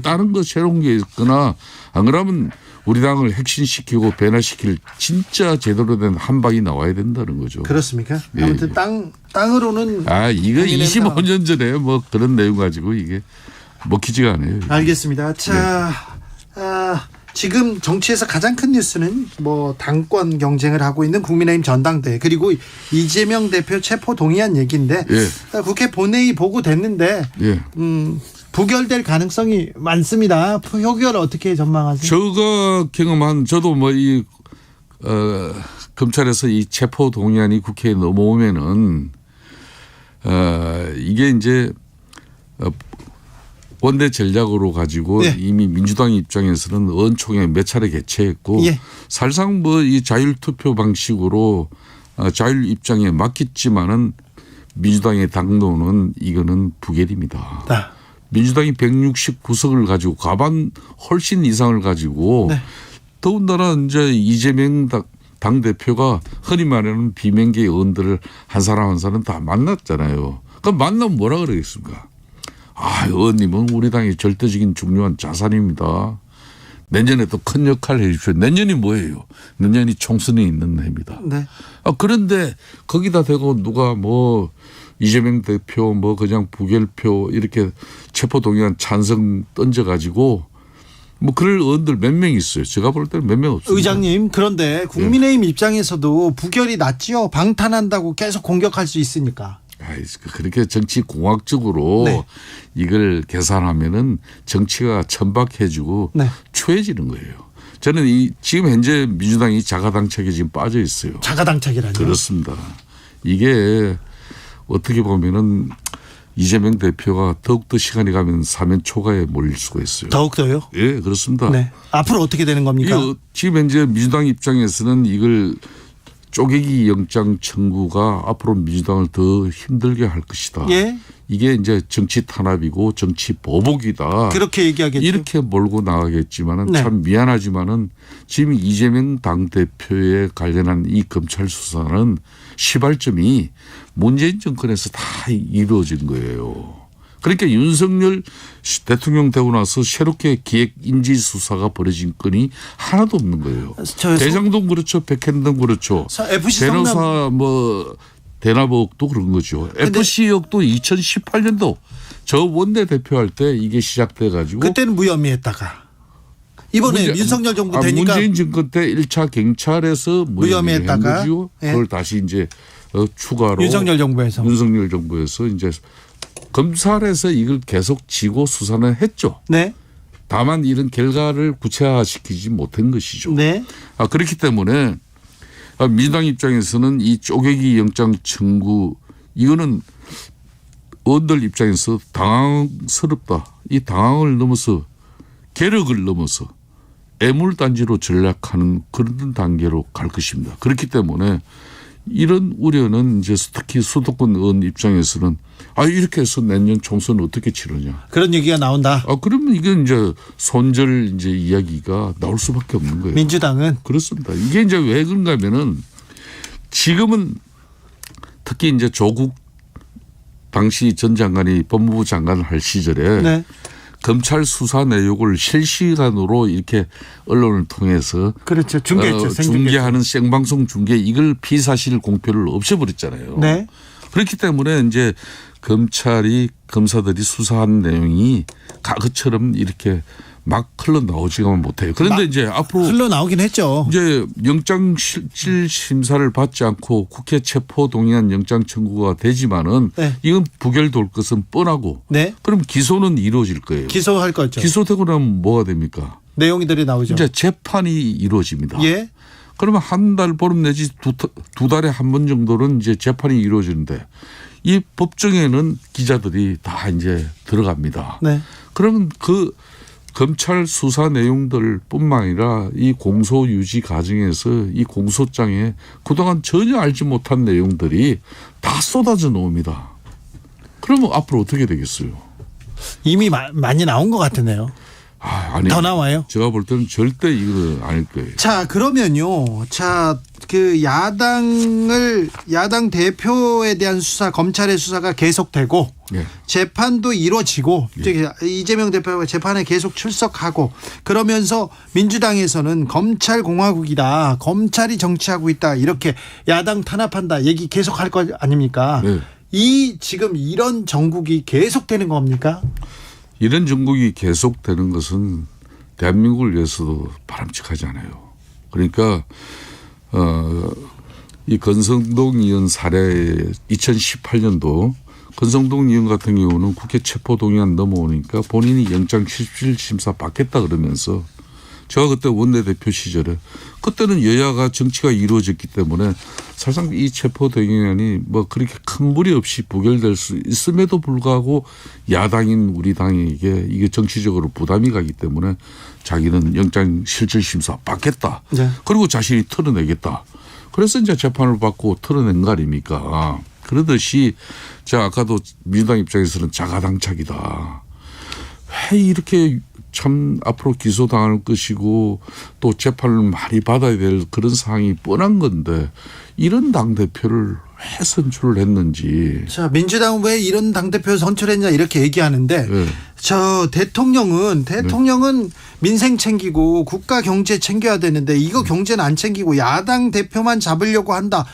다른 거 새로운 게 있거나 안 그러면 우리 당을 핵심시키고 변화시킬 진짜 제대로 된 한방이 나와야 된다는 거죠. 그렇습니까? 아무튼 땅으로는 이거 25년 전에 뭐 그런 내용 가지고 이게 먹히지가 않아요. 알겠습니다. 자, 지금 정치에서 가장 큰 뉴스는 뭐 당권 경쟁을 하고 있는 국민의힘 전당대회 그리고 이재명 대표 체포 동의안 얘기인데 국회 본회의 보고됐는데 부결될 가능성이 많습니다. 표결 어떻게 전망하세요? 제가 경험한 저도 뭐 이 검찰에서 이 체포 동의안이 국회에 넘어오면은 이게 이제 원내 전략으로 가지고 이미 민주당 입장에서는 의원총회 몇 차례 개최했고 사실상 뭐 이 자율투표 방식으로 자율 입장에 맡겼지만은 민주당의 당론은 이거는 부결입니다. 민주당이 169석을 가지고 과반 훨씬 이상을 가지고 더군다나 이제 이재명 당대표가 흔히 말하는 비명계 의원들을 한 사람 한 사람 다 만났잖아요. 그럼 만나면 뭐라 그러겠습니까? 의원님은 우리 당의 절대적인 중요한 자산입니다. 내년에 또 큰 역할을 해 주십시오. 내년이 뭐예요? 내년이 총선이 있는 해입니다. 그런데 거기다 대고 누가 뭐 이재명 대표 뭐 그냥 부결표 이렇게 체포동의안 찬성 던져가지고 뭐 그럴 의원들 몇 명 있어요. 제가 볼 때는 몇 명 없습니다. 의장님 그런데 국민의힘 입장에서도 부결이 낫지요. 방탄한다고 계속 공격할 수 있으니까. 그렇게 정치 공학적으로 이걸 계산하면은 정치가 천박해지고 추해지는 거예요. 저는 지금 현재 민주당이 자가당착에 지금 빠져 있어요. 자가당착이라뇨? 그렇습니다. 이게 어떻게 보면은 이재명 대표가 더욱더 시간이 가면 사면 초과에 몰릴 수가 있어요. 더욱더요? 예, 그렇습니다. 앞으로 어떻게 되는 겁니까? 지금 현재 민주당 입장에서는 이걸 쪼개기 영장 청구가 앞으로 민주당을 더 힘들게 할 것이다. 이게 이제 정치 탄압이고 정치 보복이다. 그렇게 얘기하겠죠. 이렇게 몰고 나가겠지만은 참 미안하지만은 지금 이재명 당대표에 관련한 이 검찰 수사는 시발점이 문재인 정권에서 다 이루어진 거예요. 그러니까 윤석열 대통령 되고 나서 새롭게 기획 인지 수사가 벌어진 건이 하나도 없는 거예요. 대장동 그렇죠. 백현동 그렇죠. FC 변호사 뭐 대납의혹도 그런 거죠. FC 의혹도 2018년도 저 원내대표 할 때 이게 시작돼 가지고 그때는 무혐의했다가 이번에 윤석열 정부 되니까 문재인 정권 때 1차 경찰에서 무혐의했다가 그걸 다시 이제 추가로 윤석열 정부에서 이제 검찰에서 이걸 계속 지고 수사는 했죠. 다만 이런 결과를 구체화시키지 못한 것이죠. 그렇기 때문에 민주당 입장에서는 이 쪼개기 영장 청구 이거는 의원들 입장에서 당황스럽다. 이 당황을 넘어서 계력을 넘어서 애물단지로 전략하는 그런 단계로 갈 것입니다. 그렇기 때문에 이런 우려는 이제 특히 수도권 의원 입장에서는 이렇게 해서 내년 총선 어떻게 치르냐. 그런 얘기가 나온다. 그러면 이게 이제 손절 이제 이야기가 나올 수밖에 없는 거예요. 민주당은 그렇습니다. 이게 이제 왜 그런가 하면은 지금은 특히 이제 조국 당시 전 장관이 법무부 장관을 할 시절에 검찰 수사 내용을 실시간으로 이렇게 언론을 통해서 그렇죠. 중계하는 생방송 중계 이걸 피사실 공표를 없애버렸잖아요. 그렇기 때문에 이제 검사들이 수사한 내용이 과거처럼 이렇게 막 흘러나오지가 못해요. 그런데 이제 앞으로 흘러나오긴 했죠. 이제 영장 실질 심사를 받지 않고 국회 체포 동의안 영장 청구가 되지만은 네. 이건 부결될 것은 뻔하고 네. 그럼 기소는 이루어질 거예요. 기소할 거죠. 기소되고 나면 뭐가 됩니까? 내용들이 나오죠. 이제 재판이 이루어집니다. 예. 그러면 한 달 보름 내지 두 달에 한 번 정도는 이제 재판이 이루어지는데 이 법정에는 기자들이 다 이제 들어갑니다. 네. 그러면 그 검찰 수사 내용들뿐만 아니라 이 공소 유지 과정에서 이 공소장에 그동안 전혀 알지 못한 내용들이 다 쏟아져 나옵니다. 그러면 앞으로 어떻게 되겠어요? 이미 많이 나온 것 같은데요. 아니, 더 나와요? 제가 볼 때는 절대 이거 아닐 거예요. 자, 그러면요. 자, 그 야당 대표에 대한 수사, 검찰의 수사가 계속되고 네. 재판도 이루어지고 이재명 대표가 재판에 계속 출석하고 그러면서 민주당에서는 검찰 공화국이다. 검찰이 정치하고 있다. 이렇게 야당 탄압한다. 얘기 계속할 거 아닙니까? 네. 지금 이런 정국이 계속되는 겁니까? 이런 정국이 계속되는 것은 대한민국을 위해서도 바람직하지 않아요. 그러니까 이 건성동 의원 사례 2018년도 건성동 의원 같은 경우는 국회 체포동의안 넘어오니까 본인이 영장 실질심사 받겠다 그러면서 제가 그때 원내대표 시절에 그때는 여야가 정치가 이루어졌기 때문에 사실상 이 체포동의안이 뭐 그렇게 큰 무리 없이 부결될 수 있음에도 불구하고 야당인 우리 당에게 이게 정치적으로 부담이 가기 때문에 자기는 영장 실질심사 받겠다. 네. 그리고 자신이 털어내겠다. 그래서 이제 재판을 받고 털어낸 거 아닙니까? 그러듯이 제가 아까도 민주당 입장에서는 자가당착이다. 왜 이렇게 참 앞으로 기소당할 것이고 또 재판을 많이 받아야 될 그런 상황이 뻔한 건데 이런 당대표를 왜 선출을 했는지. 자, 민주당은 왜 이런 당대표 선출했냐 이렇게 얘기하는데 네. 저 대통령은 민생 챙기고 국가 경제 챙겨야 되는데 이거 경제는 안 챙기고 야당 대표만 잡으려고 한다.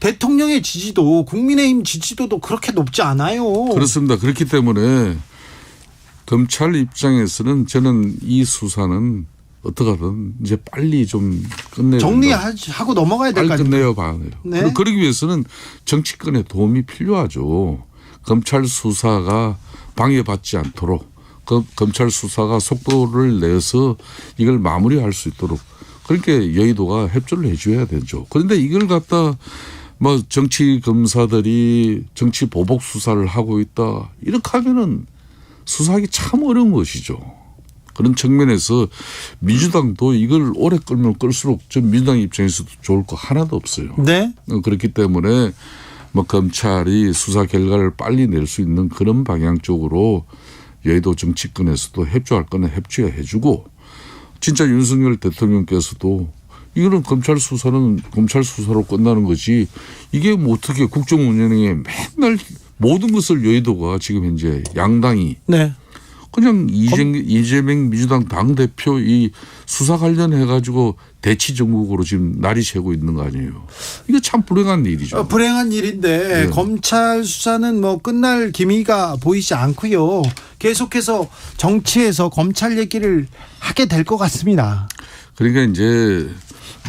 대통령의 지지도 국민의힘 지지도도 그렇게 높지 않아요. 그렇습니다. 그렇기 때문에 검찰 입장에서는 저는 이 수사는 어떻게든 이제 빨리 좀 끝내야 정리하고 넘어가야 될 거 아닙니까? 빨리 끝내야 봐야 돼요. 네. 그러기 위해서는 정치권의 도움이 필요하죠. 검찰 수사가 방해받지 않도록 검찰 수사가 속도를 내서 이걸 마무리할 수 있도록 그렇게 여의도가 협조를 해줘야 되죠. 그런데 이걸 갖다 뭐 정치 검사들이 정치 보복 수사를 하고 있다 이렇게 하면은 수사하기 참 어려운 것이죠. 그런 측면에서 민주당도 이걸 오래 끌면 끌수록 전 민주당 입장에서도 좋을 거 하나도 없어요. 네. 그렇기 때문에 뭐 검찰이 수사 결과를 빨리 낼 수 있는 그런 방향 쪽으로 여의도 정치권에서도 협조할 거는 협조해 주고 진짜 윤석열 대통령께서도 이거는 검찰 수사는 검찰 수사로 끝나는 거지 이게 뭐 어떻게 국정 운영에 맨날 모든 것을 여의도가 지금 현재 양당이 네. 그냥 이재명 민주당 당대표 이 수사 관련해 가지고 대치 정국으로 지금 날이 새고 있는 거 아니에요. 이거 참 불행한 일이죠. 불행한 일인데 네. 검찰 수사는 뭐 끝날 기미가 보이지 않고요. 계속해서 정치에서 검찰 얘기를 하게 될 것 같습니다. 그러니까 이제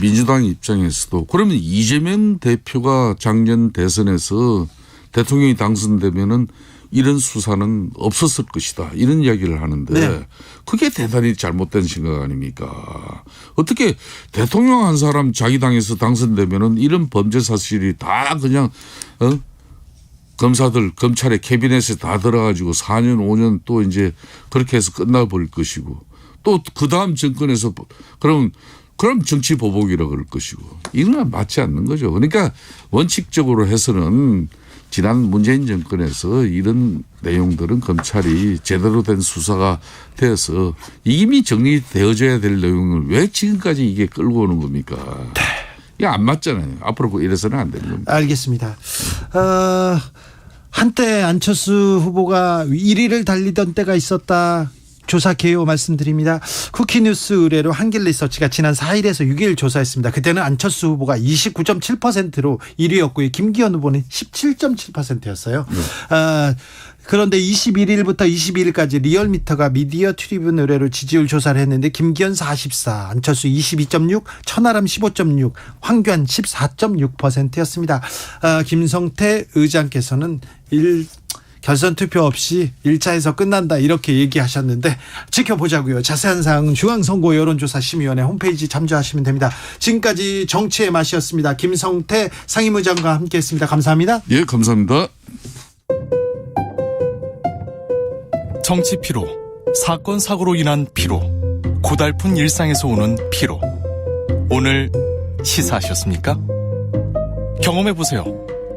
민주당 입장에서도 그러면 이재명 대표가 작년 대선에서 대통령이 당선되면은 이런 수사는 없었을 것이다. 이런 이야기를 하는데 네. 그게 대단히 잘못된 생각 아닙니까? 어떻게 대통령 한 사람 자기 당에서 당선되면은 이런 범죄 사실이 다 그냥 검사들 검찰의 캐비넷에 다 들어가지고 4년 5년 또 이제 그렇게 해서 끝나버릴 것이고 또 그 다음 정권에서 그럼 정치 보복이라 그럴 것이고 이건 맞지 않는 거죠. 그러니까 원칙적으로 해서는 지난 문재인 정권에서 이런 내용들은 검찰이 제대로 된 수사가 되어서 이미 정리되어져야 될 내용을 왜 지금까지 이게 끌고 오는 겁니까? 이게 안 맞잖아요. 앞으로 이래서는 안 되는 겁니다. 알겠습니다. 한때 안철수 후보가 1위를 달리던 때가 있었다. 조사 개요 말씀드립니다. 쿠키뉴스 의뢰로 한길리서치가 지난 4일에서 6일 조사했습니다. 그때는 안철수 후보가 29.7%로 1위였고요. 김기현 후보는 17.7%였어요. 그런데 21일부터 22일까지 리얼미터가 미디어 트리뷴 의뢰로 지지율 조사를 했는데 김기현 44, 안철수 22.6, 천하람 15.6, 황교안 14.6%였습니다. 김성태 의장께서는 결선 투표 없이 1차에서 끝난다 이렇게 얘기하셨는데 지켜보자고요. 자세한 사항은 중앙선거 여론조사심의위원회 홈페이지 참조하시면 됩니다. 지금까지 정치의 맛이었습니다. 김성태 상임의장과 함께했습니다. 감사합니다. 예, 감사합니다. 정치 피로, 사건 사고로 인한 피로, 고달픈 일상에서 오는 피로. 오늘 시사하셨습니까? 경험해보세요.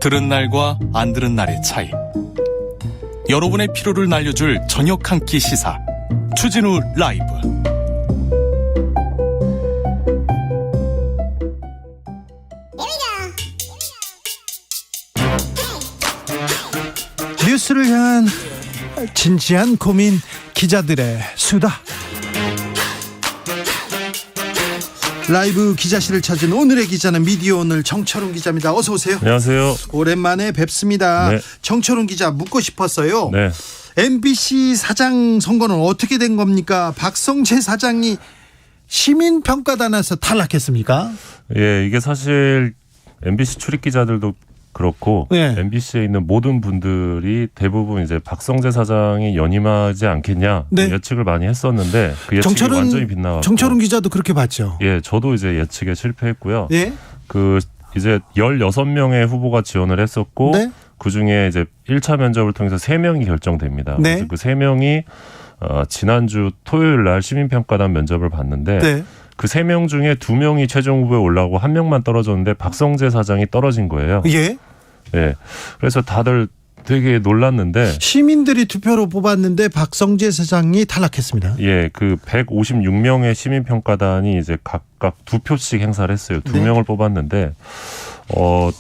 들은 날과 안 들은 날의 차이. 여러분의 피로를 날려줄 저녁 한 끼 시사 추진우 라이브. 뉴스를 향한 진지한 고민, 기자들의 수다. 라이브 기자실을 찾은 오늘의 기자는 미디어오늘 정철훈 기자입니다. 어서 오세요. 안녕하세요. 오랜만에 뵙습니다. 네. 정철훈 기자, 묻고 싶었어요. 네. MBC 사장 선거는 어떻게 된 겁니까? 박성재 사장이 시민평가단에서 탈락했습니까? 예, 이게 사실 MBC 출입 기자들도 그렇고 네. MBC에 있는 모든 분들이 대부분 이제 박성재 사장이 연임하지 않겠냐 네. 예측을 많이 했었는데 그 예측이 완전히 빗나갔고. 정철훈 기자도 그렇게 봤죠. 예, 저도 이제 예측에 실패했고요. 예. 그 이제 16명의 후보가 지원을 했었고 네. 그중에 이제 1차 면접을 통해서 3명이 결정됩니다. 네. 그래서 그 3명이 지난주 토요일 날 시민평가단 면접을 봤는데 네. 그 3명 중에 2명이 최종 후보에 올라오고 1명만 떨어졌는데 박성재 사장이 떨어진 거예요. 예. 네. 그래서 다들 되게 놀랐는데 시민들이 투표로 뽑았는데 박성재 사장이 탈락했습니다. 예, 그 156명의 시민평가단이 이제 각각 2표씩 행사를 했어요. 2명을 뽑았는데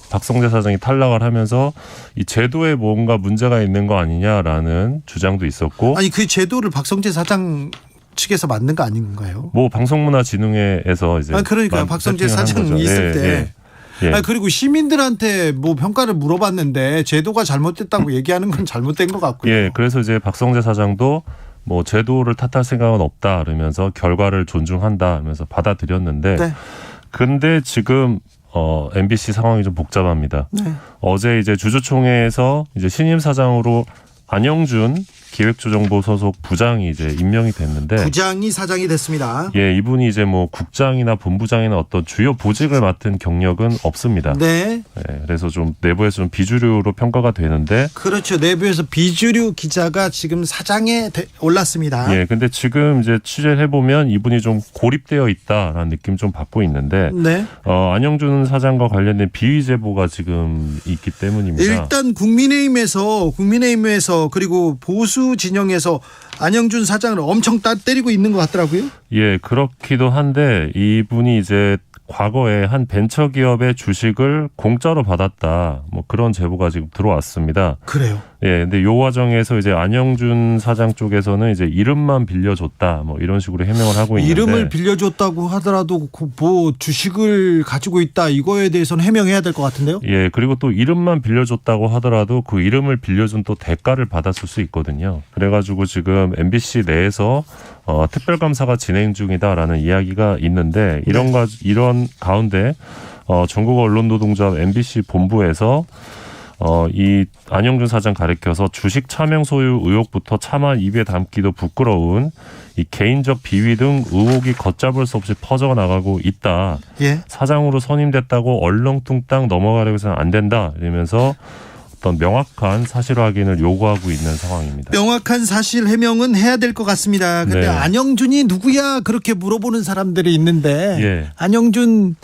박성재 사장이 탈락을 하면서 이 제도에 뭔가 문제가 있는 거 아니냐라는 주장도 있었고 아니 그 제도를 박성재 사장 측에서 만든 거 아닌가요? 뭐 방송문화진흥회에서 이제 그러니까 박성재 사장이 있을 때. 예. 그리고 시민들한테 뭐 평가를 물어봤는데 제도가 잘못됐다고 얘기하는 건 잘못된 것 같고요. 예, 그래서 이제 박성재 사장도 뭐 제도를 탓할 생각은 없다 그러면서 결과를 존중한다 하면서 받아들였는데 네. 근데 지금 MBC 상황이 좀 복잡합니다. 네. 어제 이제 주주총회에서 이제 신임 사장으로 안영준 기획조정부 소속 부장이 이제 임명이 됐는데 부장이 사장이 됐습니다. 예, 이분이 이제 뭐 국장이나 본부장이나 어떤 주요 보직을 맡은 경력은 없습니다. 네. 예, 그래서 좀 내부에서 좀 비주류로 평가가 되는데 그렇죠. 내부에서 비주류 기자가 지금 사장에 올랐습니다. 예, 근데 지금 이제 취재를 해보면 이분이 좀 고립되어 있다라는 느낌 좀 받고 있는데 네. 안영준 사장과 관련된 비위 제보가 지금 있기 때문입니다. 일단 국민의힘에서 그리고 보수 진영에서 안영준 사장을 엄청 때리고 있는 것 같더라고요. 예, 그렇기도 한데 이분이 이제 과거에 한 벤처기업의 주식을 공짜로 받았다. 뭐 그런 제보가 지금 들어왔습니다. 그래요? 예, 근데 요 과정에서 이제 안영준 사장 쪽에서는 이제 이름만 빌려줬다. 뭐 이런 식으로 해명을 하고 있는데. 이름을 빌려줬다고 하더라도 뭐 주식을 가지고 있다. 이거에 대해서는 해명해야 될 것 같은데요? 예, 그리고 또 이름만 빌려줬다고 하더라도 그 이름을 빌려준 또 대가를 받았을 수 있거든요. 그래가지고 지금 MBC 내에서 특별감사가 진행 중이다라는 이야기가 있는데 이런 가운데 전국 언론노동조합 MBC 본부에서 이 안영준 사장 가리켜서 주식 차명 소유 의혹부터 차마 입에 담기도 부끄러운 이 개인적 비위 등 의혹이 걷잡을 수 없이 퍼져나가고 있다. 예. 사장으로 선임됐다고 얼렁뚱땅 넘어가려고 해서는 안 된다. 이러면서 어떤 명확한 사실 확인을 요구하고 있는 상황입니다. 명확한 사실 해명은 해야 될 것 같습니다. 근데 네. 안영준이 누구야 그렇게 물어보는 사람들이 있는데 예. 안영준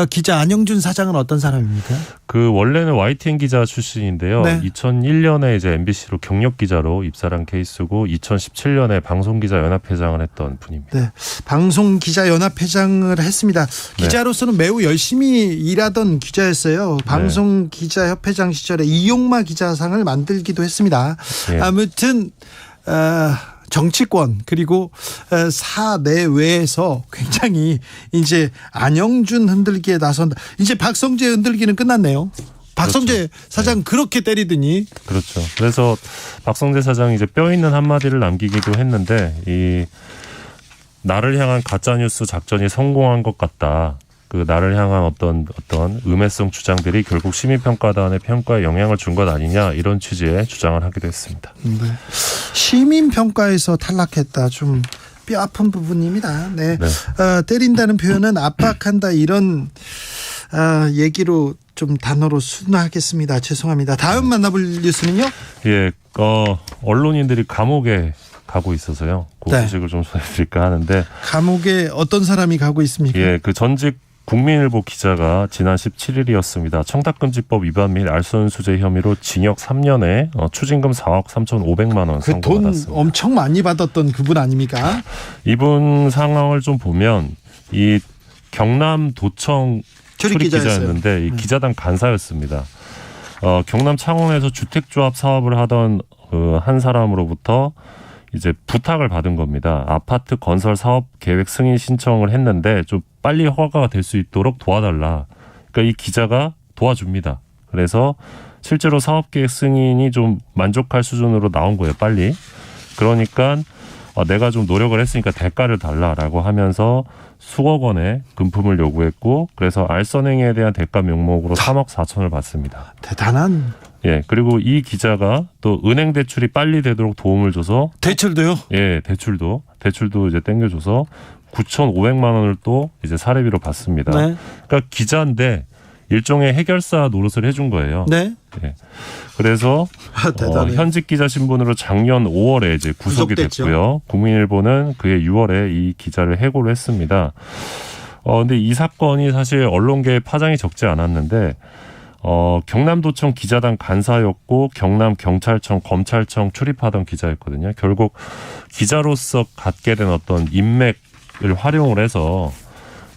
기자, 안영준 사장은 어떤 사람입니까? 그 원래는 YTN 기자 출신인데요. 네. 2001년에 이제 MBC로 경력 기자로 입사한 케이스고 2017년에 방송기자연합회장을 했던 분입니다. 네, 방송기자연합회장을 했습니다. 기자로서는 매우 열심히 일하던 기자였어요. 방송기자협회장 시절에 이용마 기자상을 만들기도 했습니다. 예. 아무튼 정치권 그리고 사내외에서 굉장히 이제 안영준 흔들기에 나선다. 이제 박성재 흔들기는 끝났네요. 박성재 사장 그렇게 때리더니. 그렇죠. 그래서 박성재 사장이 이제 뼈 있는 한마디를 남기기도 했는데 이 나를 향한 가짜뉴스 작전이 성공한 것 같다. 그 나를 향한 어떤 음해성 주장들이 결국 시민평가단의 평가에 영향을 준 것 아니냐 이런 취지의 주장을 하기도 했습니다. 네. 시민평가에서 탈락했다. 좀 뼈 아픈 부분입니다. 네. 때린다는 표현은 압박한다 이런 얘기로 좀 단어로 순화하겠습니다. 죄송합니다. 다음 만나볼 뉴스는요? 예, 언론인들이 감옥에 가고 있어서요. 그 소식을 좀 전해드릴까 하는데. 감옥에 어떤 사람이 가고 있습니까? 예, 그 전직 국민일보 기자가 지난 17일이었습니다. 청탁금지법 위반 및 알선수재 혐의로 징역 3년에 추징금 4억 3,500만 원 선고받았습니다. 돈 엄청 많이 받았던 그분 아닙니까? 이분 상황을 좀 보면 이 경남도청 출입기자였는데 이 기자단 간사였습니다. 경남 창원에서 주택조합 사업을 하던 한 사람으로부터 이제 부탁을 받은 겁니다. 아파트 건설 사업 계획 승인 신청을 했는데 좀 빨리 허가가 될 수 있도록 도와달라. 그러니까 이 기자가 도와줍니다. 그래서 실제로 사업 계획 승인이 좀 만족할 수준으로 나온 거예요. 빨리. 그러니까 내가 좀 노력을 했으니까 대가를 달라라고 하면서 수억 원의 금품을 요구했고 그래서 알선행위에 대한 대가 명목으로 3억 4천을 받습니다. 대단한. 예, 그리고 이 기자가 또 은행 대출이 빨리 되도록 도움을 줘서 대출도요? 예, 대출도 이제 땡겨줘서 9,500만 원을 또 이제 사례비로 받습니다. 네. 그러니까 기자인데 일종의 해결사 노릇을 해준 거예요. 네. 예. 그래서 현직 기자 신분으로 작년 5월에 이제 구속이 됐고요. 국민일보는 그해 6월에 이 기자를 해고를 했습니다. 근데 이 사건이 사실 언론계에 파장이 적지 않았는데. 경남도청 기자단 간사였고 경남경찰청 검찰청 출입하던 기자였거든요. 결국 기자로서 갖게 된 어떤 인맥을 활용을 해서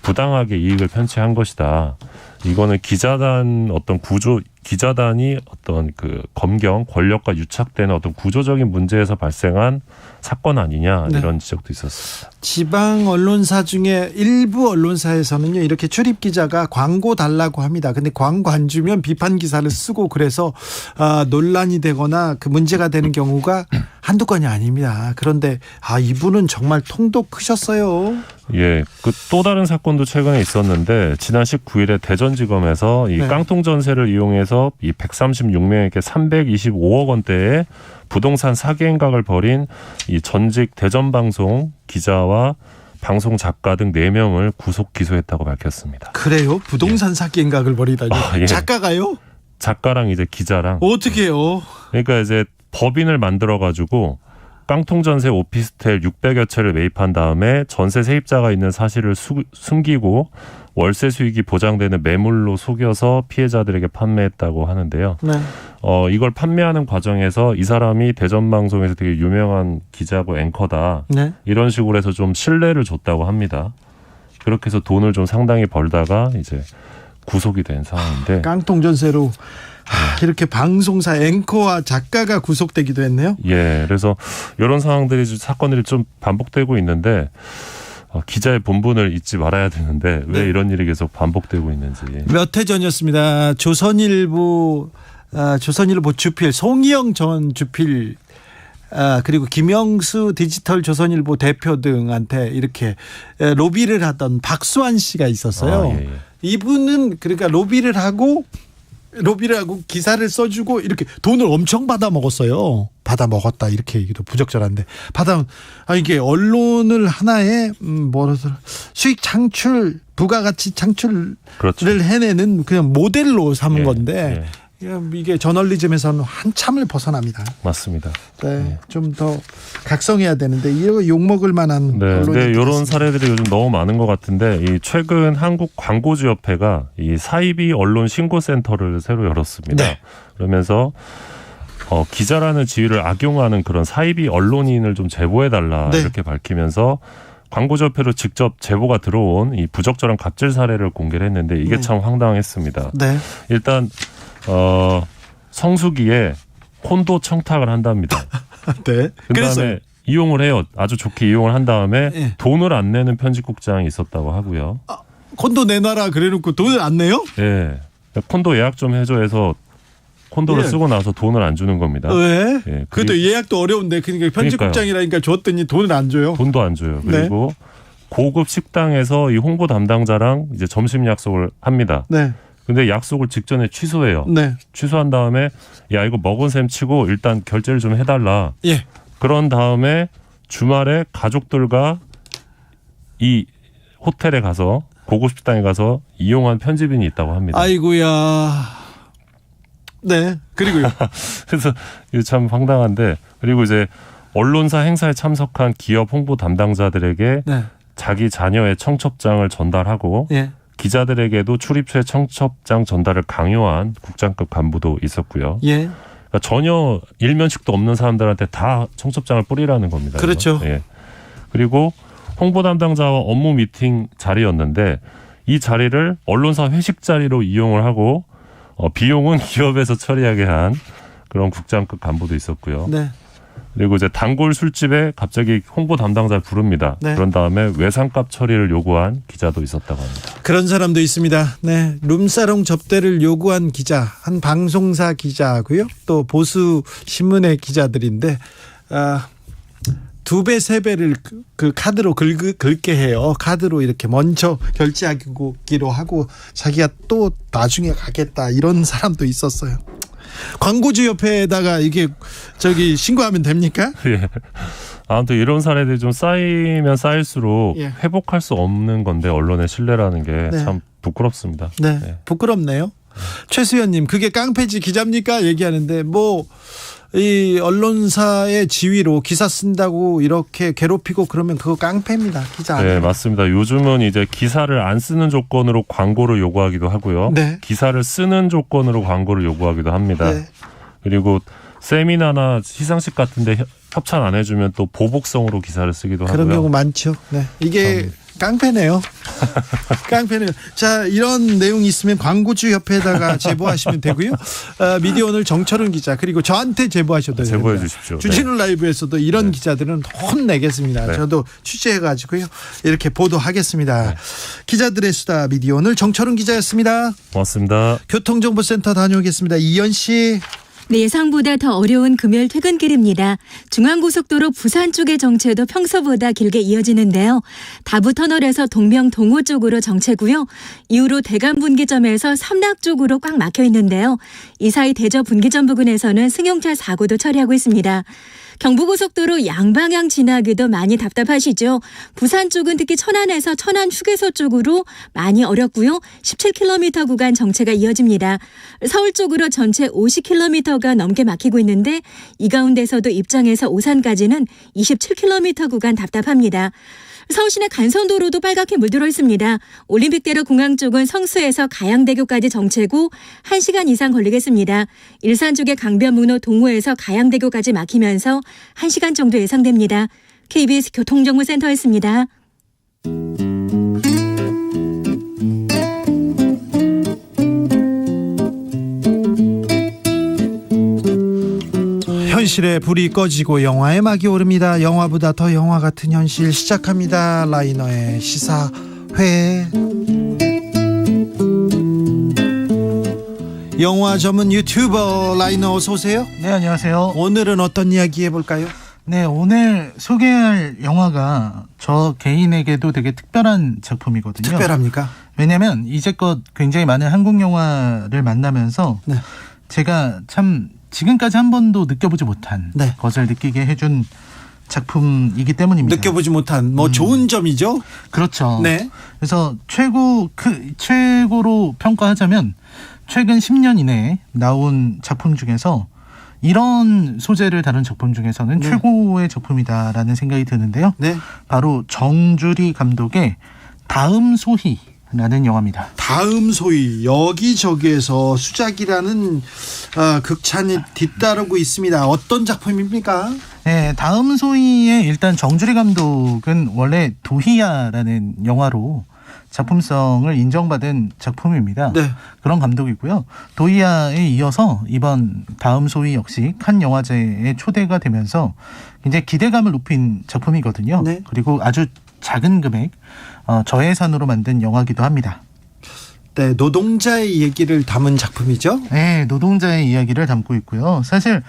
부당하게 이익을 편취한 것이다. 이거는 기자단 어떤 구조, 기자단이 어떤 그 검경 권력과 유착되는 어떤 구조적인 문제에서 발생한 사건 아니냐 이런 지적도 있었습니다. 지방 언론사 중에 일부 언론사에서는요 이렇게 출입 기자가 광고 달라고 합니다. 근데 광고 안 주면 비판 기사를 쓰고 그래서 논란이 되거나 그 문제가 되는 경우가 한두 건이 아닙니다. 그런데 이분은 정말 통도 크셨어요. 예, 그 또 다른 사건도 최근에 있었는데 지난 19일에 대전지검에서 이 깡통 전세를 이용해서 이 136명에게 325억 원대의 부동산 사기 행각을 벌인 이 전직 대전방송 기자와 방송 작가 등 4명을 구속 기소했다고 밝혔습니다. 그래요? 부동산 사기 행각을 벌이다니. 예. 작가가요? 작가랑 이제 기자랑. 어떻게 해요? 그러니까 이제 법인을 만들어 가지고 깡통 전세 오피스텔 600여 채를 매입한 다음에 전세 세입자가 있는 사실을 숨기고 월세 수익이 보장되는 매물로 속여서 피해자들에게 판매했다고 하는데요. 네. 이걸 판매하는 과정에서 이 사람이 대전방송에서 되게 유명한 기자고 앵커다. 네. 이런 식으로 해서 좀 신뢰를 줬다고 합니다. 그렇게 해서 돈을 좀 상당히 벌다가 이제 구속이 된 상황인데. 깡통 전세로 이렇게 방송사 앵커와 작가가 구속되기도 했네요. 예, 그래서 이런 상황들이 사건들이 좀 반복되고 있는데 기자의 본분을 잊지 말아야 되는데 왜 이런 일이 계속 반복되고 있는지. 몇 해 전이었습니다. 조선일보 주필 송희영 전 주필 그리고 김영수 디지털 조선일보 대표 등한테 이렇게 로비를 하던 박수환 씨가 있었어요. 예. 이분은 그러니까 로비를 하고 기사를 써주고 이렇게 돈을 엄청 받아 먹었어요. 받아 먹었다 이렇게 얘기도 부적절한데 이게 언론을 하나의 수익 창출 부가가치 창출을 해내는 그냥 모델로 삼은 건데 이게 저널리즘에서는 한참을 벗어납니다. 맞습니다. 네, 좀 더 각성해야 되는데 이거 욕먹을 만한 언론이 이런 사례들이 요즘 너무 많은 것 같은데 이 최근 한국 광고주협회가 이 사이비 언론 신고센터를 새로 열었습니다. 네. 그러면서 기자라는 지위를 악용하는 그런 사이비 언론인을 좀 제보해달라 이렇게 밝히면서 광고주협회로 직접 제보가 들어온 이 부적절한 갑질 사례를 공개를 했는데 이게 참 황당했습니다. 네. 일단 성수기에 콘도 청탁을 한답니다. 네. 그다음에 이용을 해요. 아주 좋게 이용을 한 다음에 돈을 안 내는 편집국장이 있었다고 하고요. 콘도 내놔라 그래놓고 돈을 안 내요? 네. 콘도 예약 좀 해줘 해서 콘도를 예. 쓰고 나서 돈을 안 주는 겁니다. 왜? 예, 그래도 예약도 어려운데 그러니까 편집국장이라니까 줬더니 돈을 안 줘요. 돈도 안 줘요. 그리고 네. 고급 식당에서 이 홍보 담당자랑 이제 점심 약속을 합니다. 네. 근데 약속을 직전에 취소해요. 네. 취소한 다음에 야 이거 먹은 셈 치고 일단 결제를 좀 해달라. 예. 그런 다음에 주말에 가족들과 이 호텔에 가서 고급 식당에 가서 이용한 편집인이 있다고 합니다. 아이고야. 네. 그리고요. 그래서 이거 참 황당한데 그리고 이제 언론사 행사에 참석한 기업 홍보 담당자들에게 네. 자기 자녀의 청첩장을 전달하고 예. 기자들에게도 출입처에 청첩장 전달을 강요한 국장급 간부도 있었고요. 예. 그러니까 전혀 일면식도 없는 사람들한테 다 청첩장을 뿌리라는 겁니다. 그렇죠. 예. 그리고 홍보 담당자와 업무 미팅 자리였는데 이 자리를 언론사 회식 자리로 이용을 하고 비용은 기업에서 처리하게 한 그런 국장급 간부도 있었고요. 네. 그리고 이제 단골 술집에 갑자기 홍보 담당자를 부릅니다. 네. 그런 다음에 외상값 처리를 요구한 기자도 있었다고 합니다. 그런 사람도 있습니다. 네, 룸사롱 접대를 요구한 기자, 한 방송사 기자고요. 또 보수 신문의 기자들인데 2배, 3배를 그 카드로 긁게 해요. 카드로 이렇게 먼저 결제하기로 하고 자기가 또 나중에 가겠다 이런 사람도 있었어요. 광고주 협회에다가 이게 신고하면 됩니까? 예. 아무튼 이런 사례들이 좀 쌓이면 쌓일수록 예. 회복할 수 없는 건데 언론의 신뢰라는 게 참 네. 부끄럽습니다. 네, 예. 부끄럽네요. 최수연님, 그게 깡패지 기자입니까? 얘기하는데 이 언론사의 지위로 기사 쓴다고 이렇게 괴롭히고 그러면 그거 깡패입니다. 기자 아니에요. 네, 맞습니다. 요즘은 이제 기사를 안 쓰는 조건으로 광고를 요구하기도 하고요. 네. 기사를 쓰는 조건으로 광고를 요구하기도 합니다. 네. 그리고 세미나나 시상식 같은데 협찬 안 해주면 또 보복성으로 기사를 쓰기도 하고요. 그런 경우 많죠. 네, 이게 깡패네요. 깡패네요. 자, 이런 내용이 있으면 광고주 협회에다가 제보하시면 되고요. 미디어오늘 정철은 기자 그리고 저한테 제보하셔도 됩니다. 제보해 주십시오. 주진우 네. 라이브에서도 이런 기자들은 혼내겠습니다. 네. 저도 취재해가지고요. 이렇게 보도하겠습니다. 네. 기자들의 수다 미디어오늘 정철은 기자였습니다. 고맙습니다. 교통정보센터 다녀오겠습니다. 이현 씨. 네, 예상보다 더 어려운 금요일 퇴근길입니다. 중앙고속도로 부산 쪽의 정체도 평소보다 길게 이어지는데요. 다부터널에서 동명-동호 쪽으로 정체고요. 이후로 대간 분기점에서 삼락 쪽으로 꽉 막혀 있는데요. 이 사이 대저 분기점 부근에서는 승용차 사고도 처리하고 있습니다. 경부고속도로 양방향 지나기도 많이 답답하시죠. 부산 쪽은 특히 천안에서 천안 휴게소 쪽으로 많이 어렵고요. 17km 구간 정체가 이어집니다. 서울 쪽으로 전체 50km가 넘게 막히고 있는데 이 가운데서도 입장에서 오산까지는 27km 구간 답답합니다. 서울시내 간선도로도 빨갛게 물들어 있습니다. 올림픽대로 공항 쪽은 성수에서 가양대교까지 정체고 1시간 이상 걸리겠습니다. 일산 쪽의 강변문호 동호에서 가양대교까지 막히면서 1시간 정도 예상됩니다. KBS 교통정보센터였습니다. 현실에 불이 꺼지고 영화의 막이 오릅니다. 영화보다 더 영화 같은 현실 시작합니다. 라이너의 시사회. 영화 전문 유튜버 라이너 어서 오세요. 네, 안녕하세요. 오늘은 어떤 이야기 해볼까요? 네, 오늘 소개할 영화가 저 개인에게도 되게 특별한 작품이거든요. 특별합니까? 왜냐하면 이제껏 굉장히 많은 한국 영화를 만나면서 네. 제가 참 지금까지 한 번도 느껴보지 못한 것을 느끼게 해준 작품이기 때문입니다. 느껴보지 못한 좋은 점이죠. 그렇죠. 네. 그래서 최고로 평가하자면 최근 10년 이내에 나온 작품 중에서 이런 소재를 다룬 작품 중에서는 최고의 작품이다라는 생각이 드는데요. 네. 바로 정주리 감독의 다음 소희라는 영화입니다. 다음 소희. 여기저기에서 수작이라는 극찬이 뒤따르고 있습니다. 어떤 작품입니까? 네, 다음 소희의 일단 정주리 감독은 원래 도희야라는 영화로 작품성을 인정받은 작품입니다. 네. 그런 감독이고요. 도희야에 이어서 이번 다음 소희 역시 칸 영화제에 초대가 되면서 굉장히 기대감을 높인 작품이거든요. 네. 그리고 아주 작은 금액 저예산으로 만든 영화기도 합니다. 네, 노동자의 얘기를 담은 작품이죠. 네, 노동자의 이야기를 담고 있고요. 사실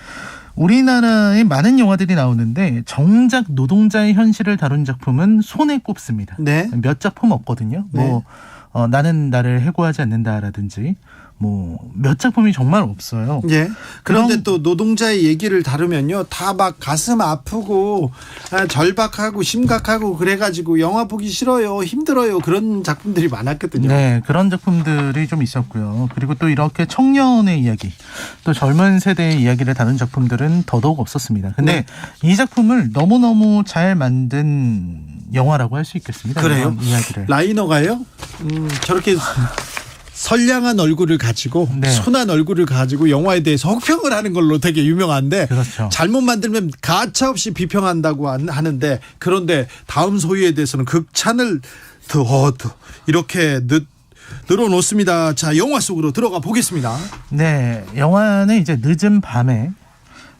우리나라에 많은 영화들이 나오는데 정작 노동자의 현실을 다룬 작품은 손에 꼽습니다. 네. 몇 작품 없거든요. 네. 나는 나를 해고하지 않는다라든지 몇 작품이 정말 없어요. 예. 그런데 또 노동자의 얘기를 다루면요, 다 막 가슴 아프고 절박하고 심각하고 그래가지고 영화 보기 싫어요, 힘들어요, 그런 작품들이 많았거든요. 네, 그런 작품들이 좀 있었고요. 그리고 또 이렇게 청년의 이야기, 또 젊은 세대의 이야기를 다룬 작품들은 더더욱 없었습니다. 근데 이 작품을 너무너무 잘 만든 영화라고 할 수 있겠습니다. 그래요? 이야기를. 라이너가요? 저렇게 선량한 얼굴을 가지고 순한 얼굴을 가지고 영화에 대해서 혹평을 하는 걸로 되게 유명한데, 그렇죠. 잘못 만들면 가차없이 비평한다고 하는데, 그런데 다음 소위에 대해서는 극찬을 더 이렇게 늘어놓습니다. 자, 영화 속으로 들어가 보겠습니다. 네, 영화는 이제 늦은 밤에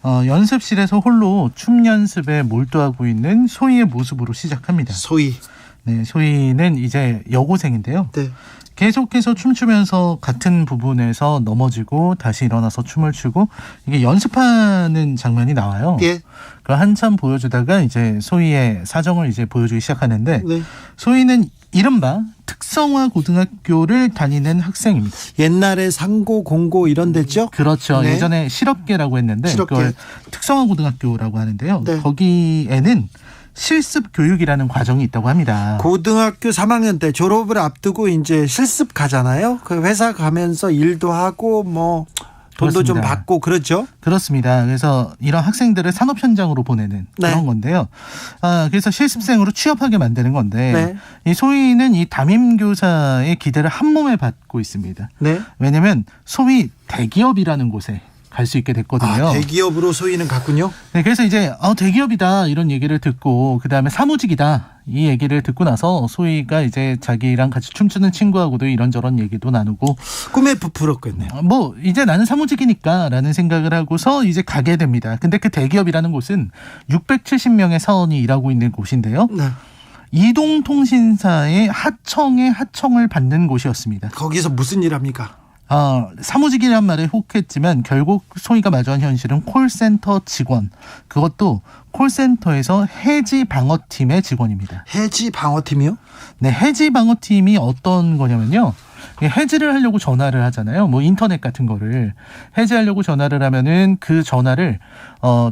연습실에서 홀로 춤 연습에 몰두하고 있는 소희의 모습으로 시작합니다. 소희. 네, 소희는 이제 여고생인데요. 네. 계속해서 춤추면서 같은 부분에서 넘어지고 다시 일어나서 춤을 추고, 이게 연습하는 장면이 나와요. 예. 그 한참 보여주다가 이제 소희의 사정을 이제 보여주기 시작하는데, 네. 소희는 이른바 특성화 고등학교를 다니는 학생입니다. 옛날에 상고, 공고 이런 데죠? 그렇죠. 네. 예전에 실업계라고 했는데 실업계. 그걸 특성화 고등학교라고 하는데요. 네. 거기에는 실습 교육이라는 과정이 있다고 합니다. 고등학교 3학년 때 졸업을 앞두고 이제 실습 가잖아요. 그 회사 가면서 일도 하고 돈도 좀 그렇습니다. 받고 그렇죠. 그렇습니다. 그래서 이런 학생들을 산업 현장으로 보내는 그런 건데요. 그래서 실습생으로 취업하게 만드는 건데, 이 소희는 이 담임 교사의 기대를 한 몸에 받고 있습니다. 네. 왜냐하면 소위 대기업이라는 곳에 갈 수 있게 됐거든요. 대기업으로 소희는 갔군요. 네, 그래서 이제 대기업이다 이런 얘기를 듣고, 그 다음에 사무직이다 이 얘기를 듣고 나서 소희가 이제 자기랑 같이 춤추는 친구하고도 이런저런 얘기도 나누고 꿈에 부풀었겠네요. 이제 나는 사무직이니까라는 생각을 하고서 이제 가게 됩니다. 근데 그 대기업이라는 곳은 670명의 사원이 일하고 있는 곳인데요. 네. 이동통신사의 하청을 받는 곳이었습니다. 거기서 무슨 일 합니까? 사무직이란 말에 혹했지만 결국 소희가 마주한 현실은 콜센터 직원, 그것도 콜센터에서 해지 방어팀의 직원입니다. 해지 방어팀이요? 네, 해지 방어팀이 어떤 거냐면요, 해지를 하려고 전화를 하잖아요. 인터넷 같은 거를 해지하려고 전화를 하면은 그 전화를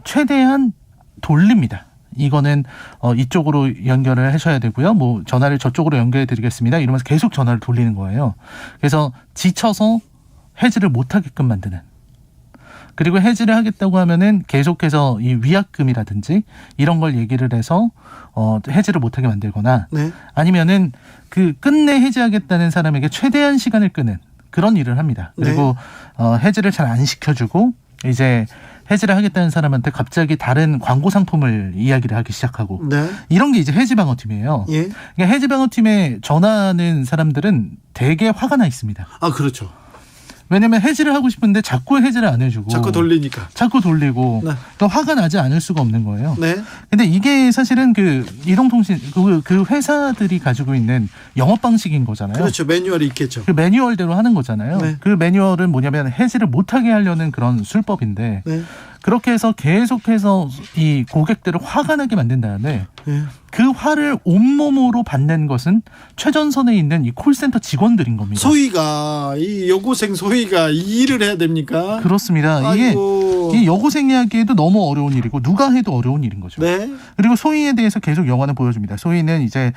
최대한 돌립니다. 이거는 이쪽으로 연결을 하셔야 되고요. 전화를 저쪽으로 연결해 드리겠습니다. 이러면서 계속 전화를 돌리는 거예요. 그래서 지쳐서 해지를 못하게끔 만드는. 그리고 해지를 하겠다고 하면은 계속해서 이 위약금이라든지 이런 걸 얘기를 해서 해지를 못하게 만들거나, 아니면은 그 끝내 해지하겠다는 사람에게 최대한 시간을 끄는 그런 일을 합니다. 그리고 해지를 잘 안 시켜주고 이제 해지를 하겠다는 사람한테 갑자기 다른 광고 상품을 이야기를 하기 시작하고, 이런 게 이제 해지방어팀이에요. 그러니까 해지방어팀에 전화하는 사람들은 되게 화가 나 있습니다. 그렇죠. 왜냐면 해지를 하고 싶은데 자꾸 해지를 안 해주고 자꾸 돌리니까. 자꾸 돌리고 그러니까 화가 나지 않을 수가 없는 거예요. 네. 근데 이게 사실은 그 이동통신 그 회사들이 가지고 있는 영업 방식인 거잖아요. 그렇죠. 매뉴얼이 있겠죠. 그 매뉴얼대로 하는 거잖아요. 그 매뉴얼은 뭐냐면 해지를 못하게 하려는 그런 술법인데, 그렇게 해서 계속해서 이 고객들을 화가 나게 만든 다음에 그 화를 온몸으로 받는 것은 최전선에 있는 이 콜센터 직원들인 겁니다. 소희가, 이 여고생 소희가 이 일을 해야 됩니까? 그렇습니다. 아이고. 이게 이 여고생 이야기에도 너무 어려운 일이고 누가 해도 어려운 일인 거죠. 그리고 소희에 대해서 계속 영화는 보여줍니다. 소희는 이제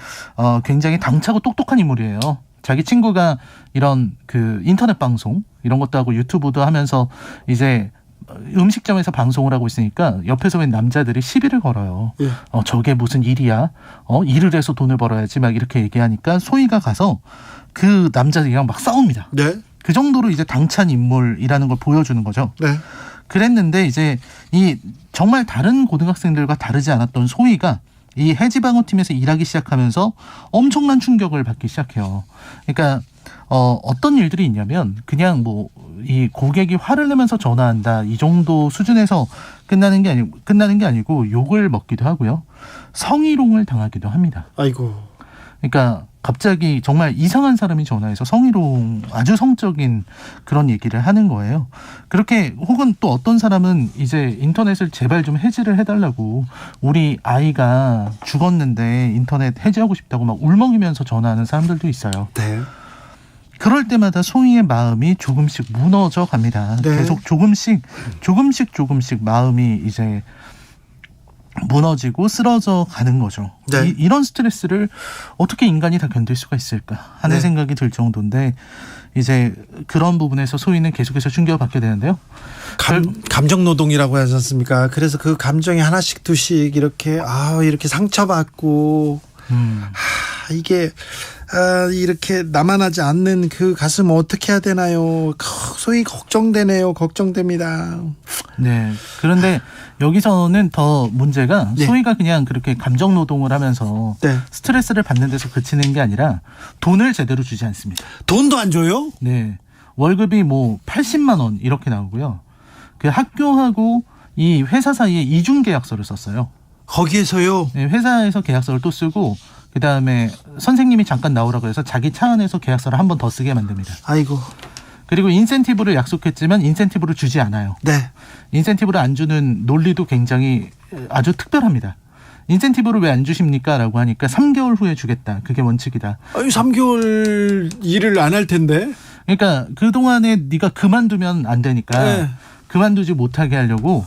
굉장히 당차고 똑똑한 인물이에요. 자기 친구가 이런 그 인터넷 방송 이런 것도 하고 유튜브도 하면서 이제 음식점에서 방송을 하고 있으니까 옆에서 웬 남자들이 시비를 걸어요. 저게 무슨 일이야? 일을 해서 돈을 벌어야지 막 이렇게 얘기하니까 소희가 가서 그 남자들이랑 막 싸웁니다. 그 정도로 이제 당찬 인물이라는 걸 보여주는 거죠. 그랬는데 이제 이 정말 다른 고등학생들과 다르지 않았던 소희가 이 해지방어팀에서 일하기 시작하면서 엄청난 충격을 받기 시작해요. 그러니까 어떤 일들이 있냐면 그냥 이 고객이 화를 내면서 전화한다 이 정도 수준에서 끝나는 게 아니고 욕을 먹기도 하고요. 성희롱을 당하기도 합니다. 아이고. 그러니까 갑자기 정말 이상한 사람이 전화해서 성희롱 아주 성적인 그런 얘기를 하는 거예요. 그렇게 혹은 또 어떤 사람은 이제 인터넷을 제발 좀 해지를 해달라고 우리 아이가 죽었는데 인터넷 해지하고 싶다고 막 울먹이면서 전화하는 사람들도 있어요. 네. 그럴 때마다 소희의 마음이 조금씩 무너져 갑니다. 네. 계속 조금씩 마음이 이제 무너지고 쓰러져 가는 거죠. 네. 이런 스트레스를 어떻게 인간이 다 견딜 수가 있을까 하는 네. 생각이 들 정도인데 이제 그런 부분에서 소희는 계속해서 충격을 받게 되는데요. 감정 노동이라고 하지 않습니까? 그래서 그 감정이 하나씩 두씩 이렇게 상처받고 이게 이렇게 남아나지 않는 그 가슴 어떻게 해야 되나요? 소위 걱정됩니다. 네. 그런데 여기서는 더 문제가 네. 소희가 그냥 그렇게 감정 노동을 하면서 네. 스트레스를 받는 데서 그치는 게 아니라 돈을 제대로 주지 않습니다. 돈도 안 줘요? 네. 월급이 뭐 80만 원 이렇게 나오고요. 그 학교하고 이 회사 사이에 이중 계약서를 썼어요. 거기에서요? 네, 회사에서 계약서를 또 쓰고 그다음에 선생님이 잠깐 나오라고 해서 자기 차 안에서 계약서를 한 번 더 쓰게 만듭니다. 아이고. 그리고 인센티브를 약속했지만 인센티브를 주지 않아요. 네. 인센티브를 안 주는 논리도 굉장히 아주 특별합니다. 인센티브를 왜 안 주십니까? 라고 하니까 3개월 후에 주겠다. 그게 원칙이다. 아니 3개월 일을 안 할 텐데. 그러니까 그동안에 네가 그만두면 안 되니까 네. 그만두지 못하게 하려고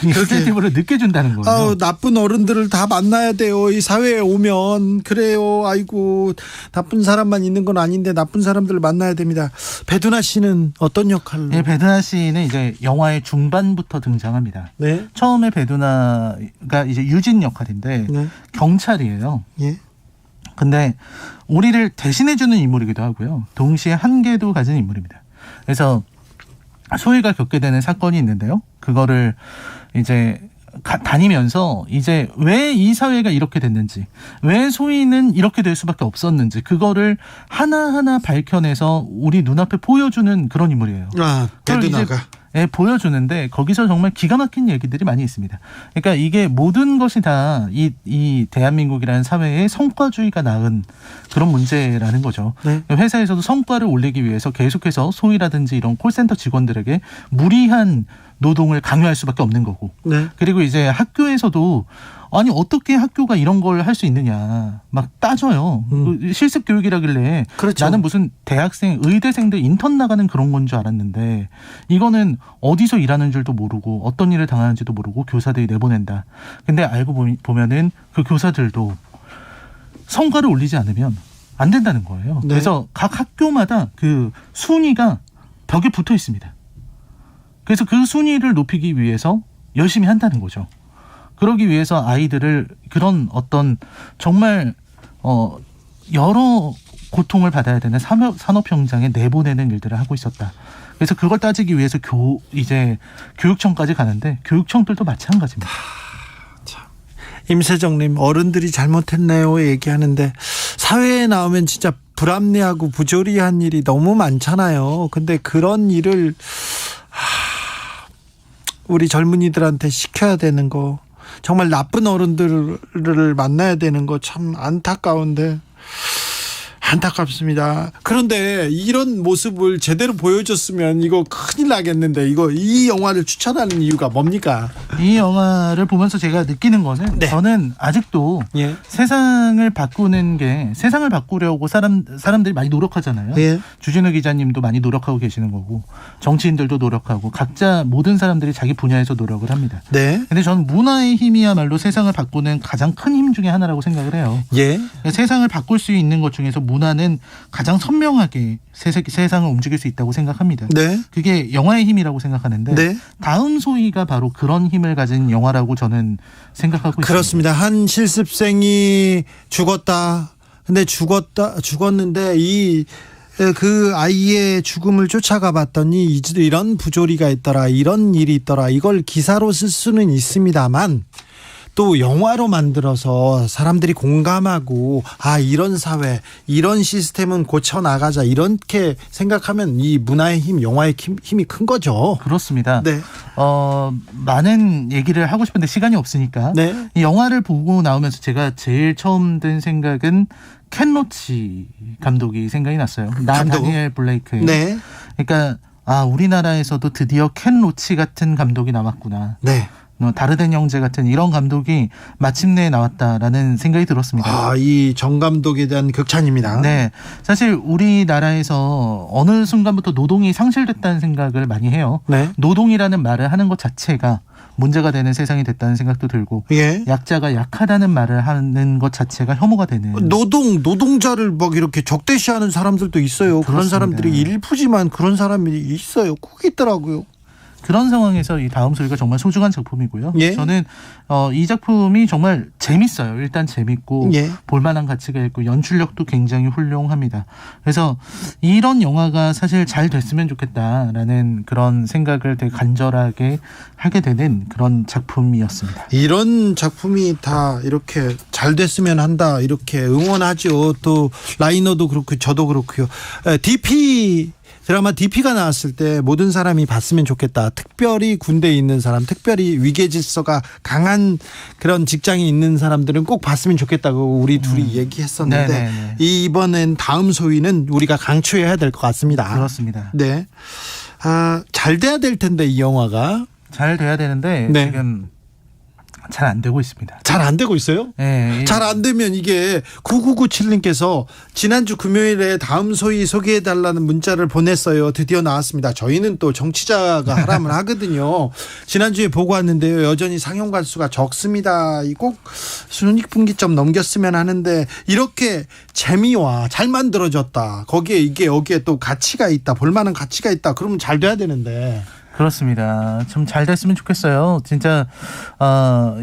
인센티브를 늦게 준다는 거예요. 나쁜 어른들을 다 만나야 돼요. 이 사회에 오면. 그래요. 아이고, 나쁜 사람만 있는 건 아닌데 나쁜 사람들을 만나야 됩니다. 배두나 씨는 어떤 역할로? 네, 배두나 씨는 이제 영화의 중반부터 등장합니다. 네. 처음에 배두나가 이제 유진 역할인데 네. 경찰이에요. 예. 근데 우리를 대신해주는 인물이기도 하고요. 동시에 한계도 가진 인물입니다. 그래서 소희가 겪게 되는 사건이 있는데요. 그거를 이제 다니면서 이제 왜 이 사회가 이렇게 됐는지, 왜 소희는 이렇게 될 수밖에 없었는지 그거를 하나하나 밝혀내서 우리 눈앞에 보여주는 그런 인물이에요. 배두나가. 네, 보여주는데 거기서 정말 기가 막힌 얘기들이 많이 있습니다. 그러니까 이게 모든 것이 다 이 대한민국이라는 사회의 성과주의가 낳은 그런 문제라는 거죠. 네. 회사에서도 성과를 올리기 위해서 계속해서 소희라든지 이런 콜센터 직원들에게 무리한 노동을 강요할 수밖에 없는 거고. 네. 그리고 이제 학교에서도 아니 어떻게 학교가 이런 걸 할 수 있느냐 막 따져요. 실습 교육이라길래 그렇죠. 나는 무슨 대학생 의대생들 인턴 나가는 그런 건 줄 알았는데 이거는 어디서 일하는 줄도 모르고 어떤 일을 당하는지도 모르고 교사들이 내보낸다. 근데 알고 보면은 그 교사들도 성과를 올리지 않으면 안 된다는 거예요. 네. 그래서 각 학교마다 그 순위가 벽에 붙어 있습니다. 그래서 그 순위를 높이기 위해서 열심히 한다는 거죠. 그러기 위해서 아이들을 그런 어떤 정말 여러 고통을 받아야 되는 산업 현장에 내보내는 일들을 하고 있었다. 그래서 그걸 따지기 위해서 이제 교육청까지 가는데 교육청들도 마찬가지입니다. 임세정님, 어른들이 잘못했네요 얘기하는데 사회에 나오면 진짜 불합리하고 부조리한 일이 너무 많잖아요. 근데 그런 일을 우리 젊은이들한테 시켜야 되는 거, 정말 나쁜 어른들을 만나야 되는 거 참 안타깝습니다. 그런데 이런 모습을 제대로 보여줬으면 이거 큰일 나겠는데 이 영화를 추천하는 이유가 뭡니까? 이 영화를 보면서 제가 느끼는 것은 저는 아직도 세상을 바꾸려고 사람들이 많이 노력하잖아요. 주진우 기자님도 많이 노력하고 계시는 거고 정치인들도 노력하고 각자 모든 사람들이 자기 분야에서 노력을 합니다. 근데 저는 문화의 힘이야말로 세상을 바꾸는 가장 큰 힘 중에 하나라고 생각을 해요. 세상을 바꿀 수 있는 것 중에서 문화는 가장 선명하게 세상을 움직일 수 있다고 생각합니다. 그게 영화의 힘이라고 생각하는데 다음 소희가 바로 그런 힘을 가진 영화라고 저는 생각하고 그렇습니다. 있습니다. 한 실습생이 죽었다. 근데 죽었는데 그 아이의 죽음을 쫓아가 봤더니 이런 부조리가 있더라, 이런 일이 있더라. 이걸 기사로 쓸 수는 있습니다만 또 영화로 만들어서 사람들이 공감하고 이런 사회, 이런 시스템은 고쳐나가자 이렇게 생각하면 이 문화의 힘, 영화의 힘이 큰 거죠. 그렇습니다. 많은 얘기를 하고 싶은데 시간이 없으니까 이 영화를 보고 나오면서 제가 제일 처음 든 생각은 켄 로치 감독이 생각이 났어요. 감독? 다니엘 블레이크. 네. 그러니까 우리나라에서도 드디어 켄 로치 같은 감독이 나왔구나. 네. 다르덴 형제 같은 이런 감독이 마침내 나왔다라는 생각이 들었습니다. 이 정 감독에 대한 극찬입니다. 네, 사실 우리나라에서 어느 순간부터 노동이 상실됐다는 생각을 많이 해요. 네. 노동이라는 말을 하는 것 자체가 문제가 되는 세상이 됐다는 생각도 들고, 예. 약자가 약하다는 말을 하는 것 자체가 혐오가 되는. 노동자를 막 이렇게 적대시하는 사람들도 있어요. 그렇습니다. 그런 사람들이 일부지만 그런 사람이 있어요. 꼭 있더라고요. 그런 상황에서 이 다음 소리가 정말 소중한 작품이고요. 예? 저는 이 작품이 정말 재밌어요. 일단 재밌고 예. 볼만한 가치가 있고 연출력도 굉장히 훌륭합니다. 그래서 이런 영화가 사실 잘 됐으면 좋겠다라는 그런 생각을 되게 간절하게 하게 되는 그런 작품이었습니다. 이런 작품이 다 이렇게 잘 됐으면 한다 이렇게 응원하죠. 또 라이너도 그렇고 저도 그렇고요. 드라마 DP가 나왔을 때 모든 사람이 봤으면 좋겠다. 특별히 군대에 있는 사람, 특별히 위계 질서가 강한 그런 직장에 있는 사람들은 꼭 봤으면 좋겠다고 우리 둘이 얘기했었는데 네네네. 이번엔 다음 소위는 우리가 강추해야 될 것 같습니다. 그렇습니다. 네. 잘 돼야 될 텐데 이 영화가. 잘 돼야 되는데 네. 지금 잘 안 되고 있습니다. 잘 안 되고 있어요? 네. 잘 안 되면 이게 9997님께서 지난주 금요일에 다음 소위 소개해달라는 문자를 보냈어요. 드디어 나왔습니다. 저희는 또 정치자가 하라면 하거든요. 지난주에 보고 왔는데요. 여전히 상영관 수가 적습니다. 꼭 순익분기점 넘겼으면 하는데 이렇게 재미와 잘 만들어졌다. 여기에 또 가치가 있다. 볼만한 가치가 있다. 그러면 잘 돼야 되는데. 그렇습니다. 좀 잘 됐으면 좋겠어요. 진짜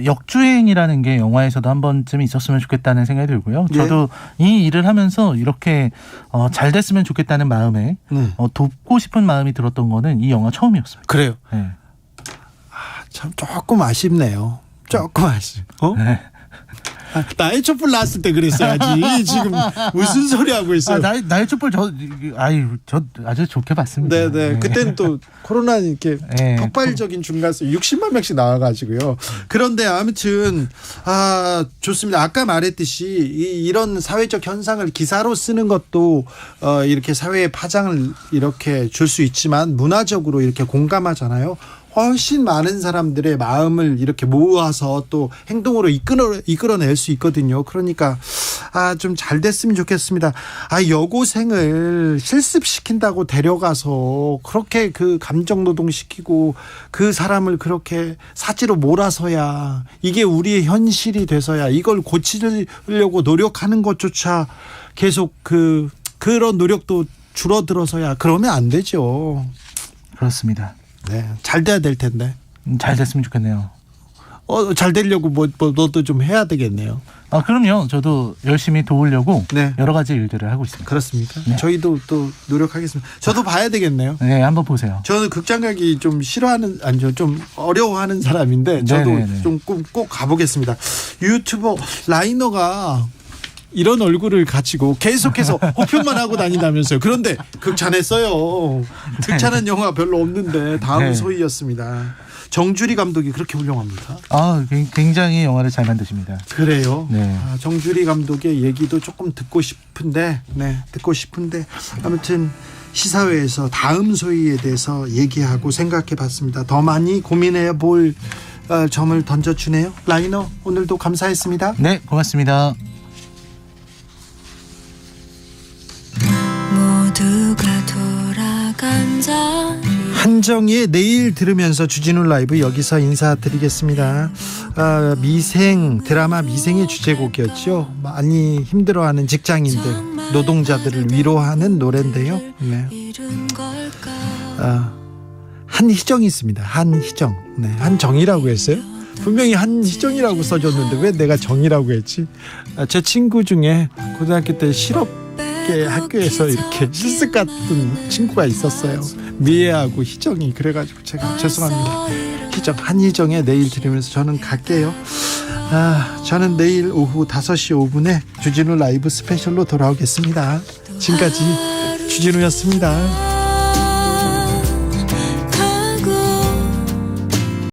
역주행이라는 게 영화에서도 한 번쯤 있었으면 좋겠다는 생각이 들고요. 저도 이 일을 하면서 이렇게 잘 됐으면 좋겠다는 마음에 돕고 싶은 마음이 들었던 거는 이 영화 처음이었습니다. 그래요? 네. 참 조금 아쉽네요. 조금 아쉽고. 네. 나의 촛불 나왔을 때 그랬어야지. 지금 무슨 소리 하고 있어요? 나의 촛불 저 아주 좋게 봤습니다. 네네. 그때는 또 코로나 이렇게 폭발적인 중간수 60만 명씩 나와가지고요. 그런데 아무튼 좋습니다. 아까 말했듯이 이런 사회적 현상을 기사로 쓰는 것도 이렇게 사회의 파장을 이렇게 줄 수 있지만 문화적으로 이렇게 공감하잖아요. 훨씬 많은 사람들의 마음을 이렇게 모아서 또 행동으로 이끌어낼 수 있거든요. 그러니까 좀 잘 됐으면 좋겠습니다. 여고생을 실습시킨다고 데려가서 그렇게 그 감정노동시키고 그 사람을 그렇게 사지로 몰아서야 이게 우리의 현실이 돼서야 이걸 고치려고 노력하는 것조차 계속 그런 노력도 줄어들어서야 그러면 안 되죠. 그렇습니다. 네, 잘 돼야 될 텐데. 잘 됐으면 좋겠네요. 잘 되려고 너도 좀 해야 되겠네요. 그럼요. 저도 열심히 도우려고 여러 가지 일들을 하고 있습니다. 그렇습니까? 네. 저희도 또 노력하겠습니다. 저도 봐야 되겠네요. 네, 한번 보세요. 저는 극장 가기 좀 좀 어려워하는 사람인데 저도 좀 꼭 가보겠습니다. 유튜버 라이너가 이런 얼굴을 가지고 계속해서 호평만 하고 다닌다면서요. 그런데 극찬했어요. 극찬한 영화 별로 없는데 다음 소위였습니다. 정주리 감독이 그렇게 훌륭합니다. 굉장히 영화를 잘 만드십니다. 그래요? 네. 정주리 감독의 얘기도 조금 듣고 싶은데 아무튼 시사회에서 다음 소위에 대해서 얘기하고 생각해 봤습니다. 더 많이 고민해 볼 점을 던져주네요. 라이너 오늘도 감사했습니다. 네, 고맙습니다. 모두가 돌아간 자리 한정희의 내일 들으면서 주진우 라이브 여기서 인사드리겠습니다. 드라마 미생의 주제곡이었죠. 많이 힘들어하는 직장인들, 노동자들을 위로하는 노래인데요. 네. 한희정이 있습니다. 한희정. 네, 한정이라고 했어요? 분명히 한희정이라고 써줬는데 왜 내가 정이라고 했지? 제 친구 중에 고등학교 때 학교에서 이렇게 실습 같은 친구가 있었어요. 미애하고 희정이. 그래가지고 제가 죄송합니다. 한희정의 내일 들으면서 저는 갈게요. 저는 내일 오후 5시 5분에 주진우 라이브 스페셜로 돌아오겠습니다. 지금까지 주진우였습니다.